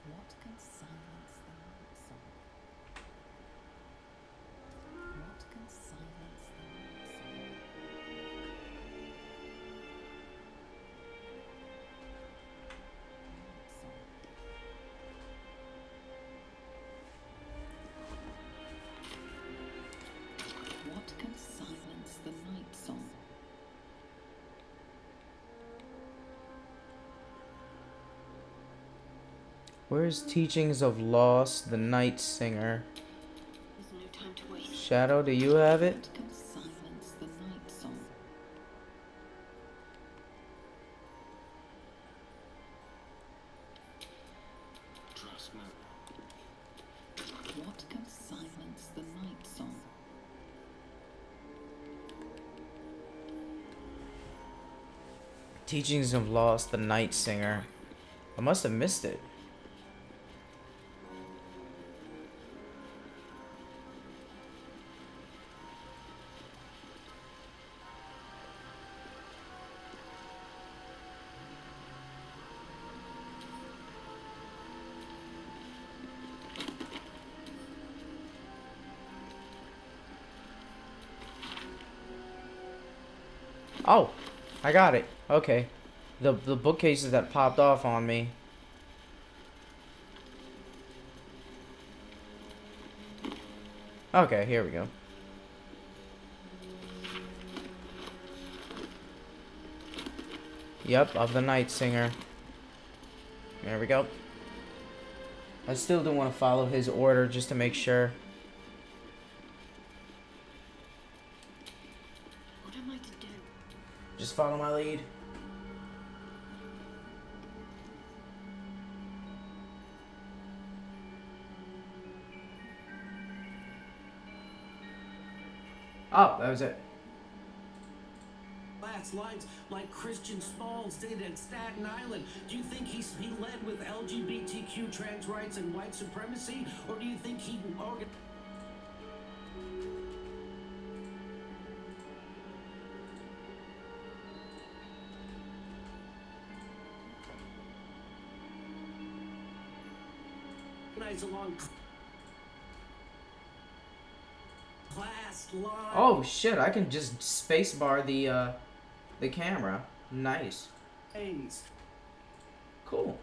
What can silence the night song? What can silence the night song? What can silence the night song? Where's Teachings of Loss, the Night Singer? There's no time to waste. Shadow, do you have it? What can silence the night song? Trust me. What can silence the night song? Teachings of Loss, the Night Singer. I must have missed it. Oh, I got it. Okay. The bookcases that popped off on me. Okay, here we go. Yep, of the Night Singer. There we go. I still do want to follow his order just to make sure. What am I to do? Just follow my lead. Oh, that was it. Last lines like Christian Smalls did at Staten Island. Do you think he led with LGBTQ trans rights and white supremacy, or do you think he organized along class lines? Oh shit, I can just spacebar the camera. Nice. Cool.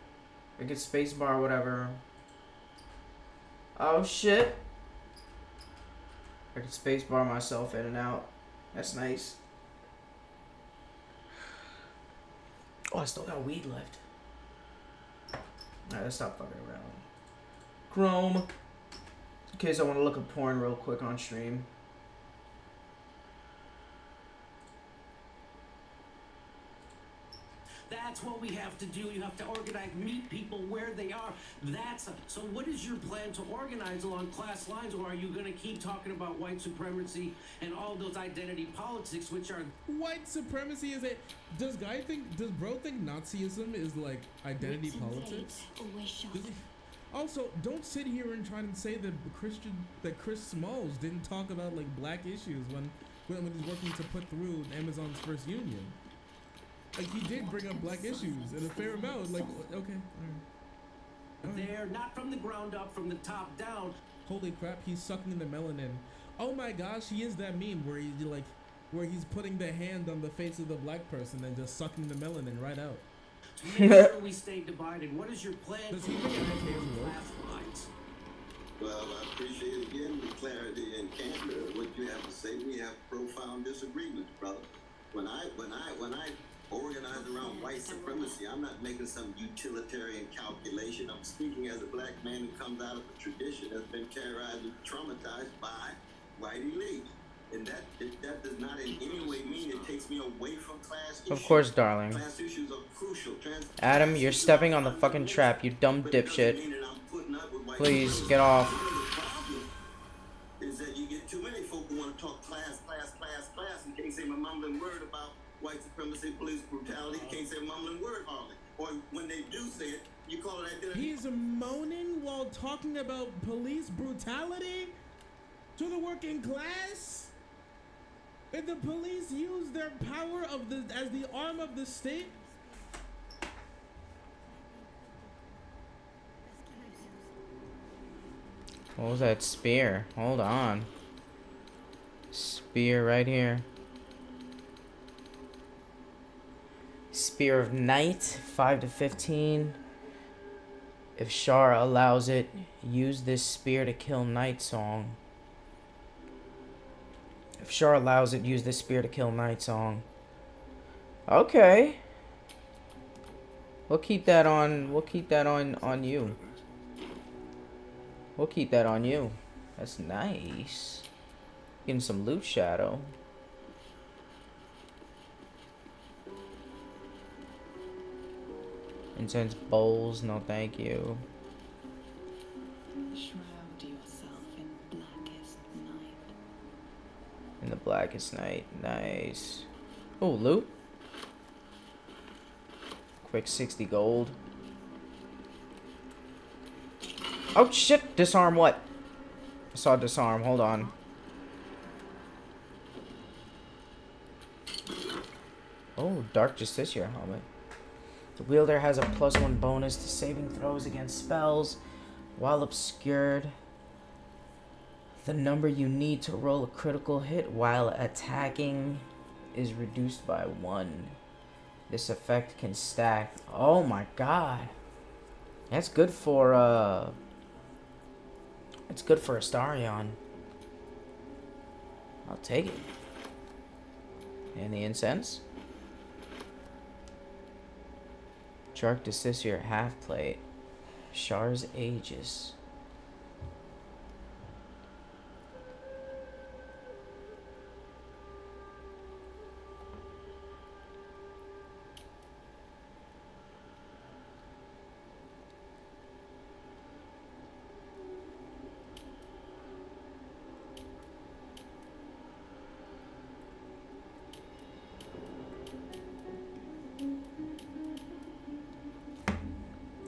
I can spacebar whatever. Oh shit. I can spacebar myself in and out. That's nice. Oh, I still got weed left. Alright, let's stop fucking around. Chrome. In case I want to look at porn real quick on stream. That's what we have to do. You have to organize, meet people where they are. So what is your plan to organize along class lines, or are you going to keep talking about white supremacy and all those identity politics, which are... White supremacy is it? Does bro think Nazism is like identity politics? Also, don't sit here and try and say that Chris Smalls didn't talk about like black issues when he's working to put through Amazon's first union. Like, he did bring up black issues in a fair amount. Like, okay, alright. They're not from the ground up, from the top down. Holy crap, he's sucking the melanin. Oh my gosh, he is that meme where he's putting the hand on the face of the black person and just sucking the melanin right out. To make sure we stay divided, what is your plan Does for he think organizing class lines? Well, I appreciate again the clarity and candor of what you have to say. We have profound disagreements, brother. When I organize around white supremacy, I'm not making some utilitarian calculation. I'm speaking as a black man who comes out of a tradition that's been terrorized and traumatized by white elites. And that does not in any way mean it takes me away from class issues. Of course, darling. Class issues are crucial. Adam, you're stepping on the fucking trap, you dumb dipshit. Please, get off. Is that you get too many folk who want to talk class, and can't say a mumbling word about white supremacy, police brutality, can't say a mumbling word hardly. Or when they do say it, you call it identity. He's moaning while talking about police brutality to the working class? And the police use their power as the arm of the state? What was that spear? Hold on. Spear right here. Spear of Night, 5 to 15. If Shar allows it, use this spear to kill Night Song. If Shar allows it, use this spear to kill Night Song. Okay. We'll keep that on you. We'll keep that on you. That's nice. Getting some loot shadow. Intense bowls, no thank you. Shroud yourself in blackest night. In the blackest night. Nice. Oh, loot. Quick 60 gold. Oh shit! Disarm what? I saw disarm. Hold on. Oh, Dark Justiciar helmet. The wielder has a +1 bonus to saving throws against spells while obscured. The number you need to roll a critical hit while attacking is reduced by 1. This effect can stack. Oh my god. That's good for It's good for Astarion. I'll take it. And the incense? Shark Decissier half plate. Char's Aegis.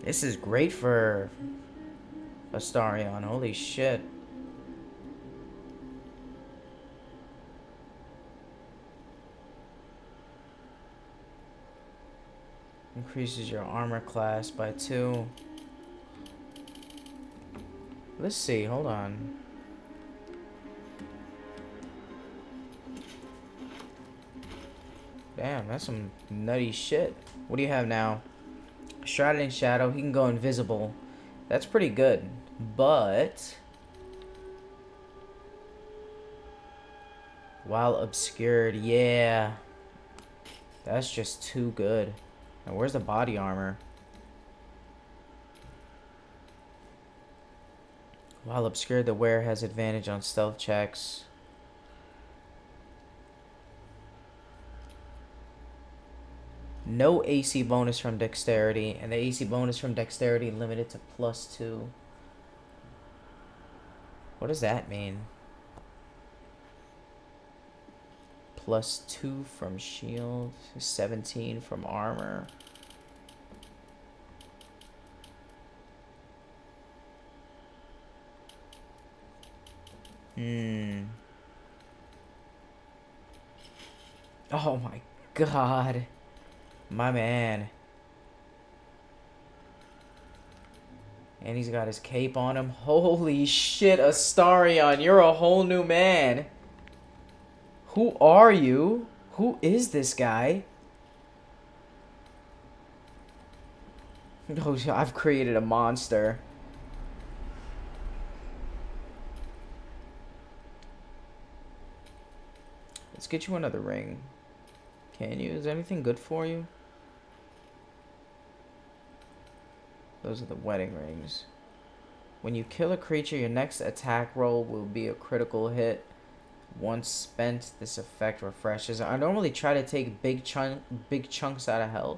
This is great for Astarion. Holy shit. Increases your armor class by 2. Let's see, hold on. Damn, that's some nutty shit. What do you have now? Shrouded in Shadow, he can go invisible. That's pretty good. But while obscured, yeah. That's just too good. Now, where's the body armor? While obscured, the wearer has advantage on stealth checks. No AC bonus from dexterity, and the AC bonus from dexterity limited to +2. What does that mean? +2 from shield, 17 from armor. Oh my god. My man. And he's got his cape on him. Holy shit, Astarion, you're a whole new man. Who are you? Who is this guy? Oh, I've created a monster. Let's get you another ring. Can you? Is there anything good for you? Those are the wedding rings. When you kill a creature, your next attack roll will be a critical hit. Once spent, this effect refreshes. I normally try to take big chunks out of health.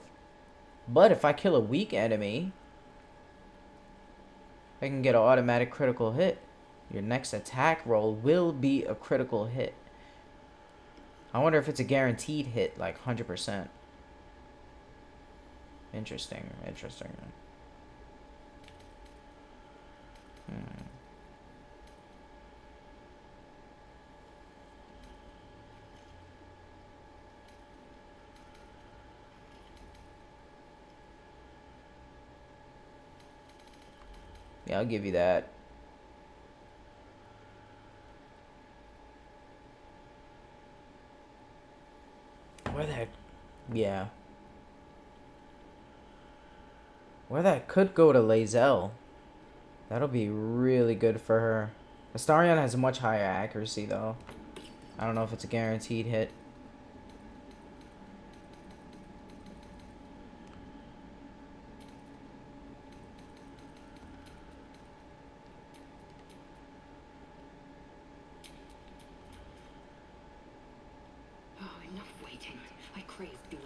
But if I kill a weak enemy, I can get an automatic critical hit. Your next attack roll will be a critical hit. I wonder if it's a guaranteed hit, like 100%. Interesting, interesting. Yeah, I'll give you that. Where that... Yeah. Where that could go to Lae'zel. That'll be really good for her. Astarion has a much higher accuracy, though. I don't know if it's a guaranteed hit. Oh, enough waiting. I crave blood.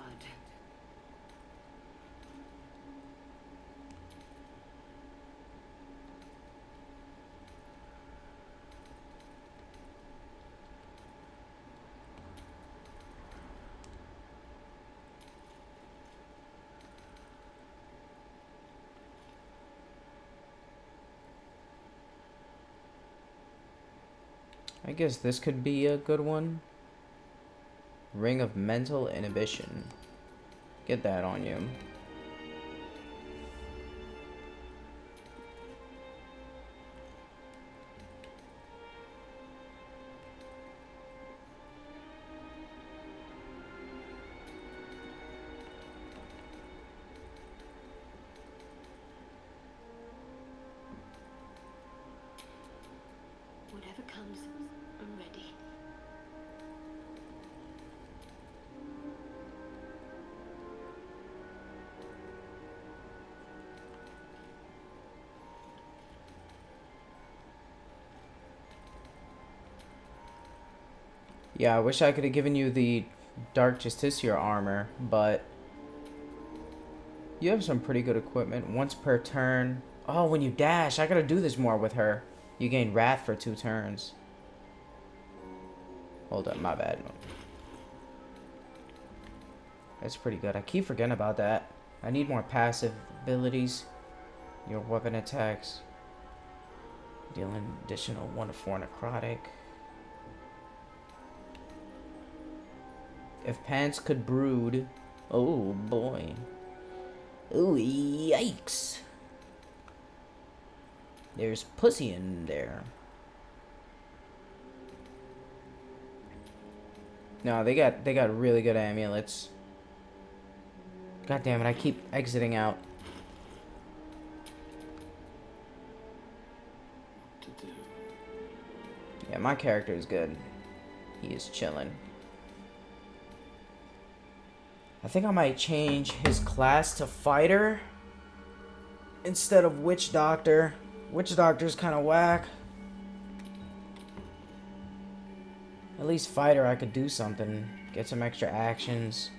I guess this could be a good one. Ring of Mental Inhibition. Get that on you. Whatever comes, I'm ready. Yeah, I wish I could have given you the Dark Justiciar armor, but you have some pretty good equipment. Once per turn. Oh, when you dash, I gotta do this more with her. You gain Wrath for 2 turns. Hold up, my bad. That's pretty good. I keep forgetting about that. I need more passive abilities. Your weapon attacks. Dealing additional 1 to 4 necrotic. If pants could brood. Oh boy. Oh yikes. There's pussy in there. No, they got really good amulets. God damn it, I keep exiting out. Yeah, my character is good. He is chilling. I think I might change his class to fighter instead of witch doctor. Witch doctor's kind of whack. At least fighter I could do something. Get some extra actions.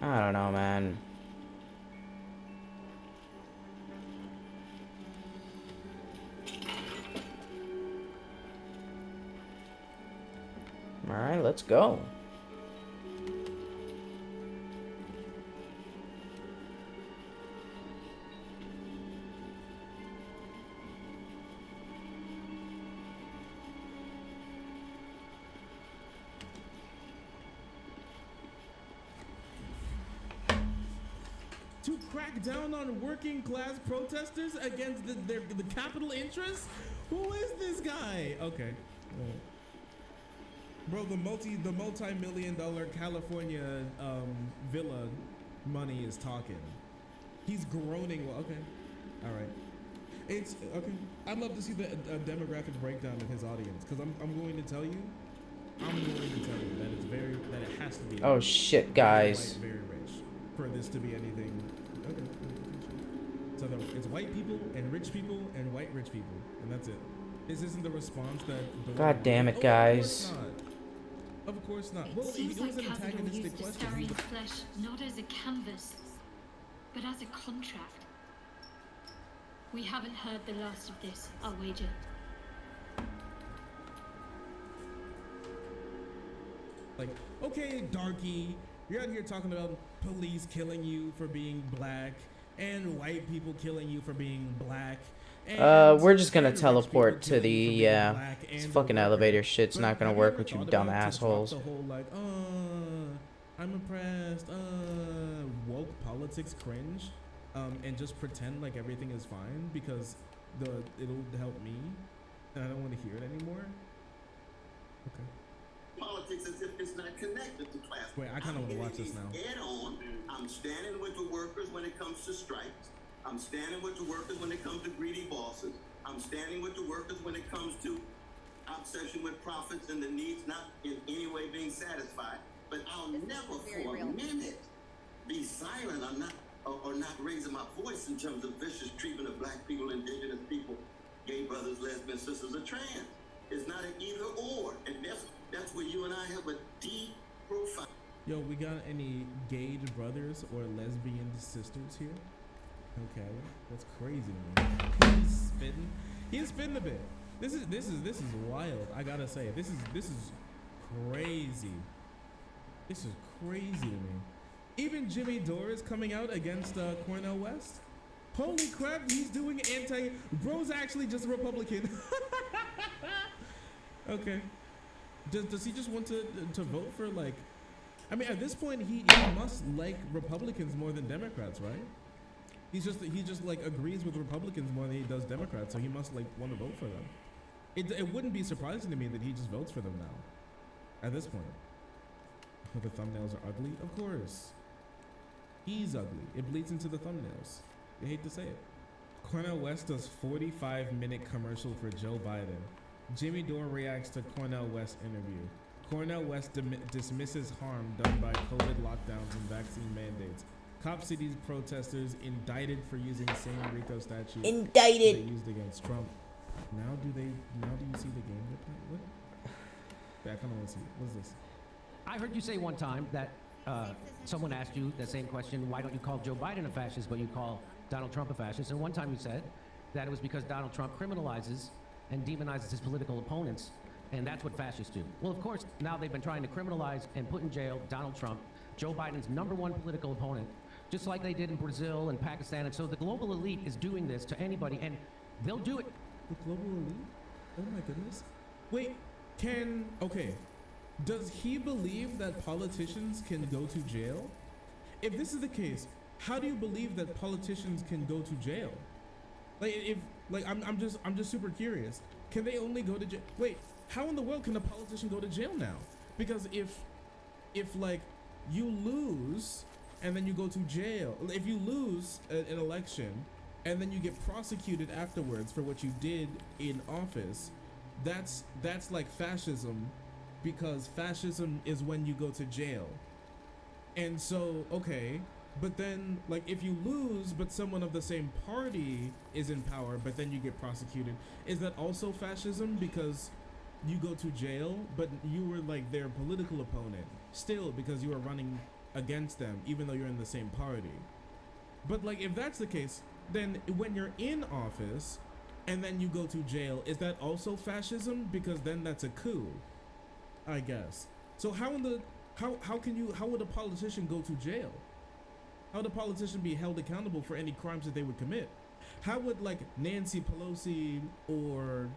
I don't know, man. Alright, let's go. To crack down on working class protesters against the capital interests? Who is this guy? Okay. Bro, the multi-million-dollar California villa money is talking. He's groaning. Well, okay. All right. It's okay. I'd love to see the demographic breakdown of his audience, because I'm going to tell you that it has to be. Oh shit, guys. Very rich for this to be anything. Okay. So it's white people and rich people and white rich people, and that's it. This isn't the response that. God damn it, guys. Of course not. It Well, seems it was like an Capital antagonistic used question. Astarian flesh not as a canvas, but as a contract. We haven't heard the last of this, I'll wager. Like, okay, darky, you're out here talking about police killing you for being black, and white people killing you for being black. We're just gonna teleport to the, this fucking elevator shit's not gonna work with you dumb assholes. The whole, like, I'm oppressed, woke politics cringe, and just pretend like everything is fine because it'll help me, and I don't want to hear it anymore. Okay. Politics as if it's not connected to class. Wait, I kind of want to watch this now. Head on. I'm standing with the workers when it comes to strikes. I'm standing with the workers when it comes to greedy bosses. I'm standing with the workers when it comes to obsession with profits and the needs not in any way being satisfied. But I'll never for a minute be silent or not raising my voice in terms of vicious treatment of black people, indigenous people, gay brothers, lesbian sisters, or trans. It's not an either or. And that's where you and I have a deep profile. Yo, we got any gay brothers or lesbian sisters here? Okay, that's crazy to me. He's spitting a bit. This is wild. I gotta say, this is crazy. This is crazy to me. Even Jimmy Dore is coming out against Cornel West. Holy crap, he's doing bro's actually just a Republican. Okay. Does he just want to vote for, like, I mean, at this point he must like Republicans more than Democrats, right? He just like agrees with Republicans more than he does Democrats, so he must like want to vote for them. It wouldn't be surprising to me that he just votes for them now. At this point. The thumbnails are ugly? Of course. He's ugly. It bleeds into the thumbnails. I hate to say it. Cornel West does 45-minute commercial for Joe Biden. Jimmy Dore reacts to Cornel West interview. Cornel West dismisses harm done by COVID lockdowns and vaccine mandates. Cop City's protesters indicted for using the same RICO statute Indicted. they used against Trump. Now do you see the game they're playing? What? I kind of want to see. What is this? I heard you say one time that someone asked you the same question, why don't you call Joe Biden a fascist, but you call Donald Trump a fascist? And one time you said that it was because Donald Trump criminalizes and demonizes his political opponents, and that's what fascists do. Well, of course, now they've been trying to criminalize and put in jail Donald Trump, Joe Biden's #1 political opponent, just like they did in Brazil and Pakistan. And so the global elite is doing this to anybody, and they'll do it. The global elite? Oh my goodness. Wait, okay. Does he believe that politicians can go to jail? If this is the case, how do you believe that politicians can go to jail? I'm just super curious. Can they only go to jail? Wait, how in the world can a politician go to jail now? Because if like you lose and then you go to jail, if you lose an election and then you get prosecuted afterwards for what you did in office, that's like fascism, because fascism is when you go to jail. And so, okay, but then like if you lose but someone of the same party is in power but then you get prosecuted, is that also fascism because you go to jail but you were like their political opponent still because you were running against them even though you're in the same party? But like if that's the case, then when you're in office and then you go to jail, is that also fascism? Because then that's a coup, I guess. So how would a politician go to jail? How would a politician be held accountable for any crimes that they would commit? How would like Nancy Pelosi or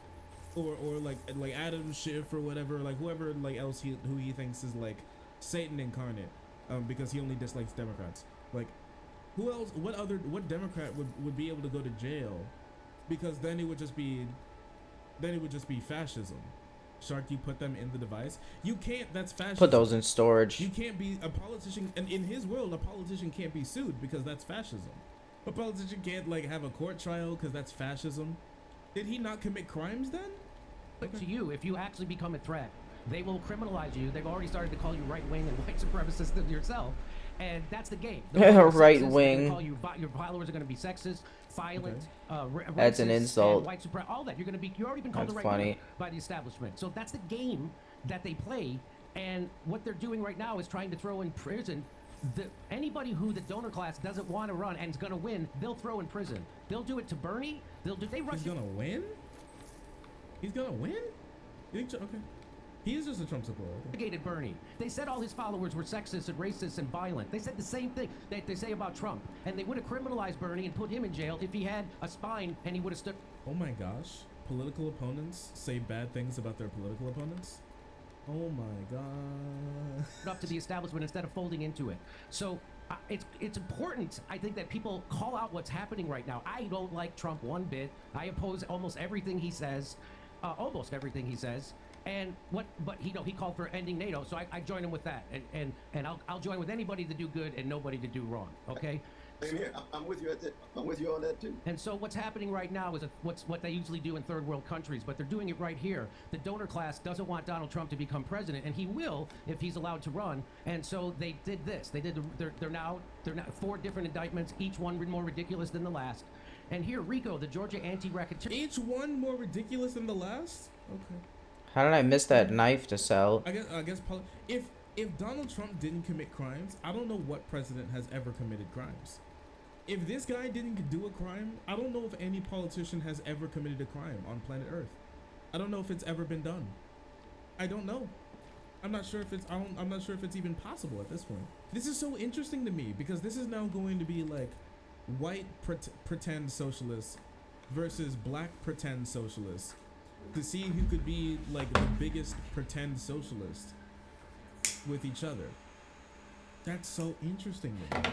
like Adam Schiff or whatever, like whoever like else who he thinks is like Satan incarnate, because he only dislikes Democrats. Like who else? What Democrat would be able to go to jail? Because then it would just be fascism. Shark, you put them in the device. You can't. That's fascism. Put those in storage. You can't be a politician, and in his world, a politician can't be sued because that's fascism. A politician can't like have a court trial because that's fascism. Did he not commit crimes then? But to you, if you actually become a threat, they will criminalize you. They've already started to call you right-wing and white supremacist yourself, and that's the game. Right wing. Your followers are going to be sexist, violent, That's an insult. white all that. You've already been called That's the right funny. wing by the establishment. So that's the game that they play, and what they're doing right now is trying to throw in prison anybody who the donor class doesn't want to run and is going to win. They'll throw in prison. They'll do it to Bernie. He's gonna win. He's gonna win. You think? Okay. He is just a Trump supporter. Investigated Bernie. They said all his followers were sexist and racist and violent. They said the same thing that they say about Trump. And they would have criminalized Bernie and put him in jail if he had a spine and he would have stood. Oh my gosh. Political opponents say bad things about their political opponents? Oh my god. Up to the establishment instead of folding into it. So it's important, I think, that people call out what's happening right now. I don't like Trump one bit. I oppose almost everything he says. And but he called for ending NATO, so I join him with that, and I'll join with anybody to do good and nobody to do wrong. Okay. Same here. I'm with you I'm with you on that too. And so what's happening right now is what they usually do in third world countries, but they're doing it right here. The donor class doesn't want Donald Trump to become president, and he will if he's allowed to run. And so they did this. They're now 4 different indictments, each one more ridiculous than the last. And here, RICO, the Georgia anti-racketeer. Each one more ridiculous than the last? Okay. How did I miss that knife to sell? I guess if Donald Trump didn't commit crimes, I don't know what president has ever committed crimes. If this guy didn't do a crime, I don't know if any politician has ever committed a crime on planet Earth. I don't know if it's ever been done. I don't know. I'm not sure if it's I'm not sure if it's even possible at this point. This is so interesting to me because this is now going to be like white pretend socialists versus black pretend socialists, to see who could be like the biggest pretend socialist with each other. That's so interesting to me.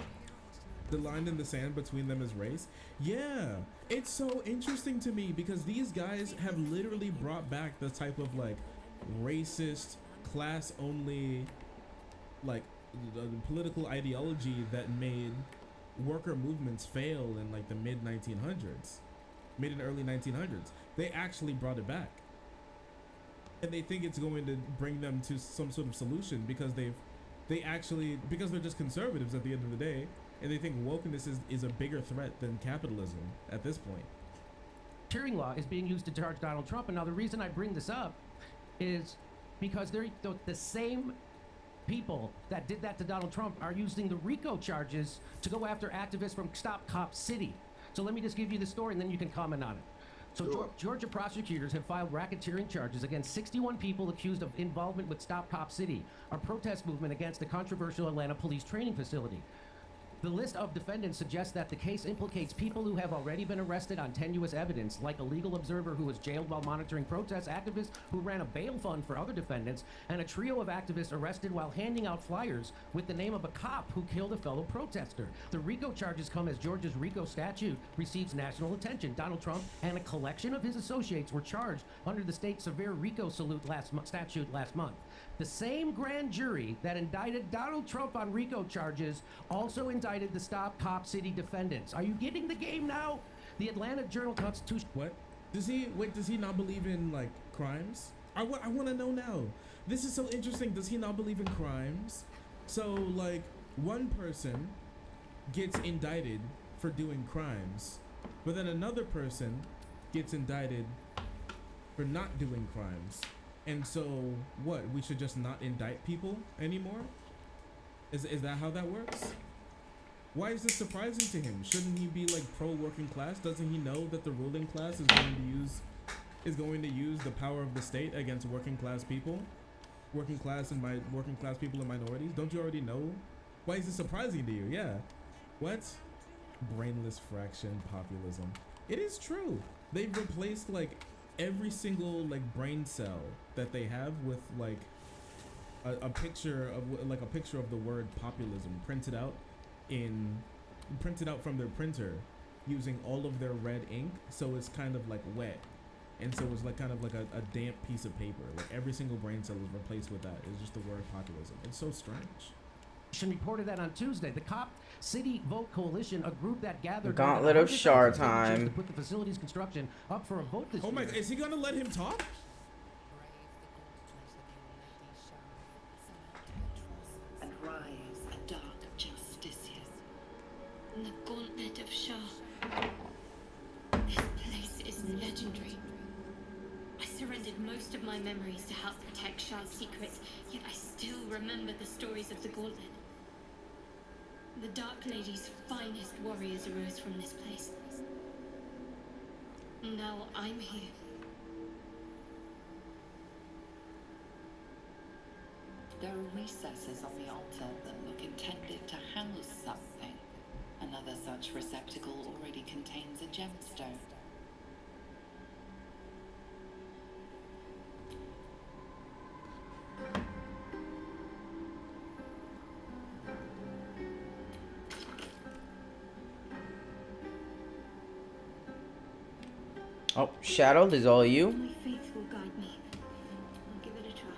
The line in the sand between them is race. Yeah, it's so interesting to me because these guys have literally brought back the type of like racist, class only, like the political ideology that made worker movements fail in like the mid and early 1900s. They actually brought it back, and they think it's going to bring them to some sort of solution because because they're just conservatives at the end of the day, and they think wokeness is a bigger threat than capitalism at this point. Hearing law is being used to charge Donald Trump, and now the reason I bring this up is because they're the same people that did that to Donald Trump are using the RICO charges to go after activists from Stop Cop City. So let me just give you the story and then you can comment on it. So Georgia prosecutors have filed racketeering charges against 61 people accused of involvement with Stop Cop City, a protest movement against the controversial Atlanta police training facility. The list of defendants suggests that the case implicates people who have already been arrested on tenuous evidence, like a legal observer who was jailed while monitoring protests, activists who ran a bail fund for other defendants, and a trio of activists arrested while handing out flyers with the name of a cop who killed a fellow protester. The RICO charges come as Georgia's RICO statute receives national attention. Donald Trump and a collection of his associates were charged under the state's severe RICO statute last month. The same grand jury that indicted Donald Trump on RICO charges also indicted the Stop Cop City defendants. Are you getting the game now? The Atlanta Journal-Constitution... What? Does he not believe in, like, crimes? I want to know now. This is so interesting. Does he not believe in crimes? So, like, one person gets indicted for doing crimes, but then another person gets indicted for not doing crimes. And so, what? We should just not indict people anymore? Is that how that works? Why is this surprising to him? Shouldn't he be like pro-working class? Doesn't he know that the ruling class is going to use the power of the state against working class people? Working class people and minorities? Don't you already know? Why is this surprising to you? Yeah. What? Brainless fraction populism. It is true. They've replaced like every single like brain cell that they have with like a picture of the word populism printed out from their printer using all of their red ink, so it's kind of like wet, and so it's like kind of like a damp piece of paper. Like every single brain cell is replaced with that. It's just the word populism. It's so strange. Reported that on Tuesday. The Cop City Vote Coalition, a group that gathered Gauntlet of Shar time to put the facility's construction up for a vote this year. Oh my God, is he gonna let him talk? And rise a dark justice here. The Gauntlet of Shar. This place is legendary. I surrendered most of my memories to help protect Shah's secrets, yet I still remember the stories of the Gauntlet. The Dark Lady's finest warriors arose from this place. Now I'm here. There are recesses on the altar that look intended to house something. Another such receptacle already contains a gemstone. Oh, Shadow, this is all you. My faith will guide me. I'll give it a try.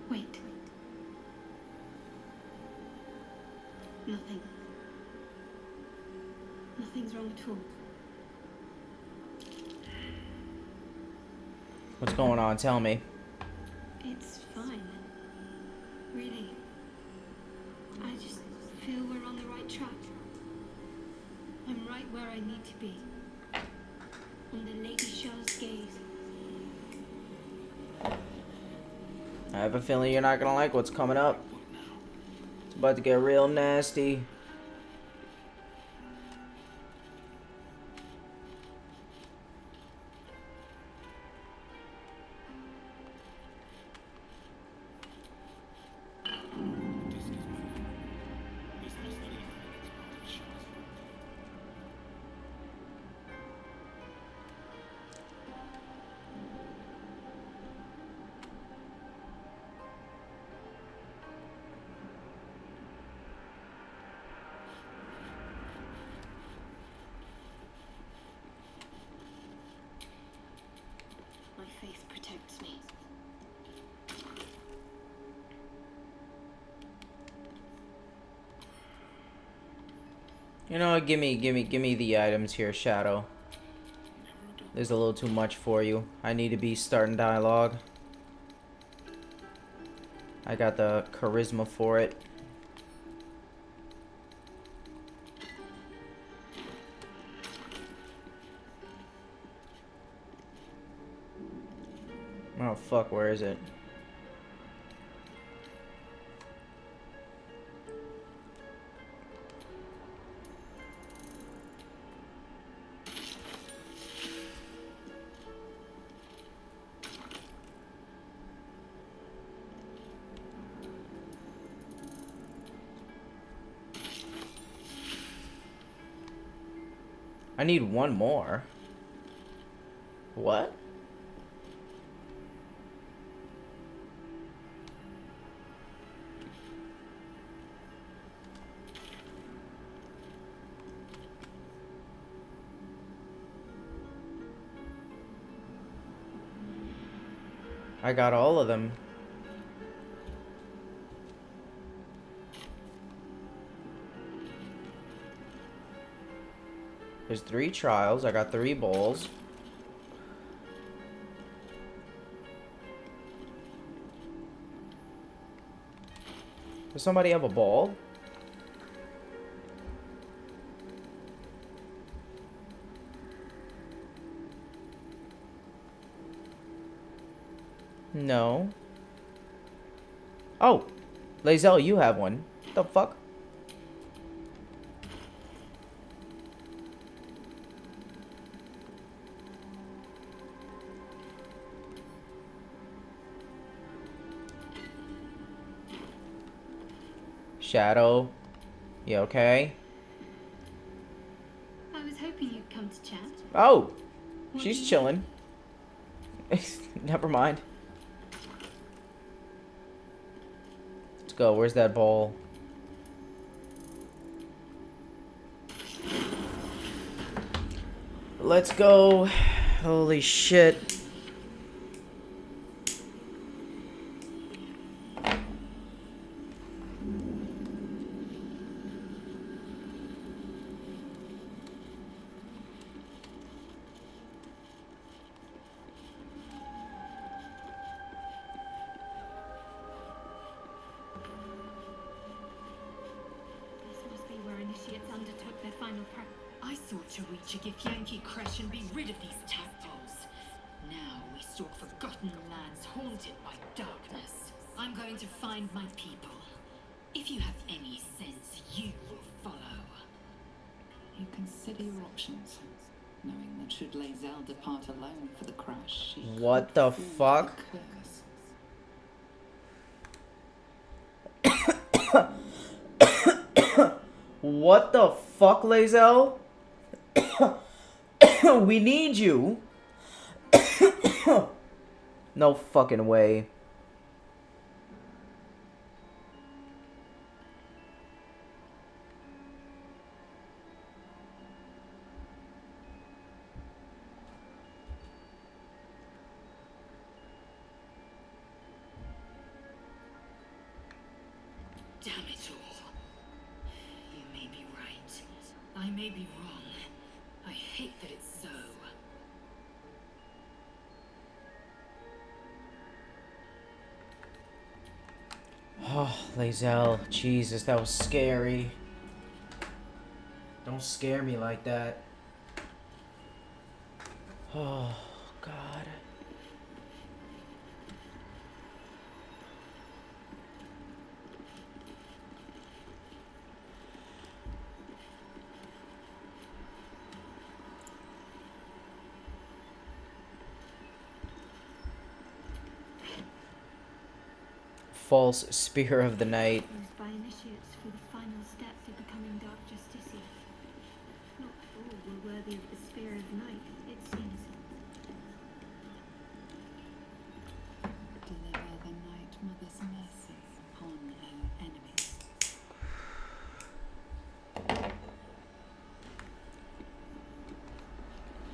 Wait. Nothing. Nothing's wrong at all. What's going on? Tell me. It's fine. Really. I just feel we're on the right track. I'm right where I need to be. Under Lady Shah's gaze. I have a feeling you're not gonna like what's coming up. It's about to get real nasty. My faith protects me. You know what? Give me the items here, Shadow. There's a little too much for you. I need to be starting dialogue. I got the charisma for it. Oh fuck, where is it? I need one more. What? I got all of them. There's 3 trials. I got 3 bowls. Does somebody have a ball? No. Oh! Lae'zel, you have one. What the fuck? Shadow. You okay? I was hoping you'd come to chat. Oh! What She's do you- chilling. Never mind. Let's go. Where's that ball? Let's go. Holy shit. This must be where initiates undertook their final practice. I thought Choichi give Yankee Crash and be rid of these tadpoles. Now we stalk forgotten lands haunted by darkness. I'm going to find my people. If you have any sense, you will follow. You consider your options, knowing that should Lae'zel depart alone for the crash, she What the fuck? What the fuck, Lae'zel? We need you. No fucking way. Damn it all. You may be right. I may be wrong. I hate that it's so. Oh, Lae'zel. Jesus, that was scary. Don't scare me like that. Oh, God. False Spear of the Night. Used by initiates for the final step to becoming Dark Justiciar. Not all were worthy of the Spear of Night, it seems. Deliver the Night Mother's mercy upon her enemies.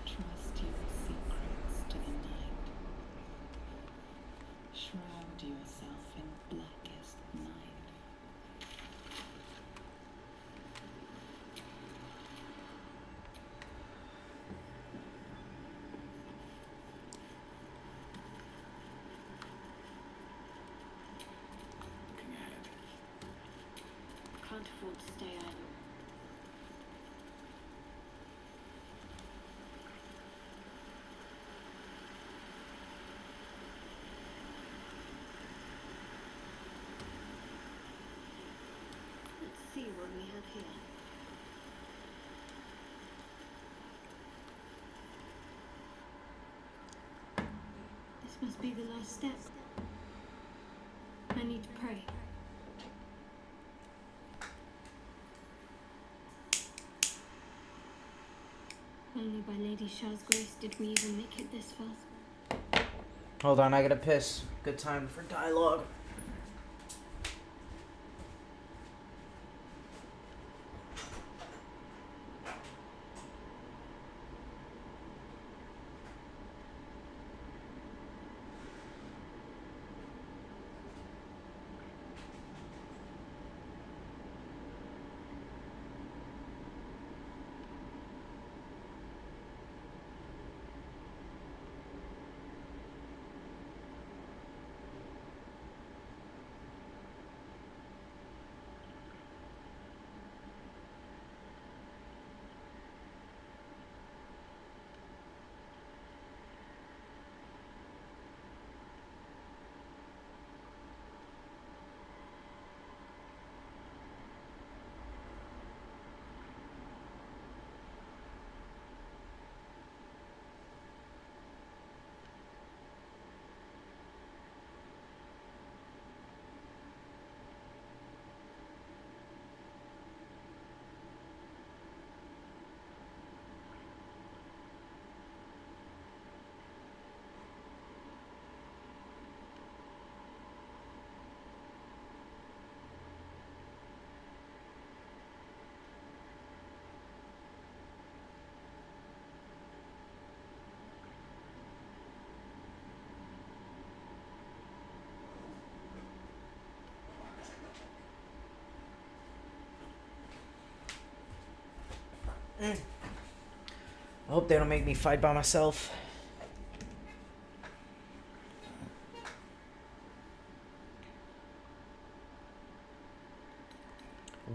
Trust your secrets to the night. Shroud yourself in blackest night. can't afford to stay idle. Let's see what we have here. This must be the last step. I need to pray. Only by Lady Shah's grace did we even make it this far. Hold on, I gotta piss. Good time for dialogue. I hope they don't make me fight by myself.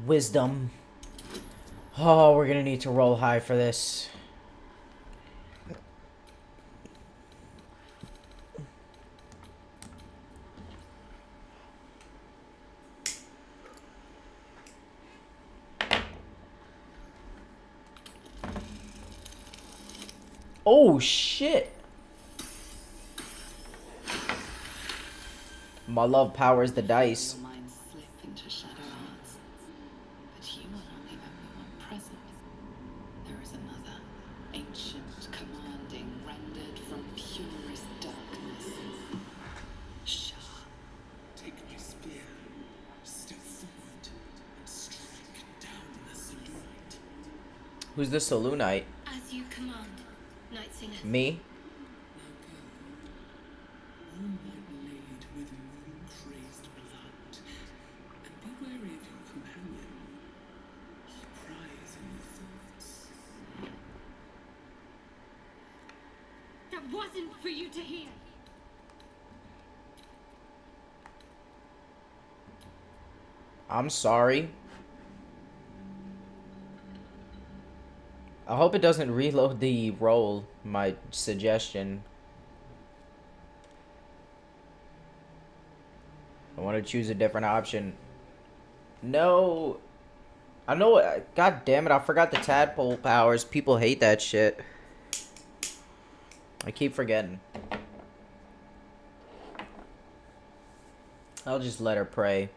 Wisdom. Oh, we're gonna need to roll high for this. Oh shit! My love powers the dice. Your mind slip into shadow arts. But you are not the only one present. There is another, ancient, commanding, rendered from purest darkness. Shah. Take my spear, step forward, and strike down the Salunite. Who's the Salunite? As you command, Night Singer. Me? Moonlight laid with moon-crazed blood, and be wary of your companion. He pries in your thoughts. That wasn't for you to hear. I'm sorry. I hope it doesn't reload the roll, my suggestion. I want to choose a different option. No. I know, god damn it, I forgot the tadpole powers. People hate that shit. I keep forgetting. I'll just let her pray.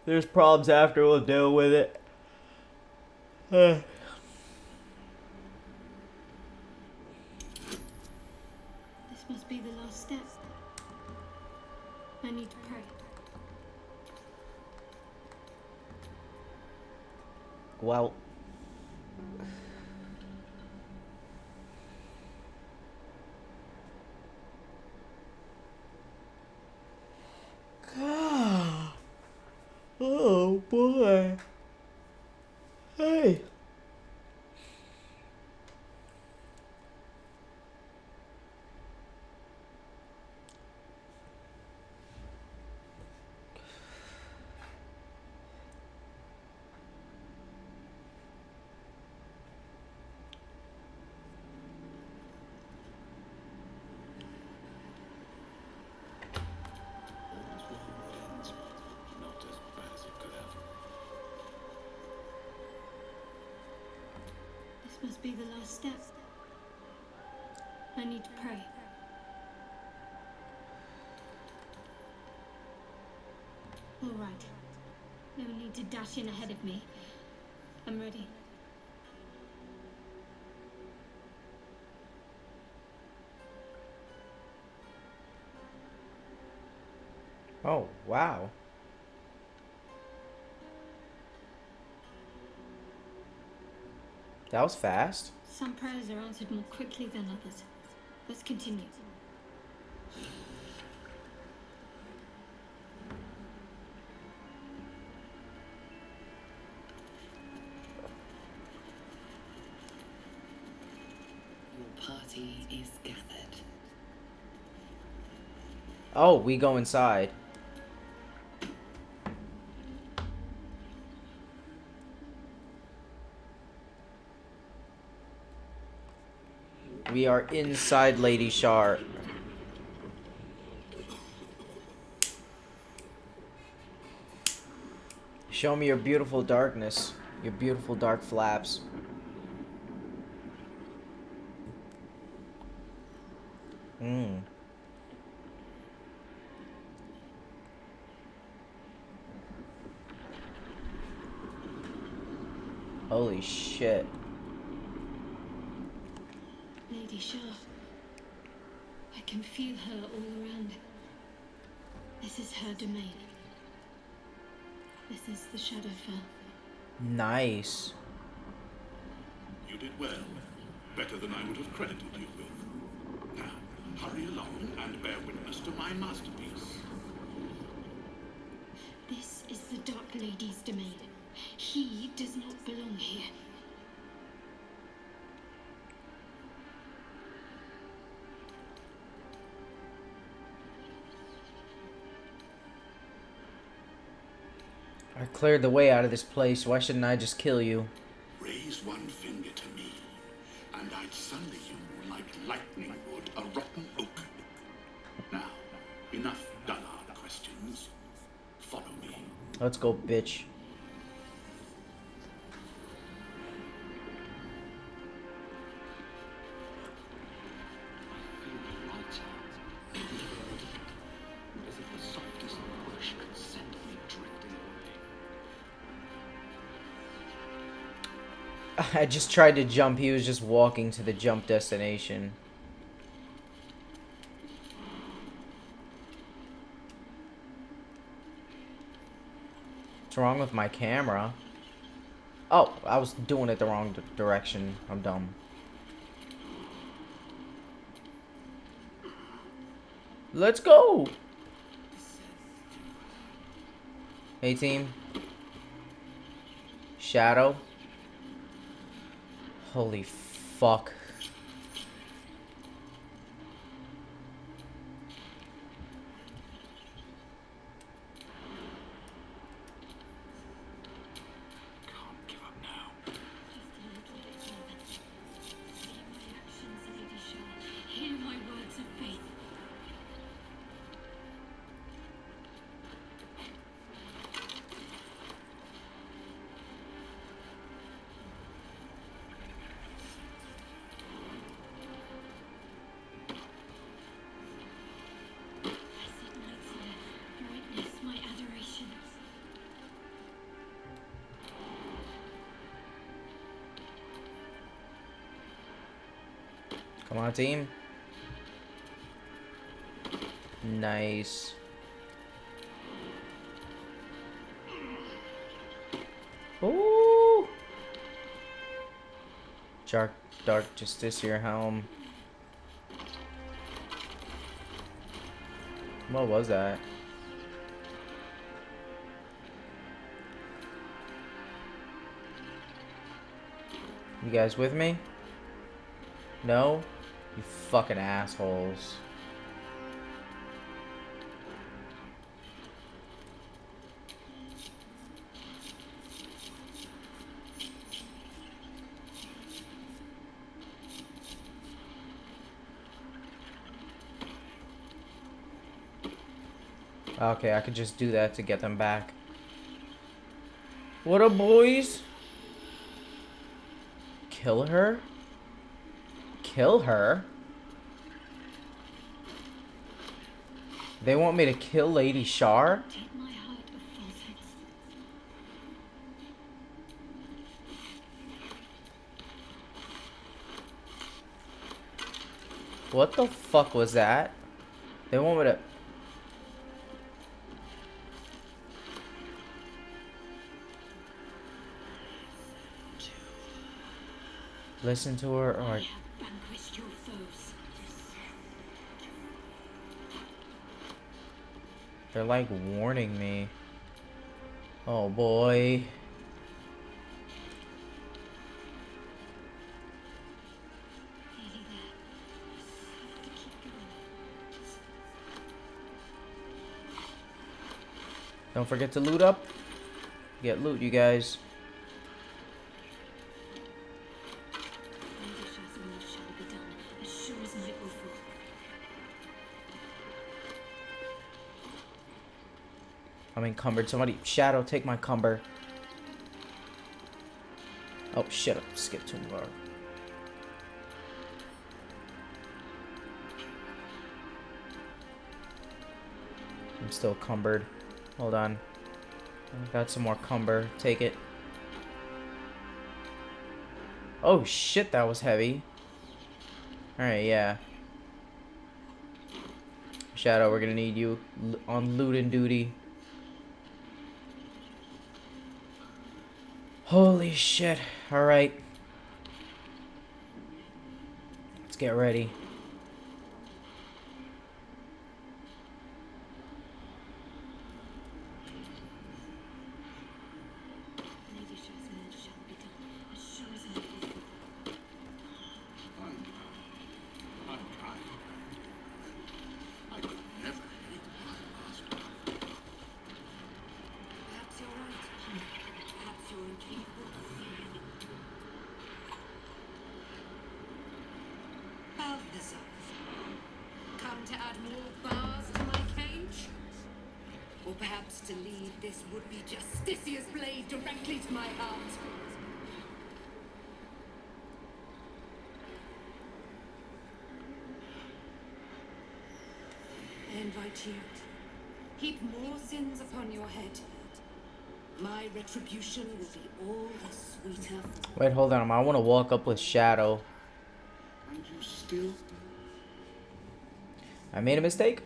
There's problems after, we'll deal with it. This must be the last step. I need to pray. Well. Oh boy. Hey. must be the last step. I need to pray. All right. No need to dash in ahead of me. I'm ready. Oh, wow. That was fast. Some prayers are answered more quickly than others. Let's continue. Your party is gathered. Oh, we go inside. We are inside Lady Shar. Show me your beautiful darkness. Your beautiful dark flaps. Holy shit. Lady Shah. I can feel her all around. This is her domain. This is the Shadowfell. Nice. You did well. Better than I would have credited you with. Now, hurry along and bear witness to my masterpiece. This is the Dark Lady's domain. He does not belong here. I cleared the way out of this place. Why shouldn't I just kill you? Raise one finger to me, and I'd sunder you like lightning would a rotten oak. Now, enough dullard questions. Follow me. Let's go, bitch. As if the softest push could send me drifting away. I just tried to jump. He was just walking to the jump destination. What's wrong with my camera? Oh, I was doing it the wrong direction. I'm dumb. Let's go! Hey, team. Shadow. Holy fuck. Hear my words of faith. Witness my adoration. Come on, team. Nice. Ooh. Dark Justicia helm. What was that? You guys with me? No? You fucking assholes. Okay, I could just do that to get them back. What up, boys? kill her? Kill her? They want me to kill Lady Shar? What the fuck was that? They want me to... Listen to her or... Vanquished your foes. They're like warning me. Oh boy. Don't forget to loot up. Get loot, you guys. I'm encumbered. Somebody, Shadow, take my cumber. Oh shit! I skipped too far. I'm still cumbered. Hold on. I got some more cumber. Take it. Oh shit, that was heavy. Alright, yeah. Shadow, we're gonna need you on looting duty. Holy shit. Alright. Let's get ready. Come to add more bars to my cage? Or perhaps to lead this would-be Justicia's blade directly to my heart? I invite you. Heap more sins upon your head. My retribution will be all the sweeter. Wait, hold on. I want to walk up with Shadow. And you still... I made a mistake.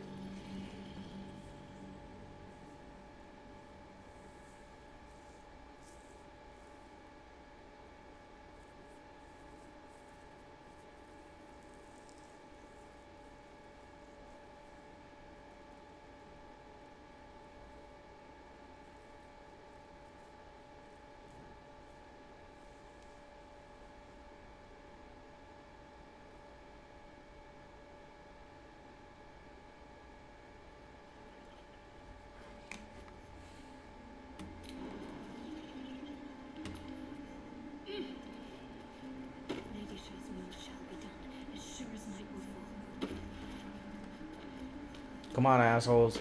Come on, assholes.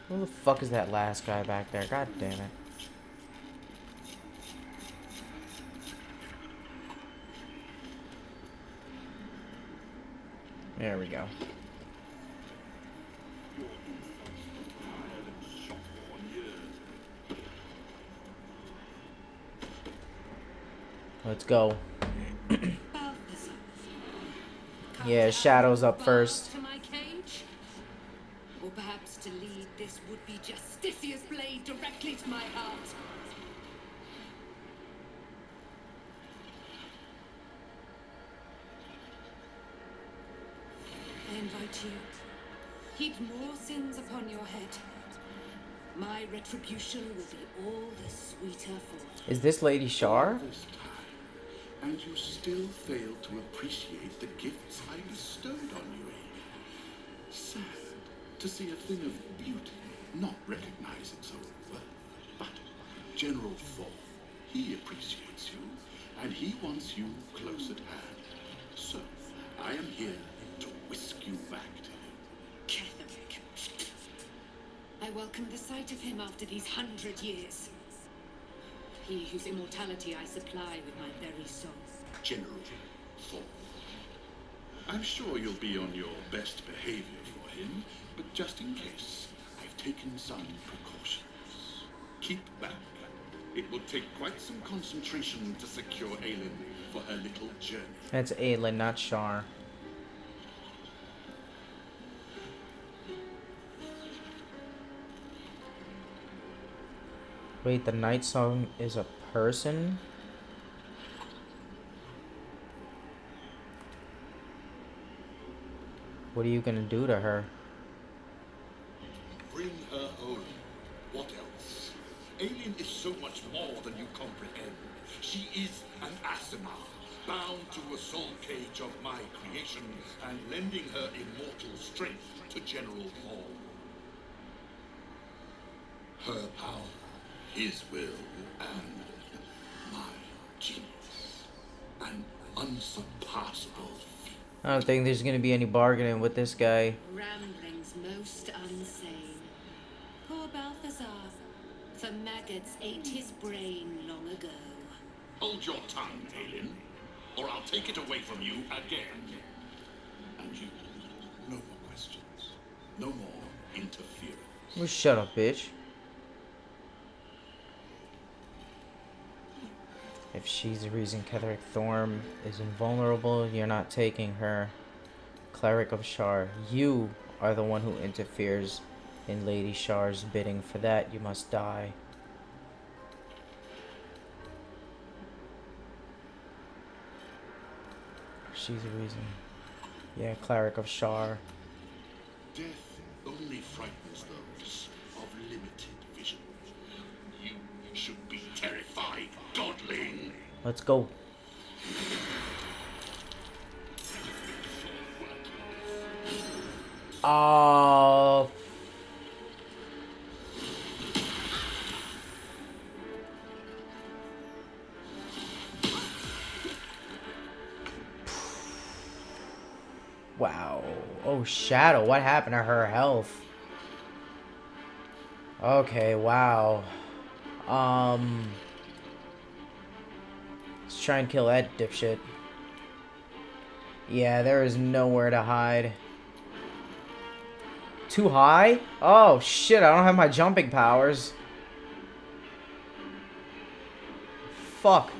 Who the fuck is that last guy back there? God damn it. There we go. Let's go. Yeah, Shadow's up first. To my cage? Or perhaps to lead this would-be Justicia's blade directly to my heart? I invite you. Heap more sins upon your head. My retribution will be all the sweeter for. Is this Lady Shar? This time, and you still fail to appreciate the gifts I bestowed on you, Amy. Sad to see a thing of beauty not recognize its own worth. But General Thor, he appreciates you, and he wants you close at hand. So, I am here to whisk you back to him. Ketherick. I welcome the sight of him after these 100 years. He whose immortality I supply with my very soul. General Thor. I'm sure you'll be on your best behavior for him, but just in case, I've taken some precautions. Keep back. It will take quite some concentration to secure Aelin for her little journey. That's Aelin, not Shar. Wait, the Night Song is a person? What are you gonna do to her? Bring her home. What else? Aelin is so much more than you comprehend. She is an Asima, bound to a soul cage of my creation and lending her immortal strength to General Thor. Her power, his will, and my genius. An unsurpassable feat. I don't think there's gonna be any bargaining with this guy. Ramblings most unsane. Poor Balthazar. For maggots ate his brain long ago. Hold your tongue, Aelin, or I'll take it away from you again. And you, no more questions. No more interference. Well, shut up, bitch. If she's the reason Ketheric Thorm is invulnerable, you're not taking her. Cleric of Shar, you are the one who interferes in Lady Shar's bidding. For that, you must die. She's the reason. Yeah, Cleric of Shar. Death only frightens those of limited vision. You should be terrified, godling. Let's go. Oh. Wow. Oh, Shadow, what happened to her health? Okay, wow. Let's try and kill that dipshit. Yeah, there is nowhere to hide. Too high? Oh, shit, I don't have my jumping powers. Fuck.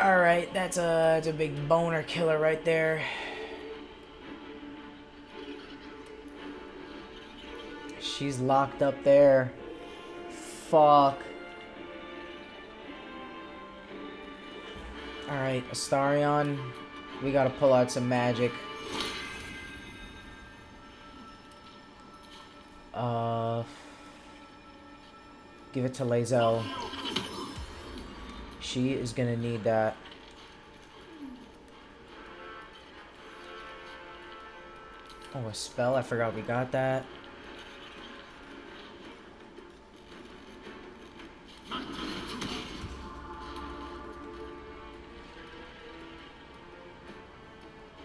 Alright, that's a big boner killer right there. She's locked up there. Fuck. Alright, Astarion. We gotta pull out some magic. Give it to Lae'zel. She is gonna need that. Oh, a spell? I forgot we got that.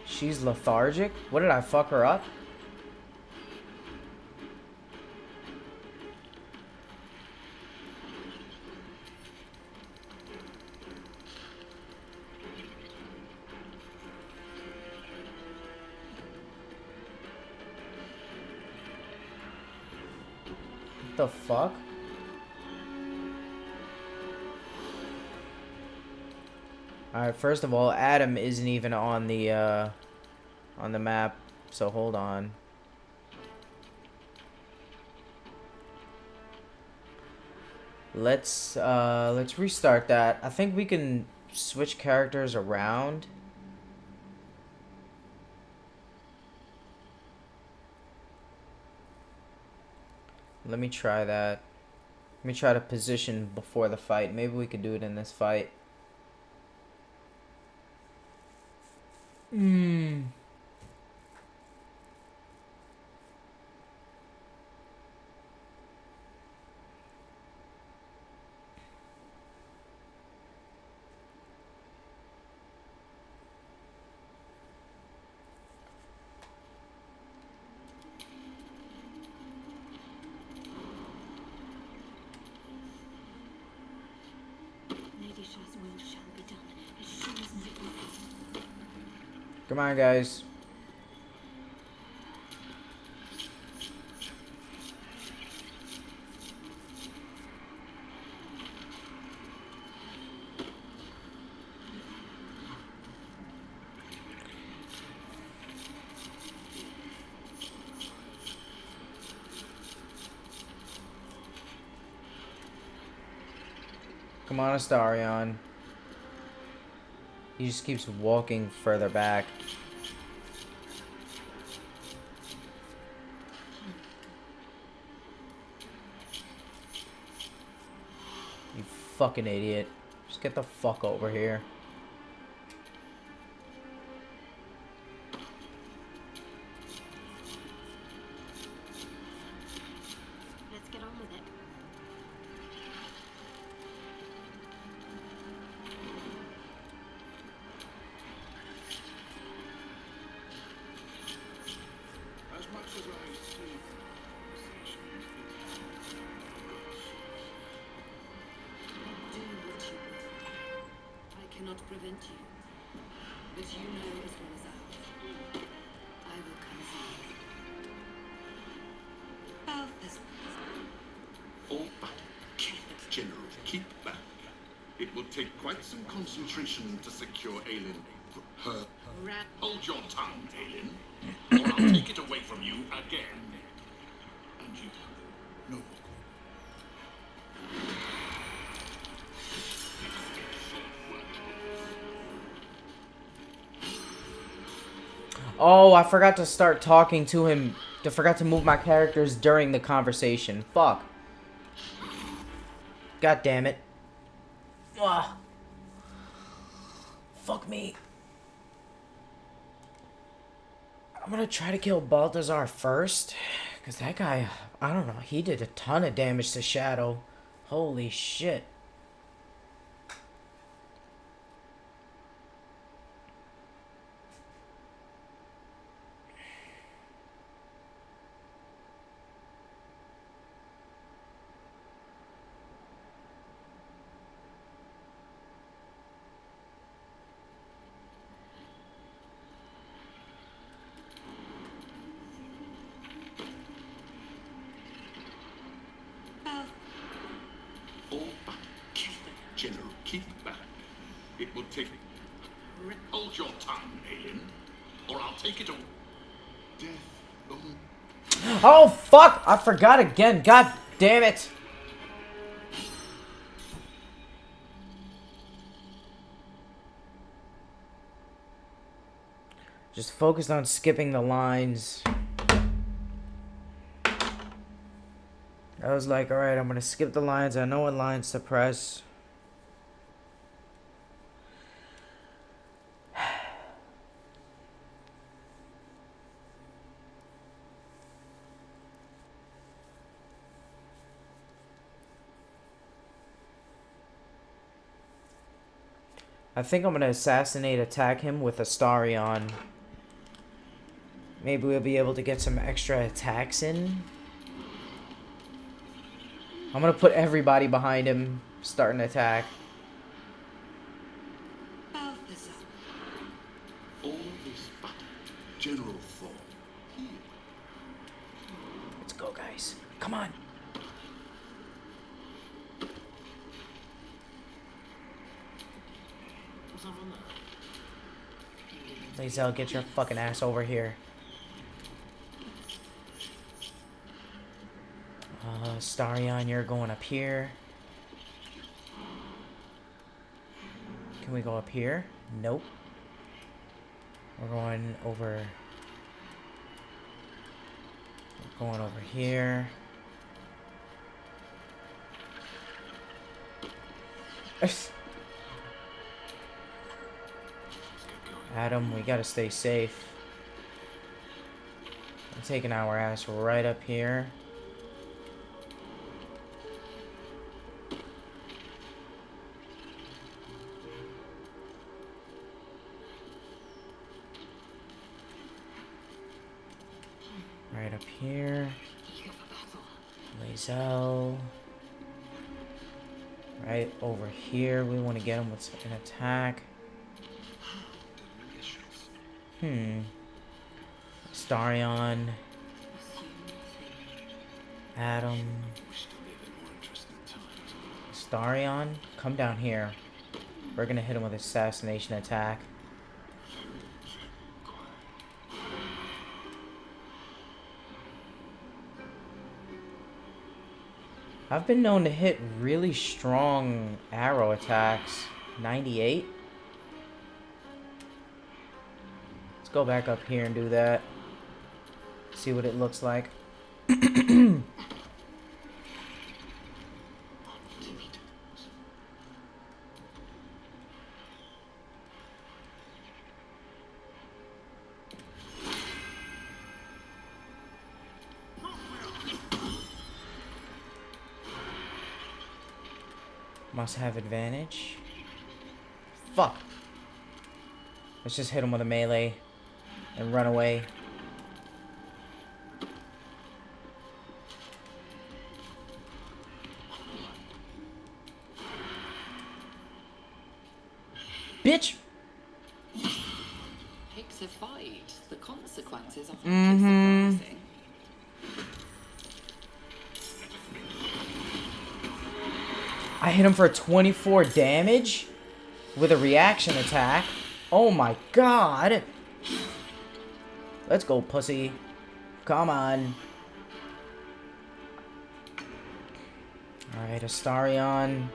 She's lethargic? What did I fuck her up? What the fuck? Alright, first of all, Adam isn't even on the map, so hold on. Let's restart that. I think we can switch characters around. Let me try that. Let me try to position before the fight. Maybe we could do it in this fight. Come on, guys. Come on, Astarion. He just keeps walking further back. You fucking idiot. Just get the fuck over here. Let's get on with it. As much as I see conversations, Do what you will. I cannot prevent you. But you know as well as I will come soon. Balthus. fall back. General, keep back. It will take quite some concentration to secure Aelin. Her. Hold your tongue, Aelin, or I'll take it away from you again. And you, no. Oh, I forgot to start talking to him. I forgot to move my characters during the conversation. Fuck. God damn it. Ugh. Fuck me. I'm gonna try to kill Balthazar first. Because that guy, I don't know, he did a ton of damage to Shadow. Holy shit. Fall back. General, keep back. It will take. Hold your tongue, Aelin, or I'll take it away. Death. Oh, fuck! I forgot again. God damn it. Just focused on skipping the lines. I was like, alright, I'm gonna skip the lines. I know what lines to press. I think I'm gonna attack him with Astarion. Maybe we'll be able to get some extra attacks in. I'm gonna put everybody behind him, start an attack. Balthazar. All this battle, General Thor. Let's go, guys. Come on. Lae'zel, get your fucking ass over here. Starion, you're going up here. Can we go up here? Nope. We're going over... We're going over here. Adam, we gotta stay safe. I'm taking our ass right up here. Right up here. Lae'zel. Right over here. We want to get him with an attack. Starion. Adam. Starion, come down here. We're gonna hit him with assassination attack. I've been known to hit really strong arrow attacks. 98. Let's go back up here and do that. See what it looks like. Must have advantage. Fuck. Let's just hit him with a melee and run away. Bitch! Picks a fight. The consequences often surprising. I hit him for 24 damage with a reaction attack. Oh my god. Let's go, pussy. Come on. Alright, Astarion.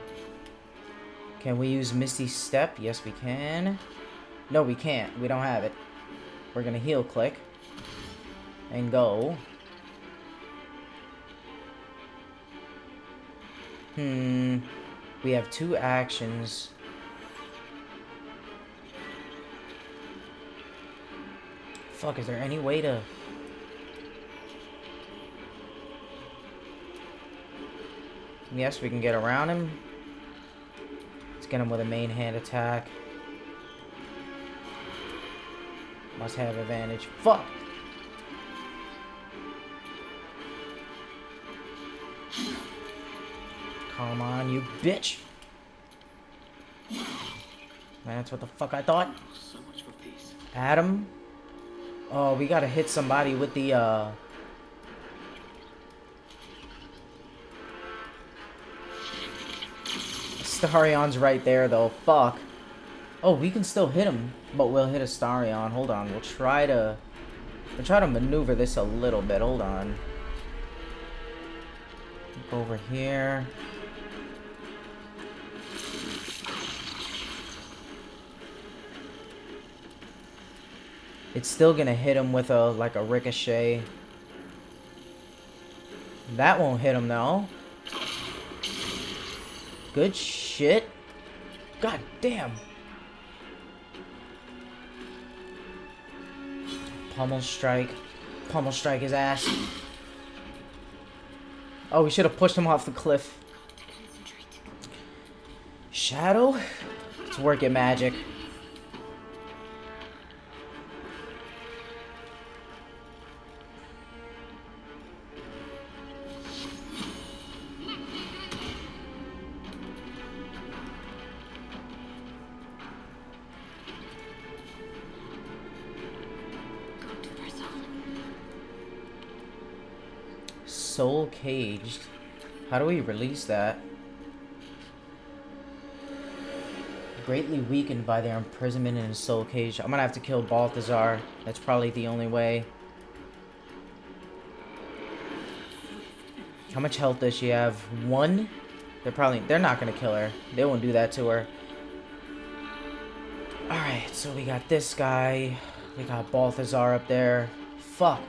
Can we use Misty Step? Yes, we can. No, we can't. We don't have it. We're gonna heal click. And go. We have 2 actions. Fuck, is there any way to... Yes, we can get around him. Let's get him with a main hand attack. Must have advantage. Fuck! Come on, you bitch! That's what the fuck I thought. Adam? Oh, we gotta hit somebody with the, Astarion's right there, though. Fuck. Oh, we can still hit him, but we'll hit Astarion. Hold on, we'll try to maneuver this a little bit. Hold on. Go over here. It's still gonna hit him with a, like a ricochet. That won't hit him though. Good shit. God damn. Pummel strike. Pummel strike his ass. Oh, we should have pushed him off the cliff. Shadow? Let's work at magic. Soul caged. How do we release that? Greatly weakened by their imprisonment in a soul cage. I'm gonna have to kill Balthazar. That's probably the only way. How much health does she have? 1? They're not gonna kill her. They won't do that to her. Alright, so we got this guy. We got Balthazar up there. Fuck.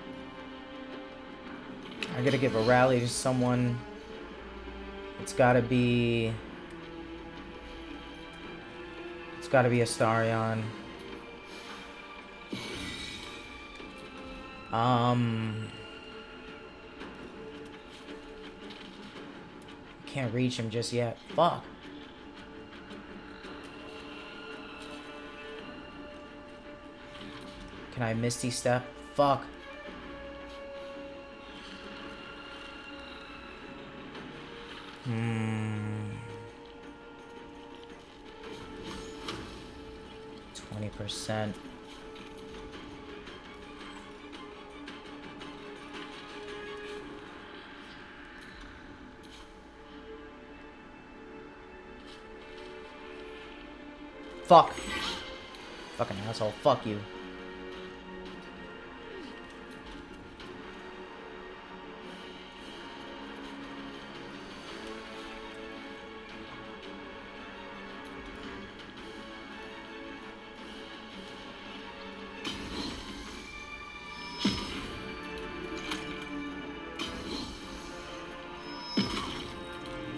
I gotta give a rally to someone. It's gotta be Astarion. Can't reach him just yet. Fuck. Can I Misty Step? Fuck. Hmm. 20%. Fuck. Fucking asshole. Fuck you.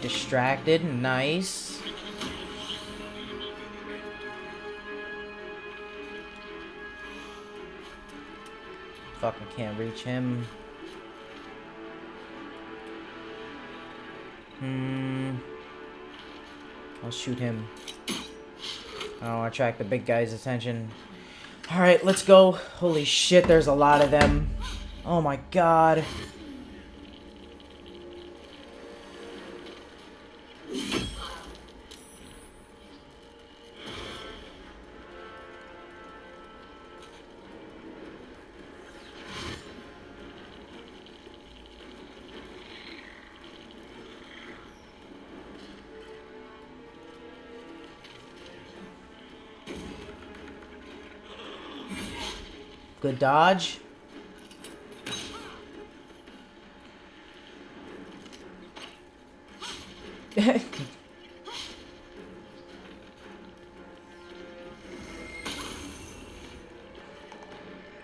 Distracted. Nice. Fucking can't reach him. I'll shoot him. I don't want to attract the big guy's attention. Alright, let's go. Holy shit, there's a lot of them. Oh my god. Good dodge.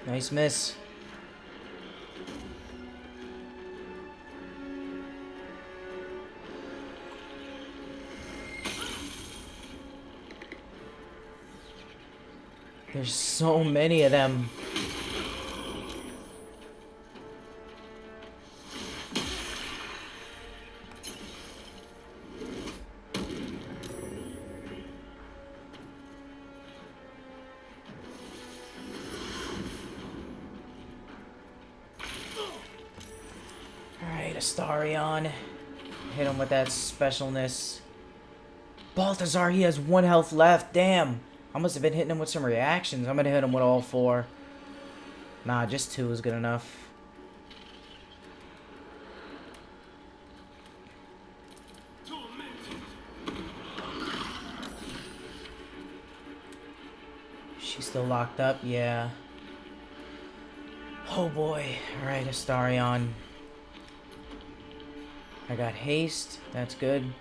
Nice miss. There's so many of them. Alright, Astarion. Hit him with that specialness. Balthazar, he has 1 health left. Damn. I must have been hitting him with some reactions. I'm gonna hit him with all 4. Nah, just 2 is good enough. She's still locked up? Yeah. Oh boy. Alright, Astarion. I got haste. That's good.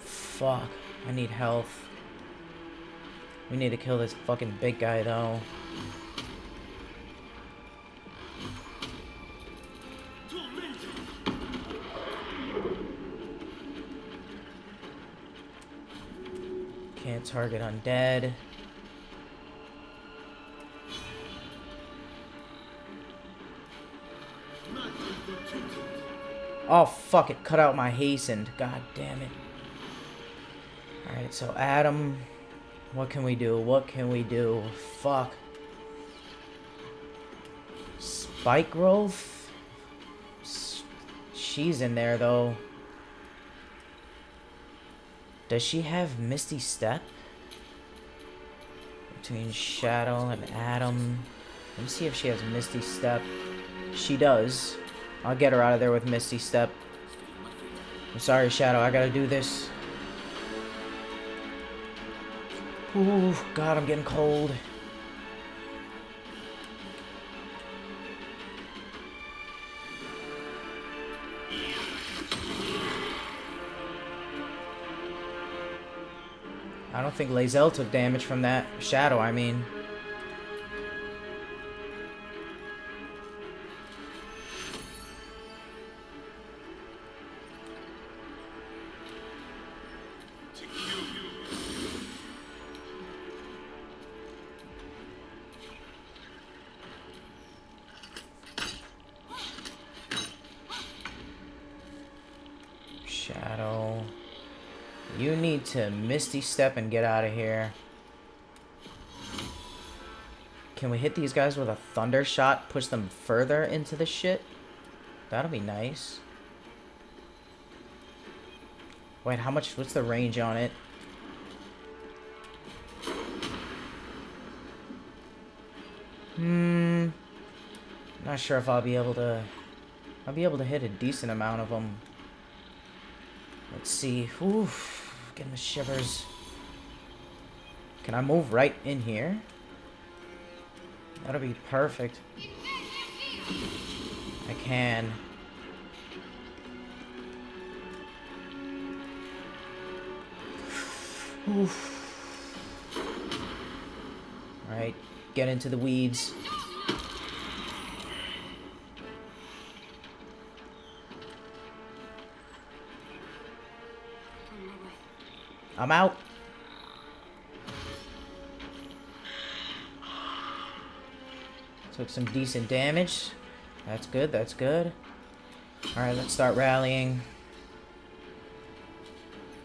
Fuck. I need health. We need to kill this fucking big guy, though. Can't target undead. Oh, fuck it. Cut out my hastened. God damn it. Alright, so Adam. What can we do? What can we do? Fuck. Spike growth? She's in there, though. Does she have Misty Step? Between Shadow and Adam. Let me see if she has Misty Step. She does. I'll get her out of there with Misty Step. I'm sorry, Shadow. I gotta do this. Ooh, God, I'm getting cold. I don't think Lae'zel took damage from that. Shadow, I mean. Shadow. You need to Misty Step and get out of here. Can we hit these guys with a Thunder Shot? Push them further into the shit? That'll be nice. Wait, how much? What's the range on it? Not sure if I'll be able to... I'll be able to hit a decent amount of them. Let's see. Oof. Getting the shivers. Can I move right in here? That'll be perfect. I can. Oof. Alright, get into the weeds. I'm out. Took some decent damage. That's good, that's good. Alright, let's start rallying.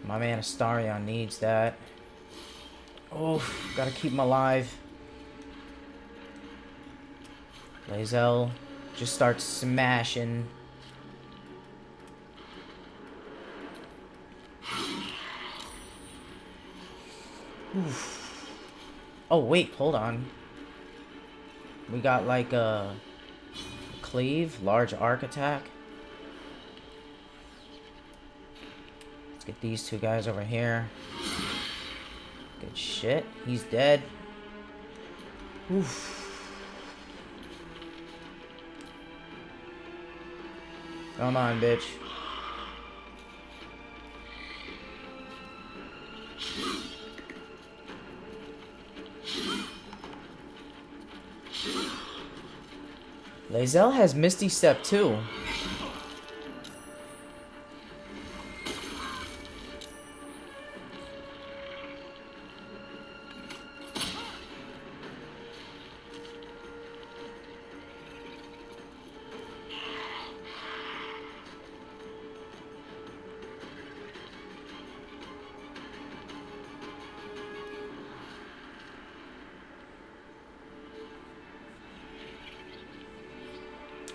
My man Astarion needs that. Oh, gotta keep him alive. Lae'zel just starts smashing. Oof. Oh, wait, hold on. We got like a cleave, large arc attack. Let's get these two guys over here. Good shit. He's dead. Oof. Come on, bitch. Lae'zel has Misty Step too.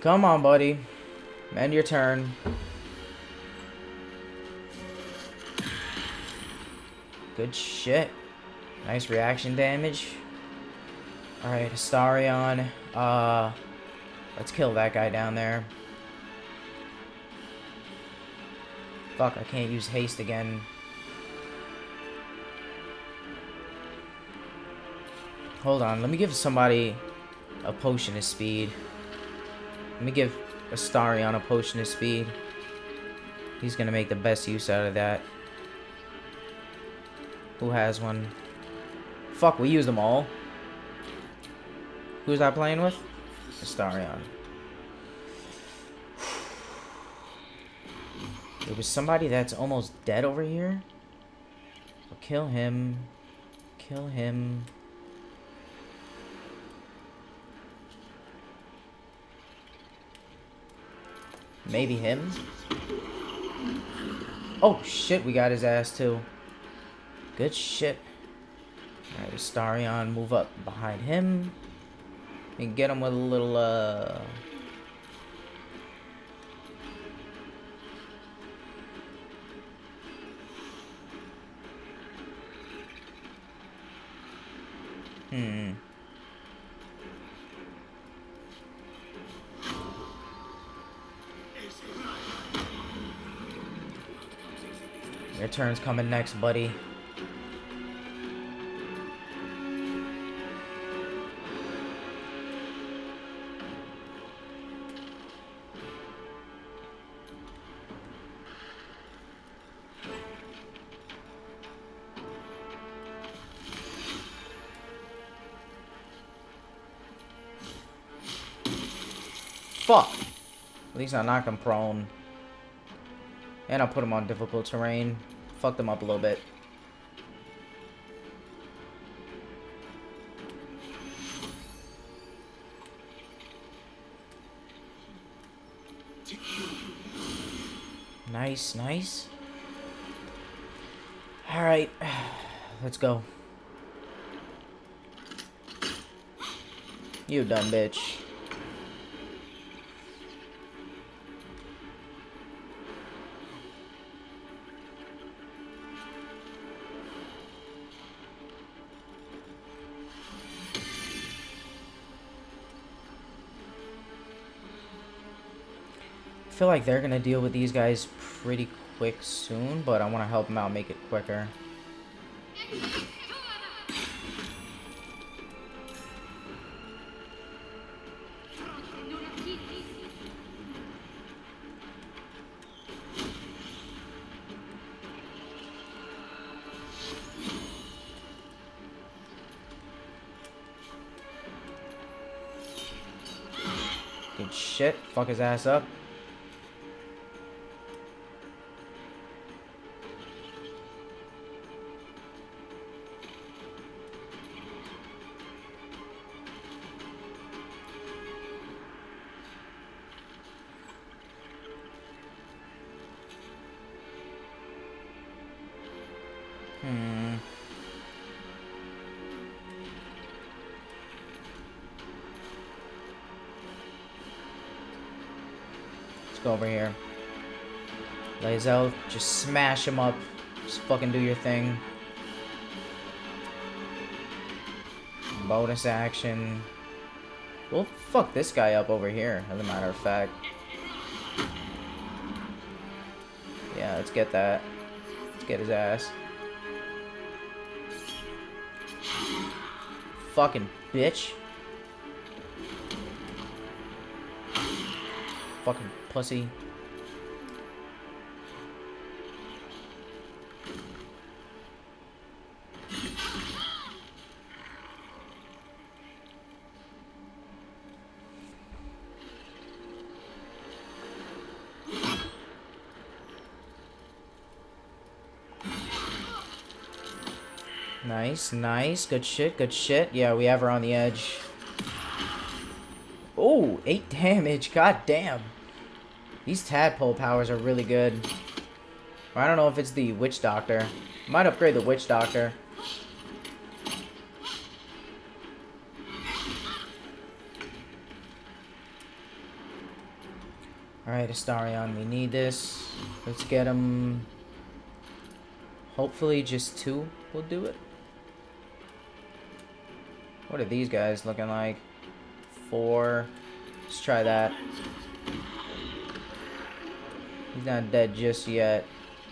Come on, buddy. End your turn. Good shit. Nice reaction damage. Alright, Astarion. Let's kill that guy down there. Fuck, I can't use haste again. Hold on, let me give somebody a potion of speed. Let me give Astarion a potion of speed. He's gonna make the best use out of that. Who has one? Fuck, we used them all. Who's I playing with? Astarion. There was somebody that's almost dead over here. So kill him. Kill him. Maybe him. Oh shit, we got his ass too. Good shit. Alright, Astarion, move up behind him. And get him with a little Your turn's coming next, buddy. Fuck. At least I knocked him prone. And I'll put him on difficult terrain. Fucked him up a little bit. Nice, nice. Alright. Let's go. You dumb bitch. I feel like they're gonna deal with these guys pretty quick soon, but I want to help him out, make it quicker. Good shit. Fuck his ass up. Let's go over here. Lae'zel, just smash him up. Just fucking do your thing. Bonus action. We'll fuck this guy up over here, as a matter of fact. Yeah, let's get that. Let's get his ass. Fucking bitch. Fucking pussy. Nice, nice. Good shit, good shit. Yeah, we have her on the edge. Oh, 8 damage. God damn. These tadpole powers are really good. Or I don't know if it's the witch doctor. Might upgrade the witch doctor. Alright, Astarion, we need this. Let's get him. Hopefully just 2 will do it. What are these guys looking like? 4. Let's try that. He's not dead just yet.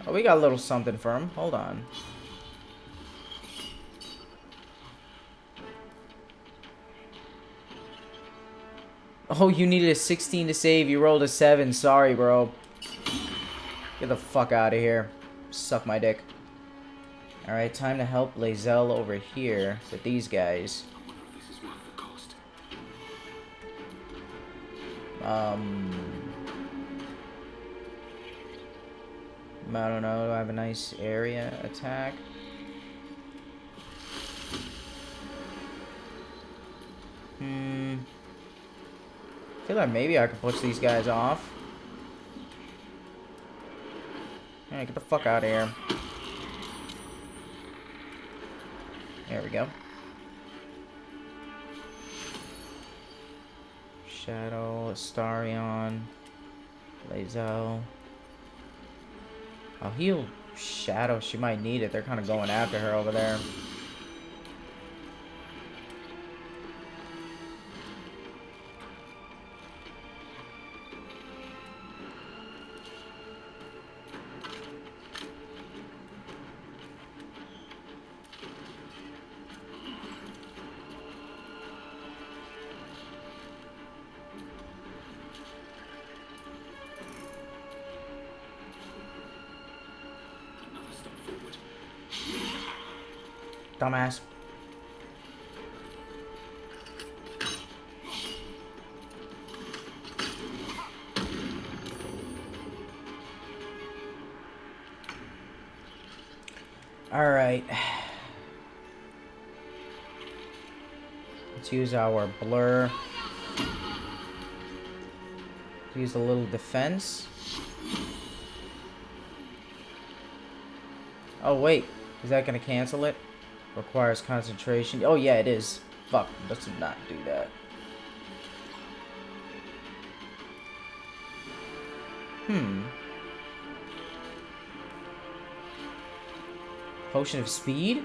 Oh, we got a little something for him. Hold on. Oh, you needed a 16 to save. You rolled a 7. Sorry, bro. Get the fuck out of here. Suck my dick. Alright, time to help Lae'zel over here with these guys. I don't know. Do I have a nice area attack? I feel like maybe I could push these guys off. Alright, get the fuck out of here. There we go. Shadow, Astarion, Lae'zel. I'll heal Shadow. She might need it. They're kind of going after her over there. Dumbass. All right. Let's use our blur. Use a little defense. Oh wait, is that gonna cancel it? Requires concentration. Oh yeah, it is. Fuck, let's not do that. Potion of speed?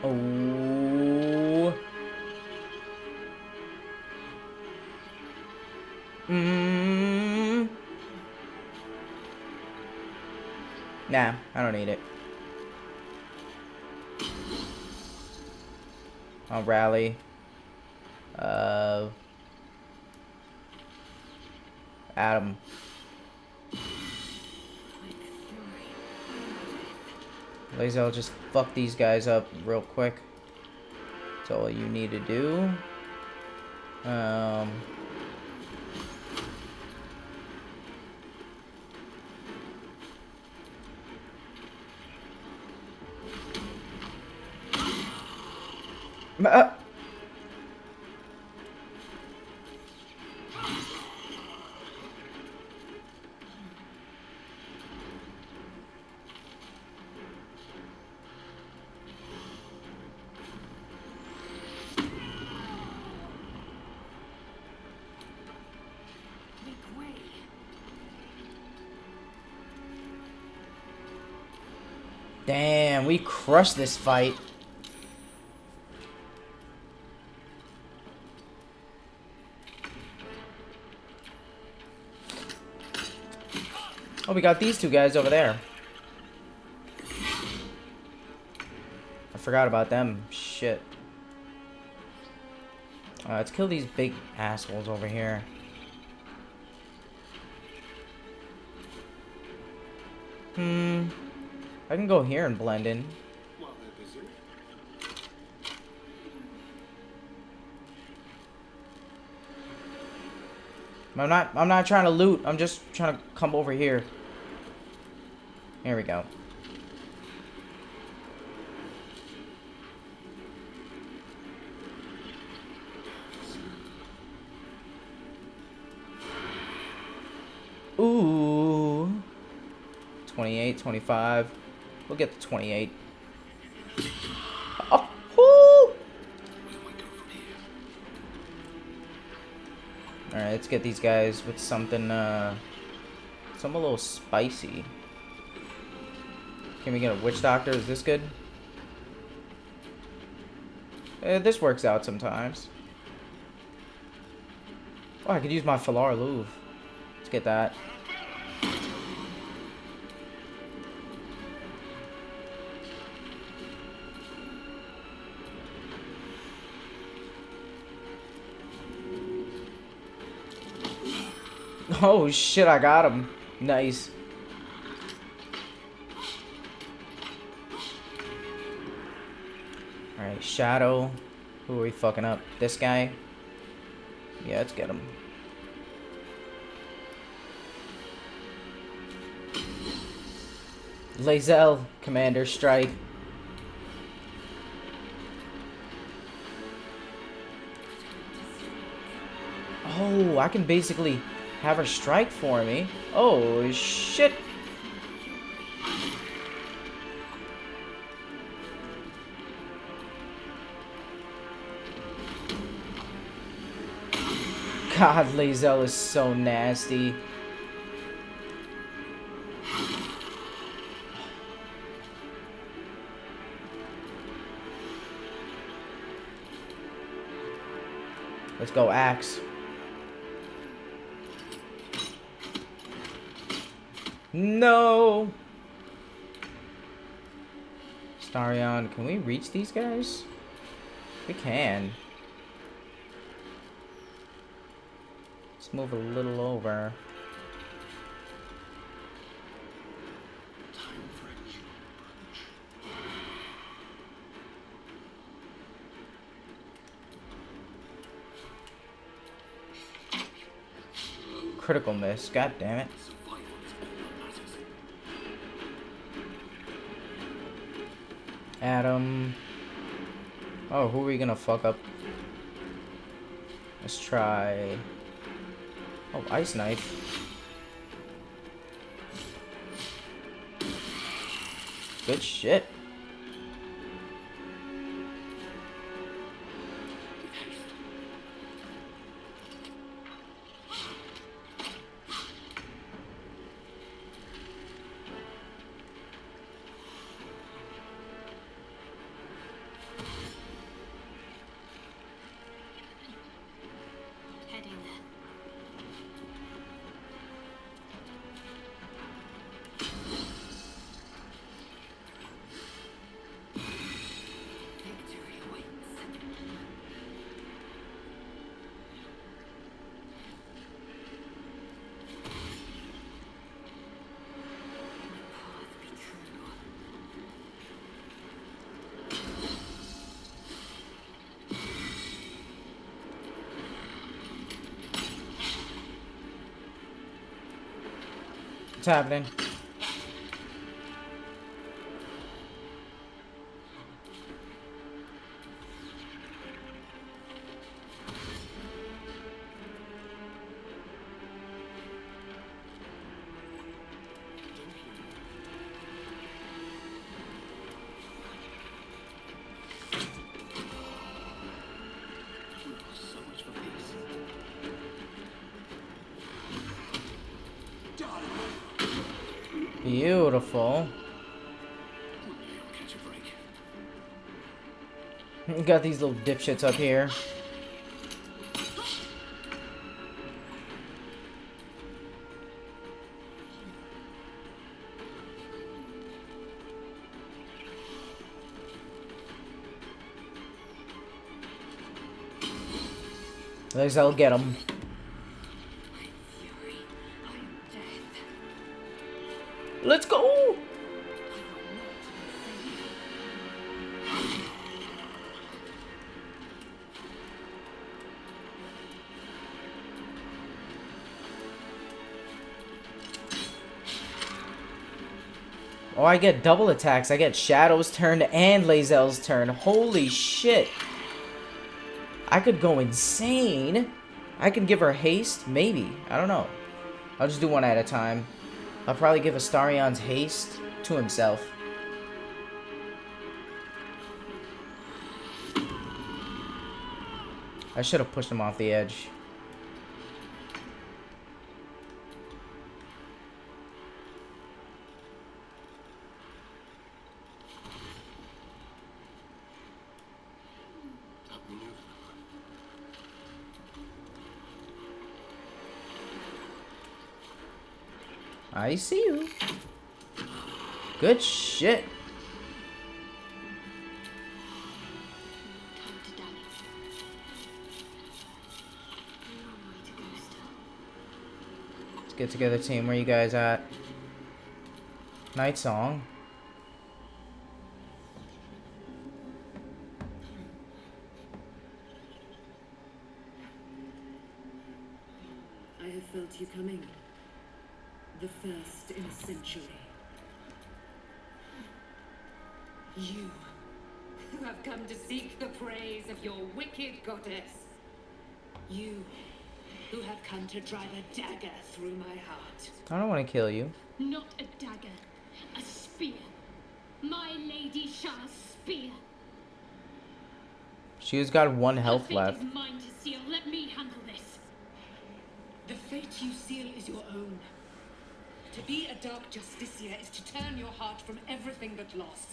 Oh. Nah, I don't need it. I'll rally. Adam. Lazy, I'll just fuck these guys up real quick. That's all you need to do. Damn, we crushed this fight. Oh, we got these two guys over there. I forgot about them. Shit. Let's kill these big assholes over here. I can go here and blend in. I'm not trying to loot. I'm just trying to come over here. Here we go. Ooh. 28, 25. We'll get to 28. Oh, whoo! Alright, let's get these guys with something, something a little spicy. Can we get a witch doctor? Is this good? This works out sometimes. Oh, I could use my Falar Louvre. Let's get that. Oh shit, I got him. Nice. Alright, Shadow. Who are we fucking up? This guy? Yeah, let's get him. Lae'zel, Commander, strike. Oh, I can basically have her strike for me. Oh, shit. God, Lae'zel is so nasty. Let's go, Axe. No! Starion, can we reach these guys? We can. Let's move a little over. Critical miss, god damn it. Adam. Oh, who are we gonna fuck up? Let's try. Oh, Ice Knife. Good shit. What's happening? So much for peace. Beautiful. Catch a break. Got these little dipshits up here. At least I'll get them. Let's go! Oh, I get double attacks. I get Shadow's turn and Lae'zel's turn. Holy shit. I could go insane. I could give her haste? Maybe. I don't know. I'll just do one at a time. I'll probably give Astarion's haste to himself. I should have pushed him off the edge. I see you. Good shit. Let's get together, team. Where you guys at? Night Song. I have felt you coming. The first in a century. You, who have come to seek the praise of your wicked goddess. You, who have come to drive a dagger through my heart. I don't want to kill you. Not a dagger, a spear. My Lady Shah's spear. She's got one health The fate left. is mine to seal. Let me handle this. The fate you seal is your own. To be a dark justiciar is to turn your heart from everything but loss.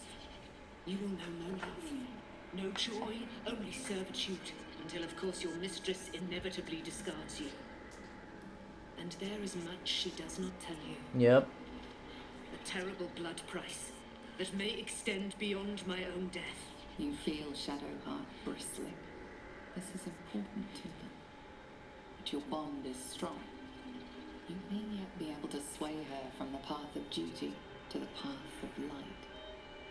You will know no love, no joy, only servitude, until of course your mistress inevitably discards you. And there is much she does not tell you. Yep. A terrible blood price that may extend beyond my own death. You feel Shadowheart bristling. This is important to them. But your bond is strong. You may yet be able to sway her from the path of duty to the path of light.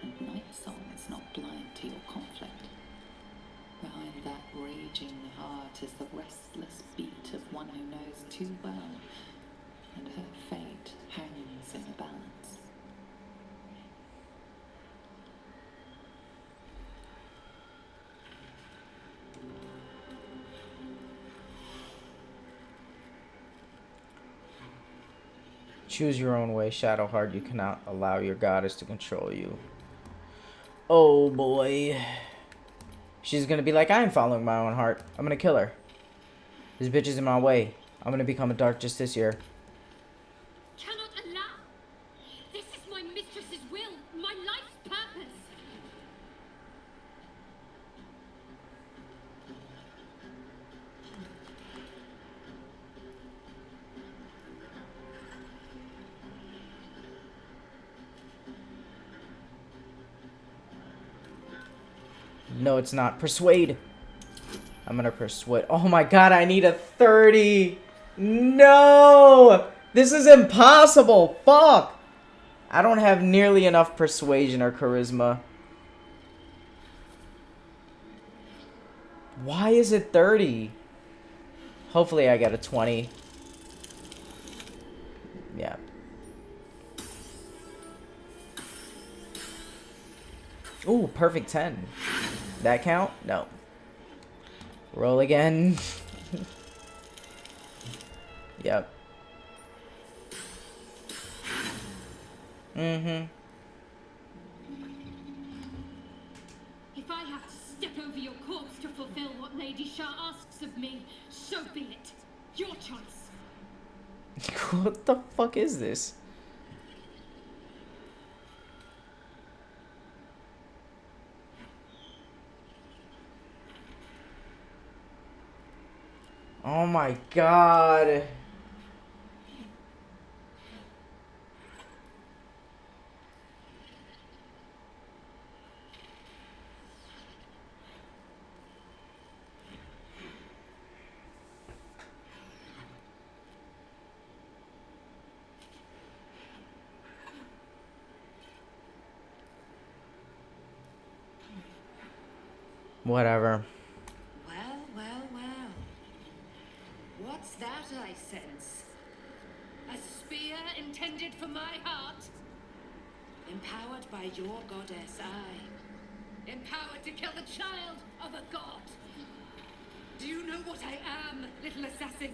And Nightsong is not blind to your conflict. Behind that raging heart is the restless beat of one who knows too well, and her fate hangs in a balance. Choose your own way, Shadowheart. You cannot allow your goddess to control you. Oh boy. She's gonna be like, I'm following my own heart. I'm gonna kill her. This bitch is in my way. I'm gonna become a Dark Justiciar. Cannot allow. This is my mistress's will, my life's purpose. No, it's not. Persuade. I'm gonna persuade. Oh my god, I need a 30. No! This is impossible. Fuck. I don't have nearly enough persuasion or charisma. Why is it 30? Hopefully I get a 20. Yeah. Ooh, perfect 10. That count? No. Roll again. Yep. Mm-hmm. If I have to step over your corpse to fulfill what Lady Shah asks of me, so be it. Your choice. What the fuck is this? Oh my god. Whatever. Well, well, well. What's that I sense? A spear intended for my heart? Empowered by your goddess, I. Empowered to kill the child of a god. Do you know what I am, little assassin?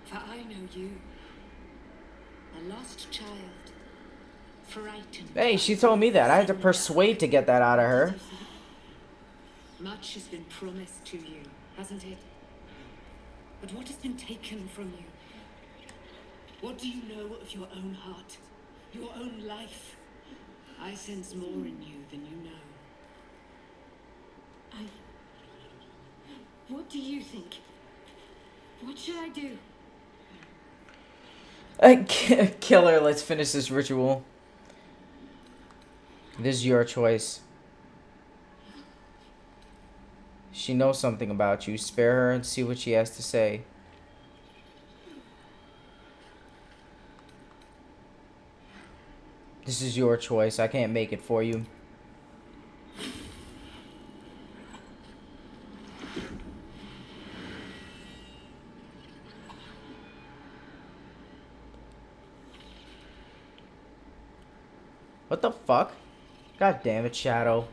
For I know you. A lost child. Frightened. Hey, she told me that. I had to persuade to get that out of her. Much has been promised to you, hasn't it? But what has been taken from you? What do you know of your own heart? Your own life? I sense more in you than you know. What do you think? What should I do? Kill her. Let's finish this ritual. This is your choice. She knows something about you. Spare her and see what she has to say. This is your choice. I can't make it for you. What the fuck? God damn it, Shadow.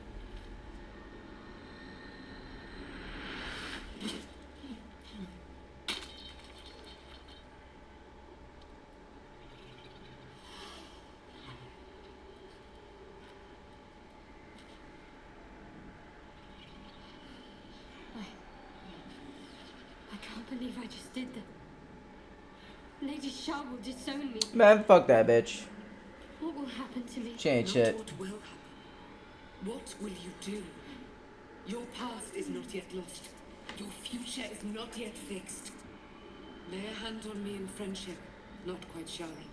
I can't believe I just did that. Lady Shah will disown me. Man, fuck that bitch. What will happen to me? She ain't Not shit. what will happen. What will you do? Your past is not yet lost. Your future is not yet fixed. Lay a hand on me in friendship, not quite showering.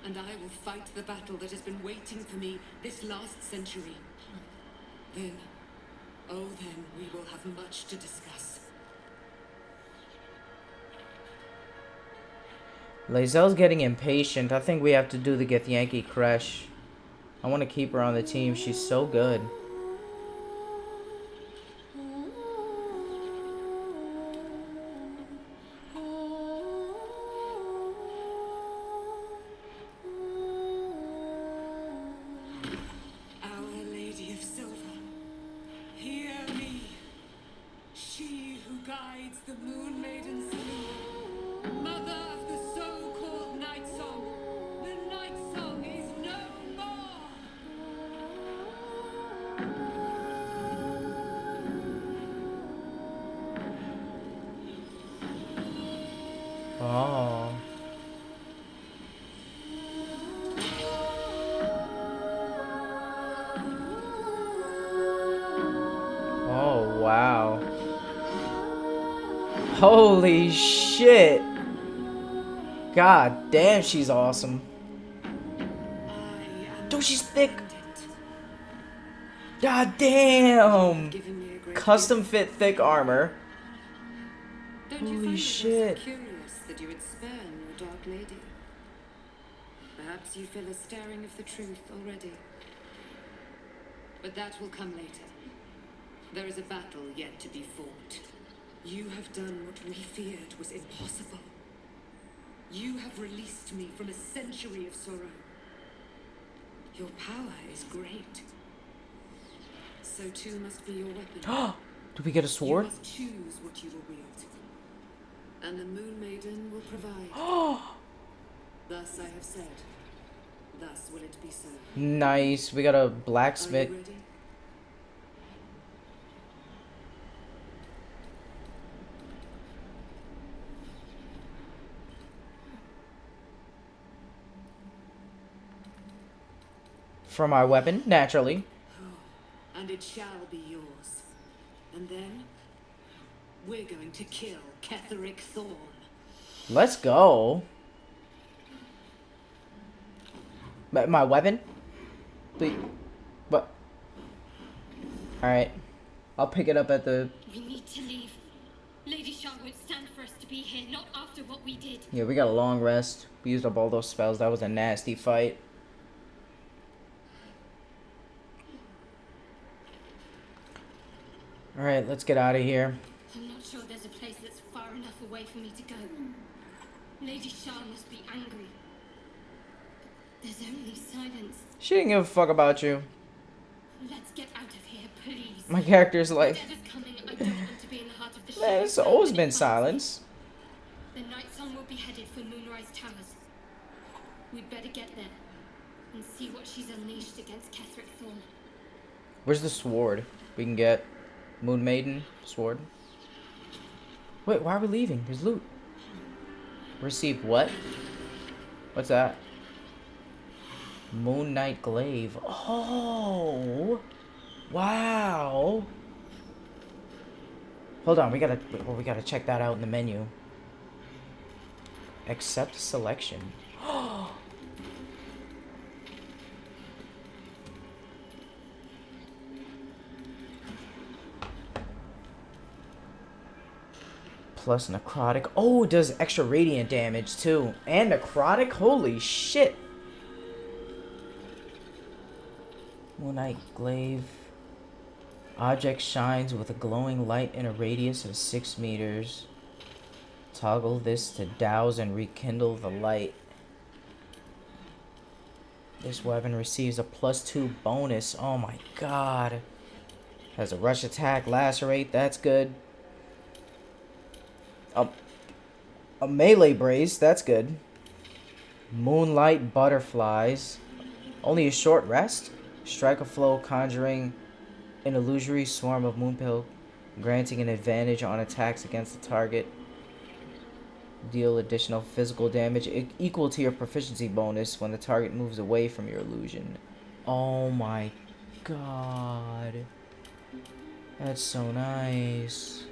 And I will fight the battle that has been waiting for me this last century. Then, oh then, we will have much to discuss. Lae'zel's getting impatient. I think we have to do the Githyanki crush. I want to keep her on the team. She's so good. Our Lady of Silver, hear me. She who guides the Moon Maiden's sleep, mother of the so-called Night Song. The Night Song is no more. Oh. Oh, wow. Holy shit. God damn, she's awesome. Dude, she's thick. God damn. Custom fit thick armor. Don't you Holy find shit. it curious that you would spurn your Dark Lady? Perhaps you feel a stirring of the truth already. But that will come later. There is a battle yet to be fought. You have done what we feared was impossible. You have released me from a century of sorrow. Your power is great, So too must be your weapon. Do we get a sword? You must choose what you will wield, and the Moon Maiden will provide. Thus I have said. Thus will it be so. Nice. We got a Are blacksmith. you ready? For my weapon, naturally. And it shall be yours. And then we're going to kill Ketherick Thorn. Let's go. My weapon? Please. What? Alright. I'll pick it up at the... We need to leave. Lady Shah won't stand for us to be here, not after what we did. Yeah, we got a long rest. We used up all those spells. That was a nasty fight. Alright, let's get out of here. I'm not sure there's a place that's far enough away for me to go. Lady Shah must be angry. There's only silence. She didn't give a fuck about you. Let's get out of here, please. My character's like... Whatever's coming, I don't want to be in the heart of the Man, shadows it's always been silence. The Night Sun will be headed for Moonrise Towers. We'd better get there and see what she's unleashed against Ketherick Thorn. Where's the sword? We can get Moon Maiden sword. Wait, why are we leaving? There's loot. Receive what? What's that? Moon Knight Glaive. Oh, wow. Hold on, we gotta check that out in the menu. Accept selection. Plus necrotic. Oh, it does extra radiant damage too. And necrotic? Holy shit. Moonlight Glaive. Object shines with a glowing light in a radius of 6 meters. Toggle this to douse and rekindle the light. This weapon receives a +2 bonus. Oh my god. Has a rush attack, lacerate, that's good. A melee brace, that's good. Moonlight butterflies. Only a short rest. Strike a flow, conjuring an illusory swarm of moonpill, granting an advantage on attacks against the target. Deal additional physical damage equal to your proficiency bonus when the target moves away from your illusion. Oh my god. That's so nice.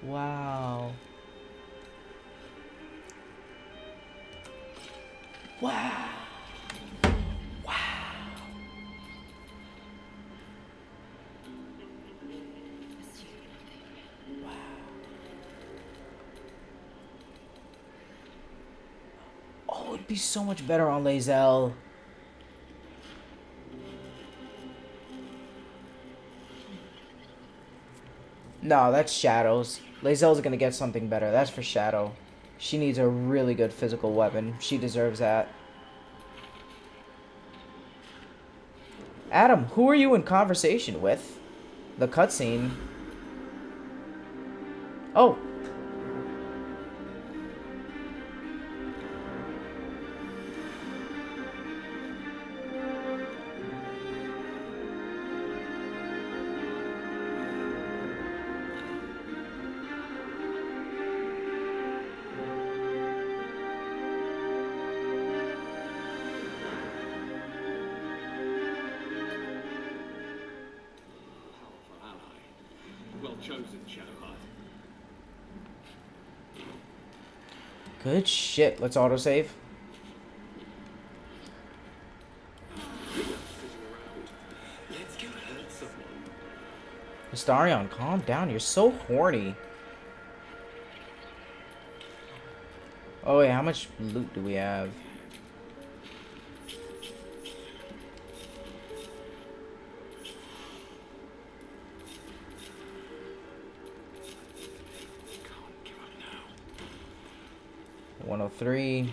Wow. Wow. Wow. Wow. Oh, it'd be so much better on Lae'zel. No, that's Shadow's. Lae'zel's gonna get something better. That's for Shadow. She needs a really good physical weapon. She deserves that. Adam, who are you in conversation with? The cutscene. Oh. Chosen, Shadowheart. Good shit. Let's autosave. Astarion, calm down. You're so horny. Oh wait, how much loot do we have? $103.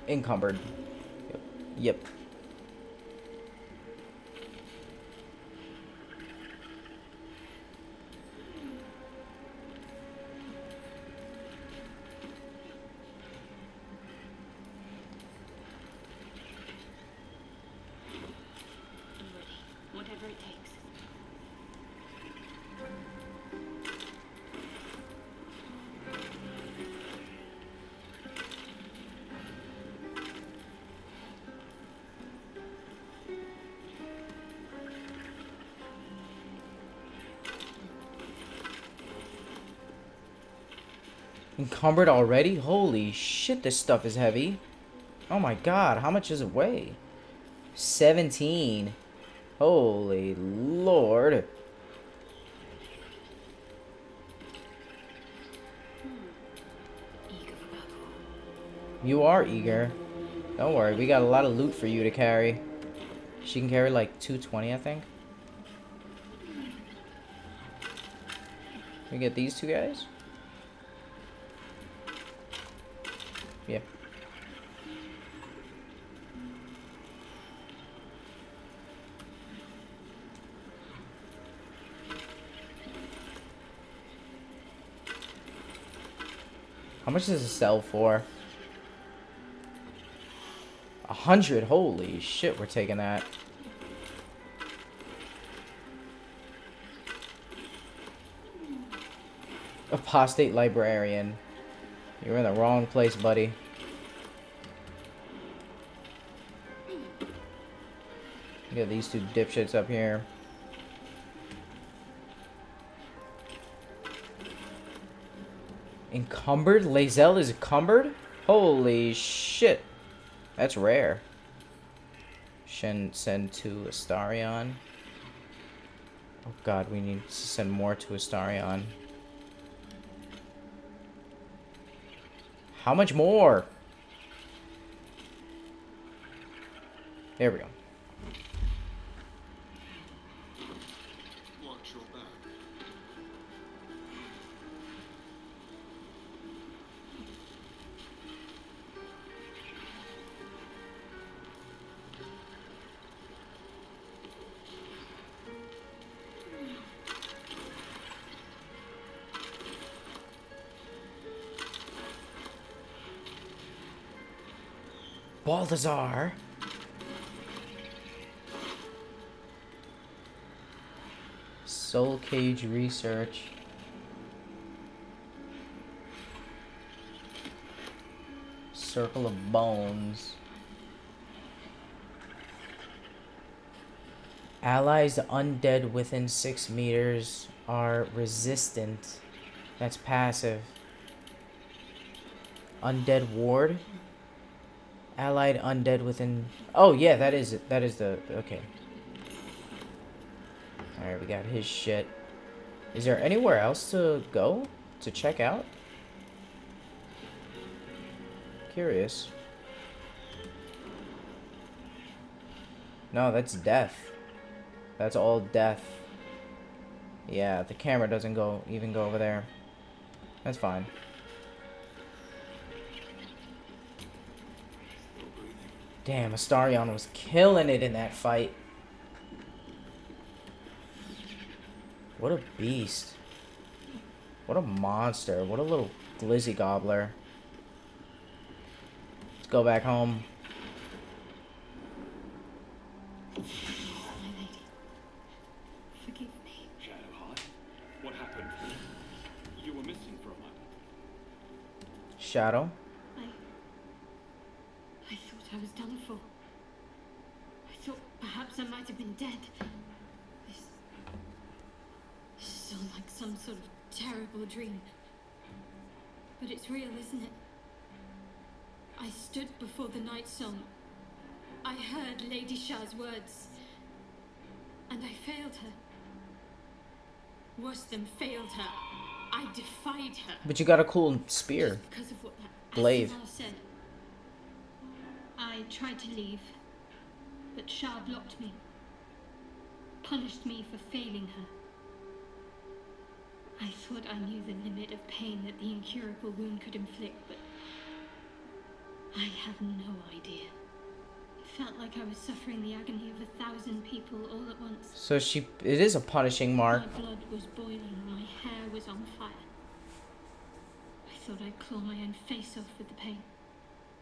Encumbered. Yep. Whatever it takes. Encumbered already? Holy shit, this stuff is heavy. Oh my god, how much does it weigh? 17. Holy lord. You are eager. Don't worry, we got a lot of loot for you to carry. She can carry like 220, I think. We get these two guys? Yeah. How much does it sell for? 100. Holy shit, we're taking that. Apostate librarian. You're in the wrong place, buddy. Get these two dipshits up here. Encumbered? Lae'zel is encumbered? Holy shit. That's rare. Send to Astarion. Oh god, we need to send more to Astarion. How much more? There we go. Watch your back. Balthazar. Soul Cage Research. Circle of Bones. Allies undead within 6 meters are resistant. That's passive. Undead ward. Allied undead within... Oh, yeah, that is the... Okay. Alright, we got his shit. Is there anywhere else to go? To check out? Curious. No, that's death. That's all death. Yeah, the camera doesn't even go over there. That's fine. Damn, Astarion was killing it in that fight. What a beast. What a monster. What a little glizzy gobbler. Let's go back home. My lady, forgive me. Shadowheart, what happened? You were missing for a moment. Shadow? I thought I was done for. I thought perhaps I might have been dead. This is all like some sort of terrible dream. But it's real, isn't it? I stood before the night song. I heard Lady Shah's words. And I failed her. Worse than failed her. I defied her. But you got a cool spear. Just because of what that Glaive. Asimar said. I tried to leave, but Shah blocked me. Punished me for failing her. I thought I knew the limit of pain that the incurable wound could inflict, but I have no idea. felt like I was suffering the agony of 1,000 people all at once. So it is a punishing mark. My blood was boiling, my hair was on fire. I thought I'd claw my own face off with the pain.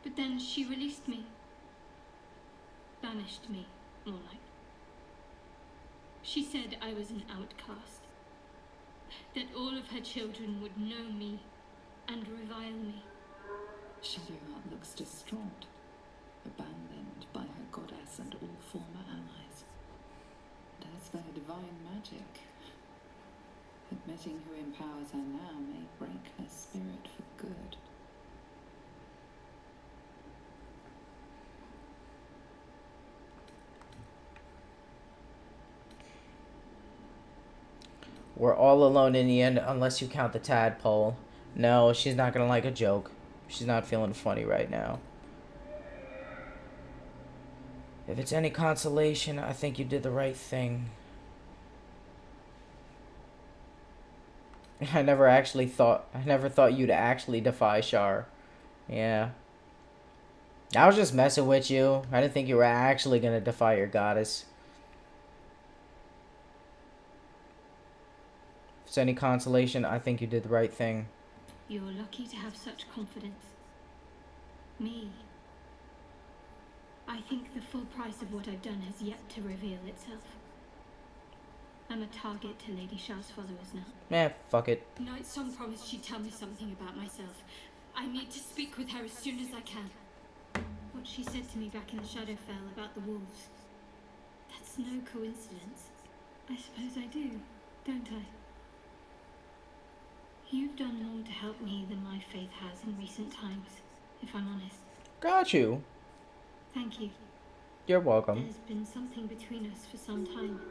But then she released me. Banished me, more like. She said I was an outcast. That all of her children would know me and revile me. Shadowheart looks distraught, abandoned by her goddess and all former allies. And as for her divine magic, admitting who empowers her now may break her spirit for good. We're all alone in the end, unless you count the tadpole. No, she's not gonna like a joke. She's not feeling funny right now. If it's any consolation, I think you did the right thing. I never thought you'd actually defy Shar. Yeah. I was just messing with you. I didn't think you were actually gonna defy your goddess. If it's any consolation, I think you did the right thing. You're lucky to have such confidence. Me. I think the full price of what I've done has yet to reveal itself. I'm a target to Lady Shah's followers now. Fuck it. Night Song promised she'd tell me something about myself. I need to speak with her as soon as I can. What she said to me back in the Shadowfell about the wolves. That's no coincidence. I suppose I do, don't I? You've done more to help me than my faith has in recent times, if I'm honest. Got you. Thank you. You're welcome. There's been something between us for some time.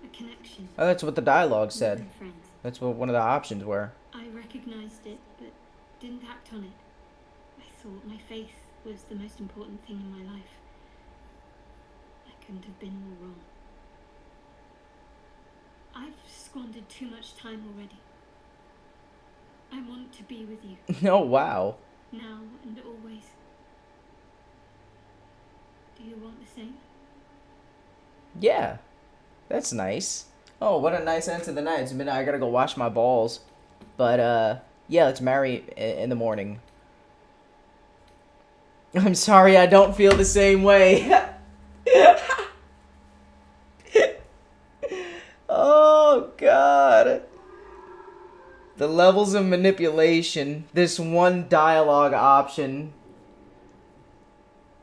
A connection. Oh, that's what the dialogue More said. than friends. That's what one of the options were. I recognized it, but didn't act on it. I thought my faith was the most important thing in my life. I couldn't have been more wrong. I've squandered too much time already. I want to be with you. Oh, wow. Now and always. Do you want the same? Yeah. That's nice. Oh, what a nice end to the night. It's midnight. I gotta go wash my balls. But, yeah, let's marry in the morning. I'm sorry, I don't feel the same way. Oh, God. The levels of manipulation. This one dialogue option.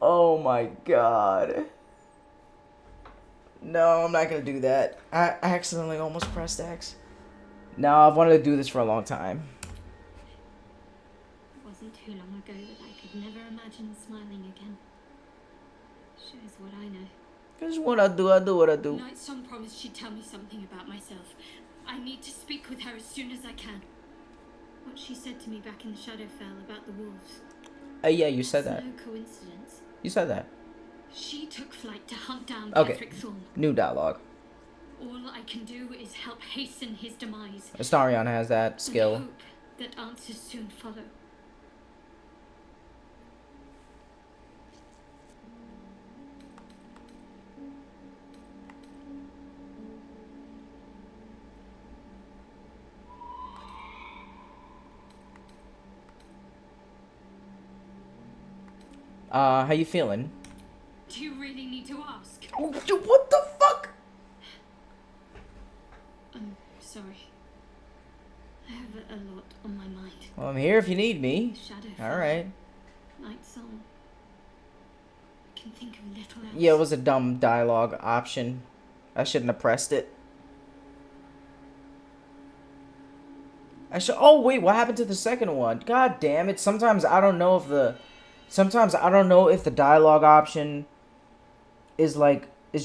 Oh, my God. No, I'm not gonna do that. I accidentally almost pressed X. No, I've wanted to do this for a long time. It wasn't too long ago that I could never imagine smiling again. Shows what I know. Just what I do what I do. Night Song promised she'd tell me something about myself. I need to speak with her as soon as I can. What she said to me back in the Shadowfell about the wolves. Yeah, you said That's that. no coincidence. You said that. She took flight to hunt down Okay. Patrick Thorne. New dialogue. All I can do is help hasten his demise. Astarion has that skill. And hope that answers soon follow. How you feeling? Do you really need to ask? What the fuck? I'm sorry. I have a lot on my mind. Well, I'm here if you need me. Shadowfell. Alright. Night Song. I can think of little else. Yeah, it was a dumb dialogue option. I shouldn't have pressed it. Oh, wait, what happened to the second one? God damn it. Sometimes I don't know if the dialogue option is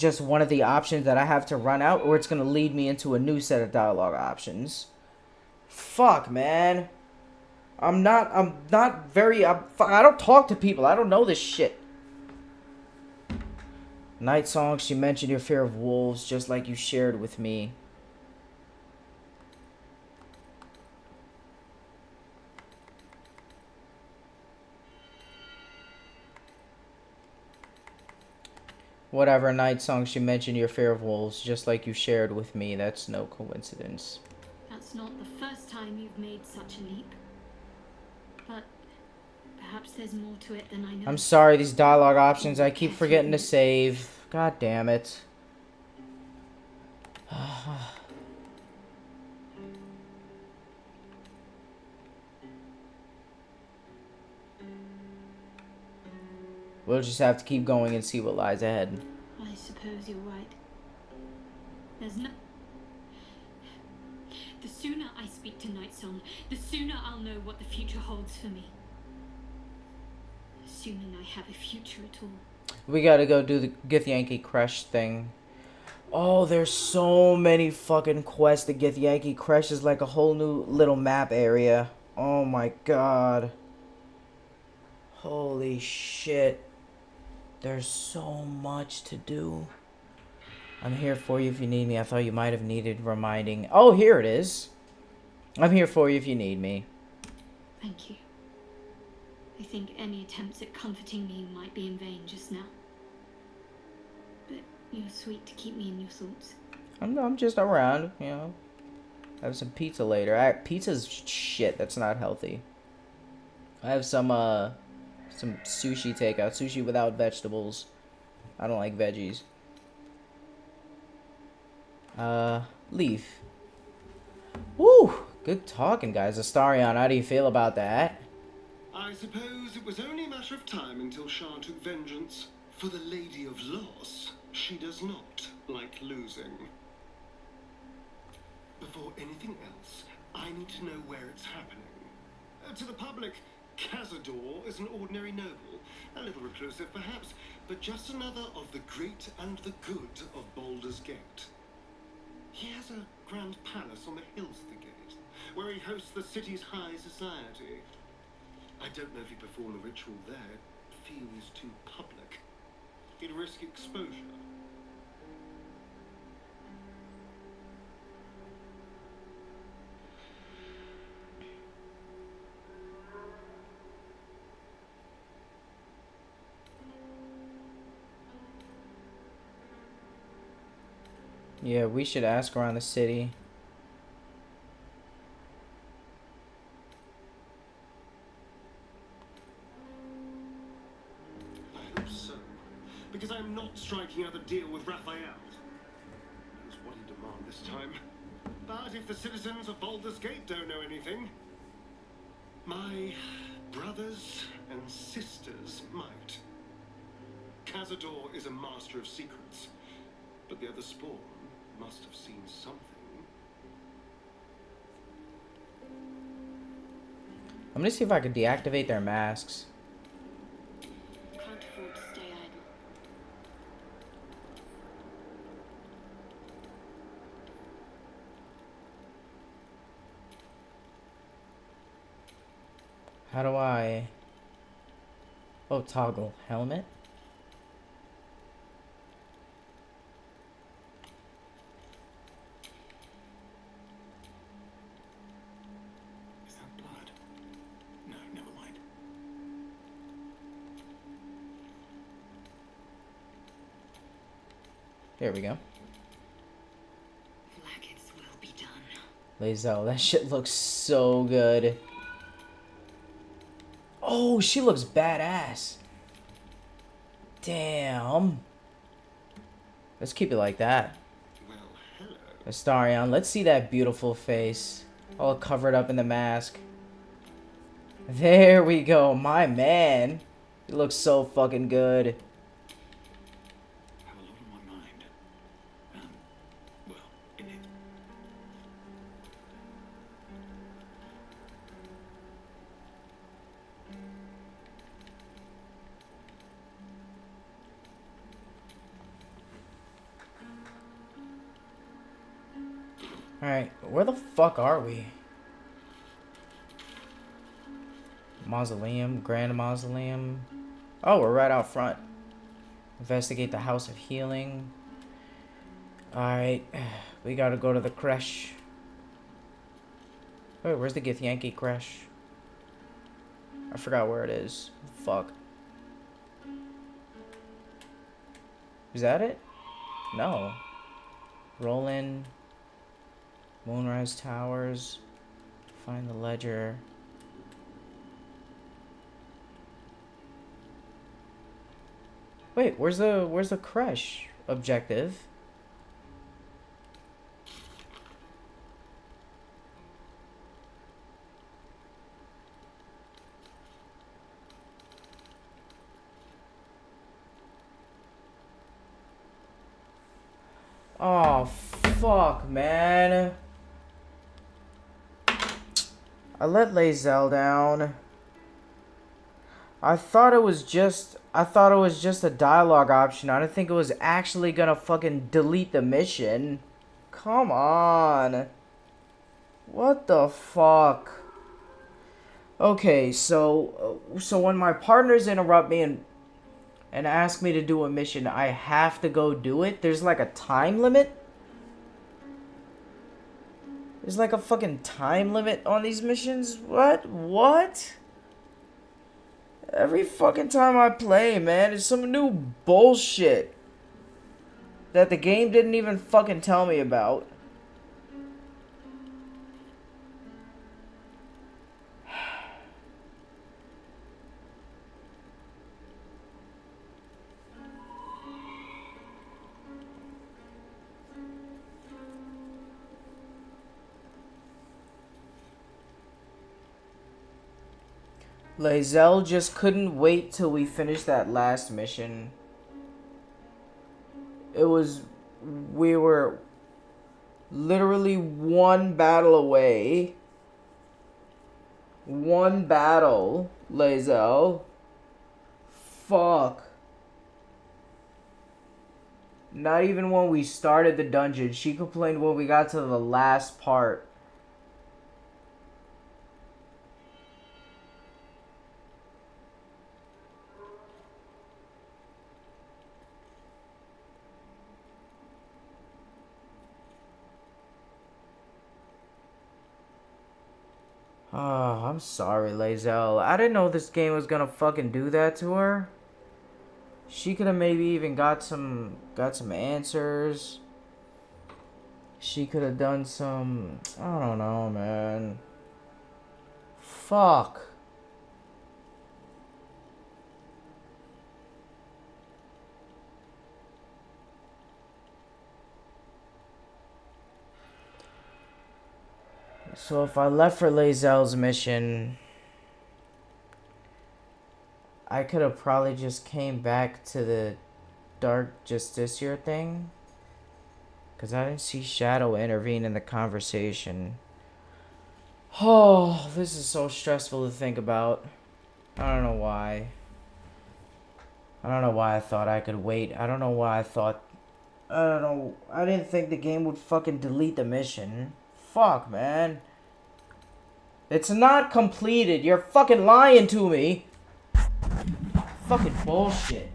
just one of the options that I have to run out, or it's gonna lead me into a new set of dialogue options. Fuck, man. I don't talk to people. I don't know this shit. Night Song, she mentioned your fear of wolves, just like you shared with me. Whatever night song she mentioned your fear of wolves, just like you shared with me. That's no coincidence. That's not the first time you've made such a leap. But perhaps there's more to it than I know. I'm sorry, these dialogue options, I keep forgetting to save. God damn it. We'll just have to keep going and see what lies ahead. I suppose you're right. There's no... The sooner I speak to Nightsong, the sooner I'll know what the future holds for me. Assuming I have a future at all. We gotta go do the Githyanki Crush thing. Oh, there's so many fucking quests to Githyanki Crush is like a whole new little map area. Oh my god. Holy shit. There's so much to do. I'm here for you if you need me. I thought you might have needed reminding. Oh, here it is. I'm here for you if you need me. Thank you. I think any attempts at comforting me might be in vain just now. But you're sweet to keep me in your thoughts. I'm just around, you know. Have some pizza later. Pizza's shit. That's not healthy. I have some sushi takeout. Sushi without vegetables. I don't like veggies. Leaf. Woo! Good talking, guys. Astarion, how do you feel about that? I suppose it was only a matter of time until Shah took vengeance. For the Lady of Loss, she does not like losing. Before anything else, I need to know where it's happening. To the public, Cazador is an ordinary noble, a little reclusive perhaps, but just another of the great and the good of Baldur's Gate. He has a grand palace on the hills of the gate, where he hosts the city's high society. I don't know if he performed the ritual there. It feels too public. He'd risk exposure. Yeah, we should ask around the city. I hope so. Because I'm not striking out a deal with Raphael. Knows what he demand this time. But if the citizens of Baldur's Gate don't know anything, my brothers and sisters might. Cazador is a master of secrets, but the other spawn must have seen something. I'm gonna see if I can deactivate their masks. Can't afford to stay idle. How do I... Oh, toggle helmet? Is that blood? No, never mind. There we go. Flaggets will be done. Lazel, that shit looks so good. Oh, she looks badass. Damn. Let's keep it like that. Astarion, let's see that beautiful face. All covered up in the mask. There we go, my man. He looks so fucking good. I have a lot on my mind. Well, in it. Alright, where the fuck are we? Mausoleum, Grand Mausoleum. Oh, we're right out front. Investigate the House of Healing. Alright, we gotta go to the creche. Wait, where's the Githyanki creche? I forgot where it is. Fuck. Is that it? No. Roland. Moonrise Towers. Find the ledger. Wait, where's the crush objective? Oh, fuck, man. I let Lae'zel down. I thought it was just a dialogue option. I didn't think it was actually gonna fucking delete the mission. Come on. What the fuck? Okay, so when my partners interrupt me and ask me to do a mission, I have to go do it? There's like a time limit? There's like a fucking time limit on these missions? What? What? Every fucking time I play, man, it's some new bullshit that the game didn't even fucking tell me about. Lae'zel just couldn't wait till we finished that last mission. We were literally one battle away. One battle, Lae'zel. Fuck. Not even when we started the dungeon. She complained when we got to the last part. Oh, I'm sorry, Lae'zel. I didn't know this game was gonna fucking do that to her. She could have maybe even got some answers. She could have done some, I don't know, man. Fuck. So if I left for Lae'zel's mission, I could have probably just came back to the Dark Justiciar thing. Because I didn't see Shadow intervene in the conversation. Oh, this is so stressful to think about. I don't know why. I don't know why I thought I could wait. I don't know why I thought... I don't know. I didn't think the game would fucking delete the mission. Fuck, man. It's not completed. You're fucking lying to me. Fucking bullshit.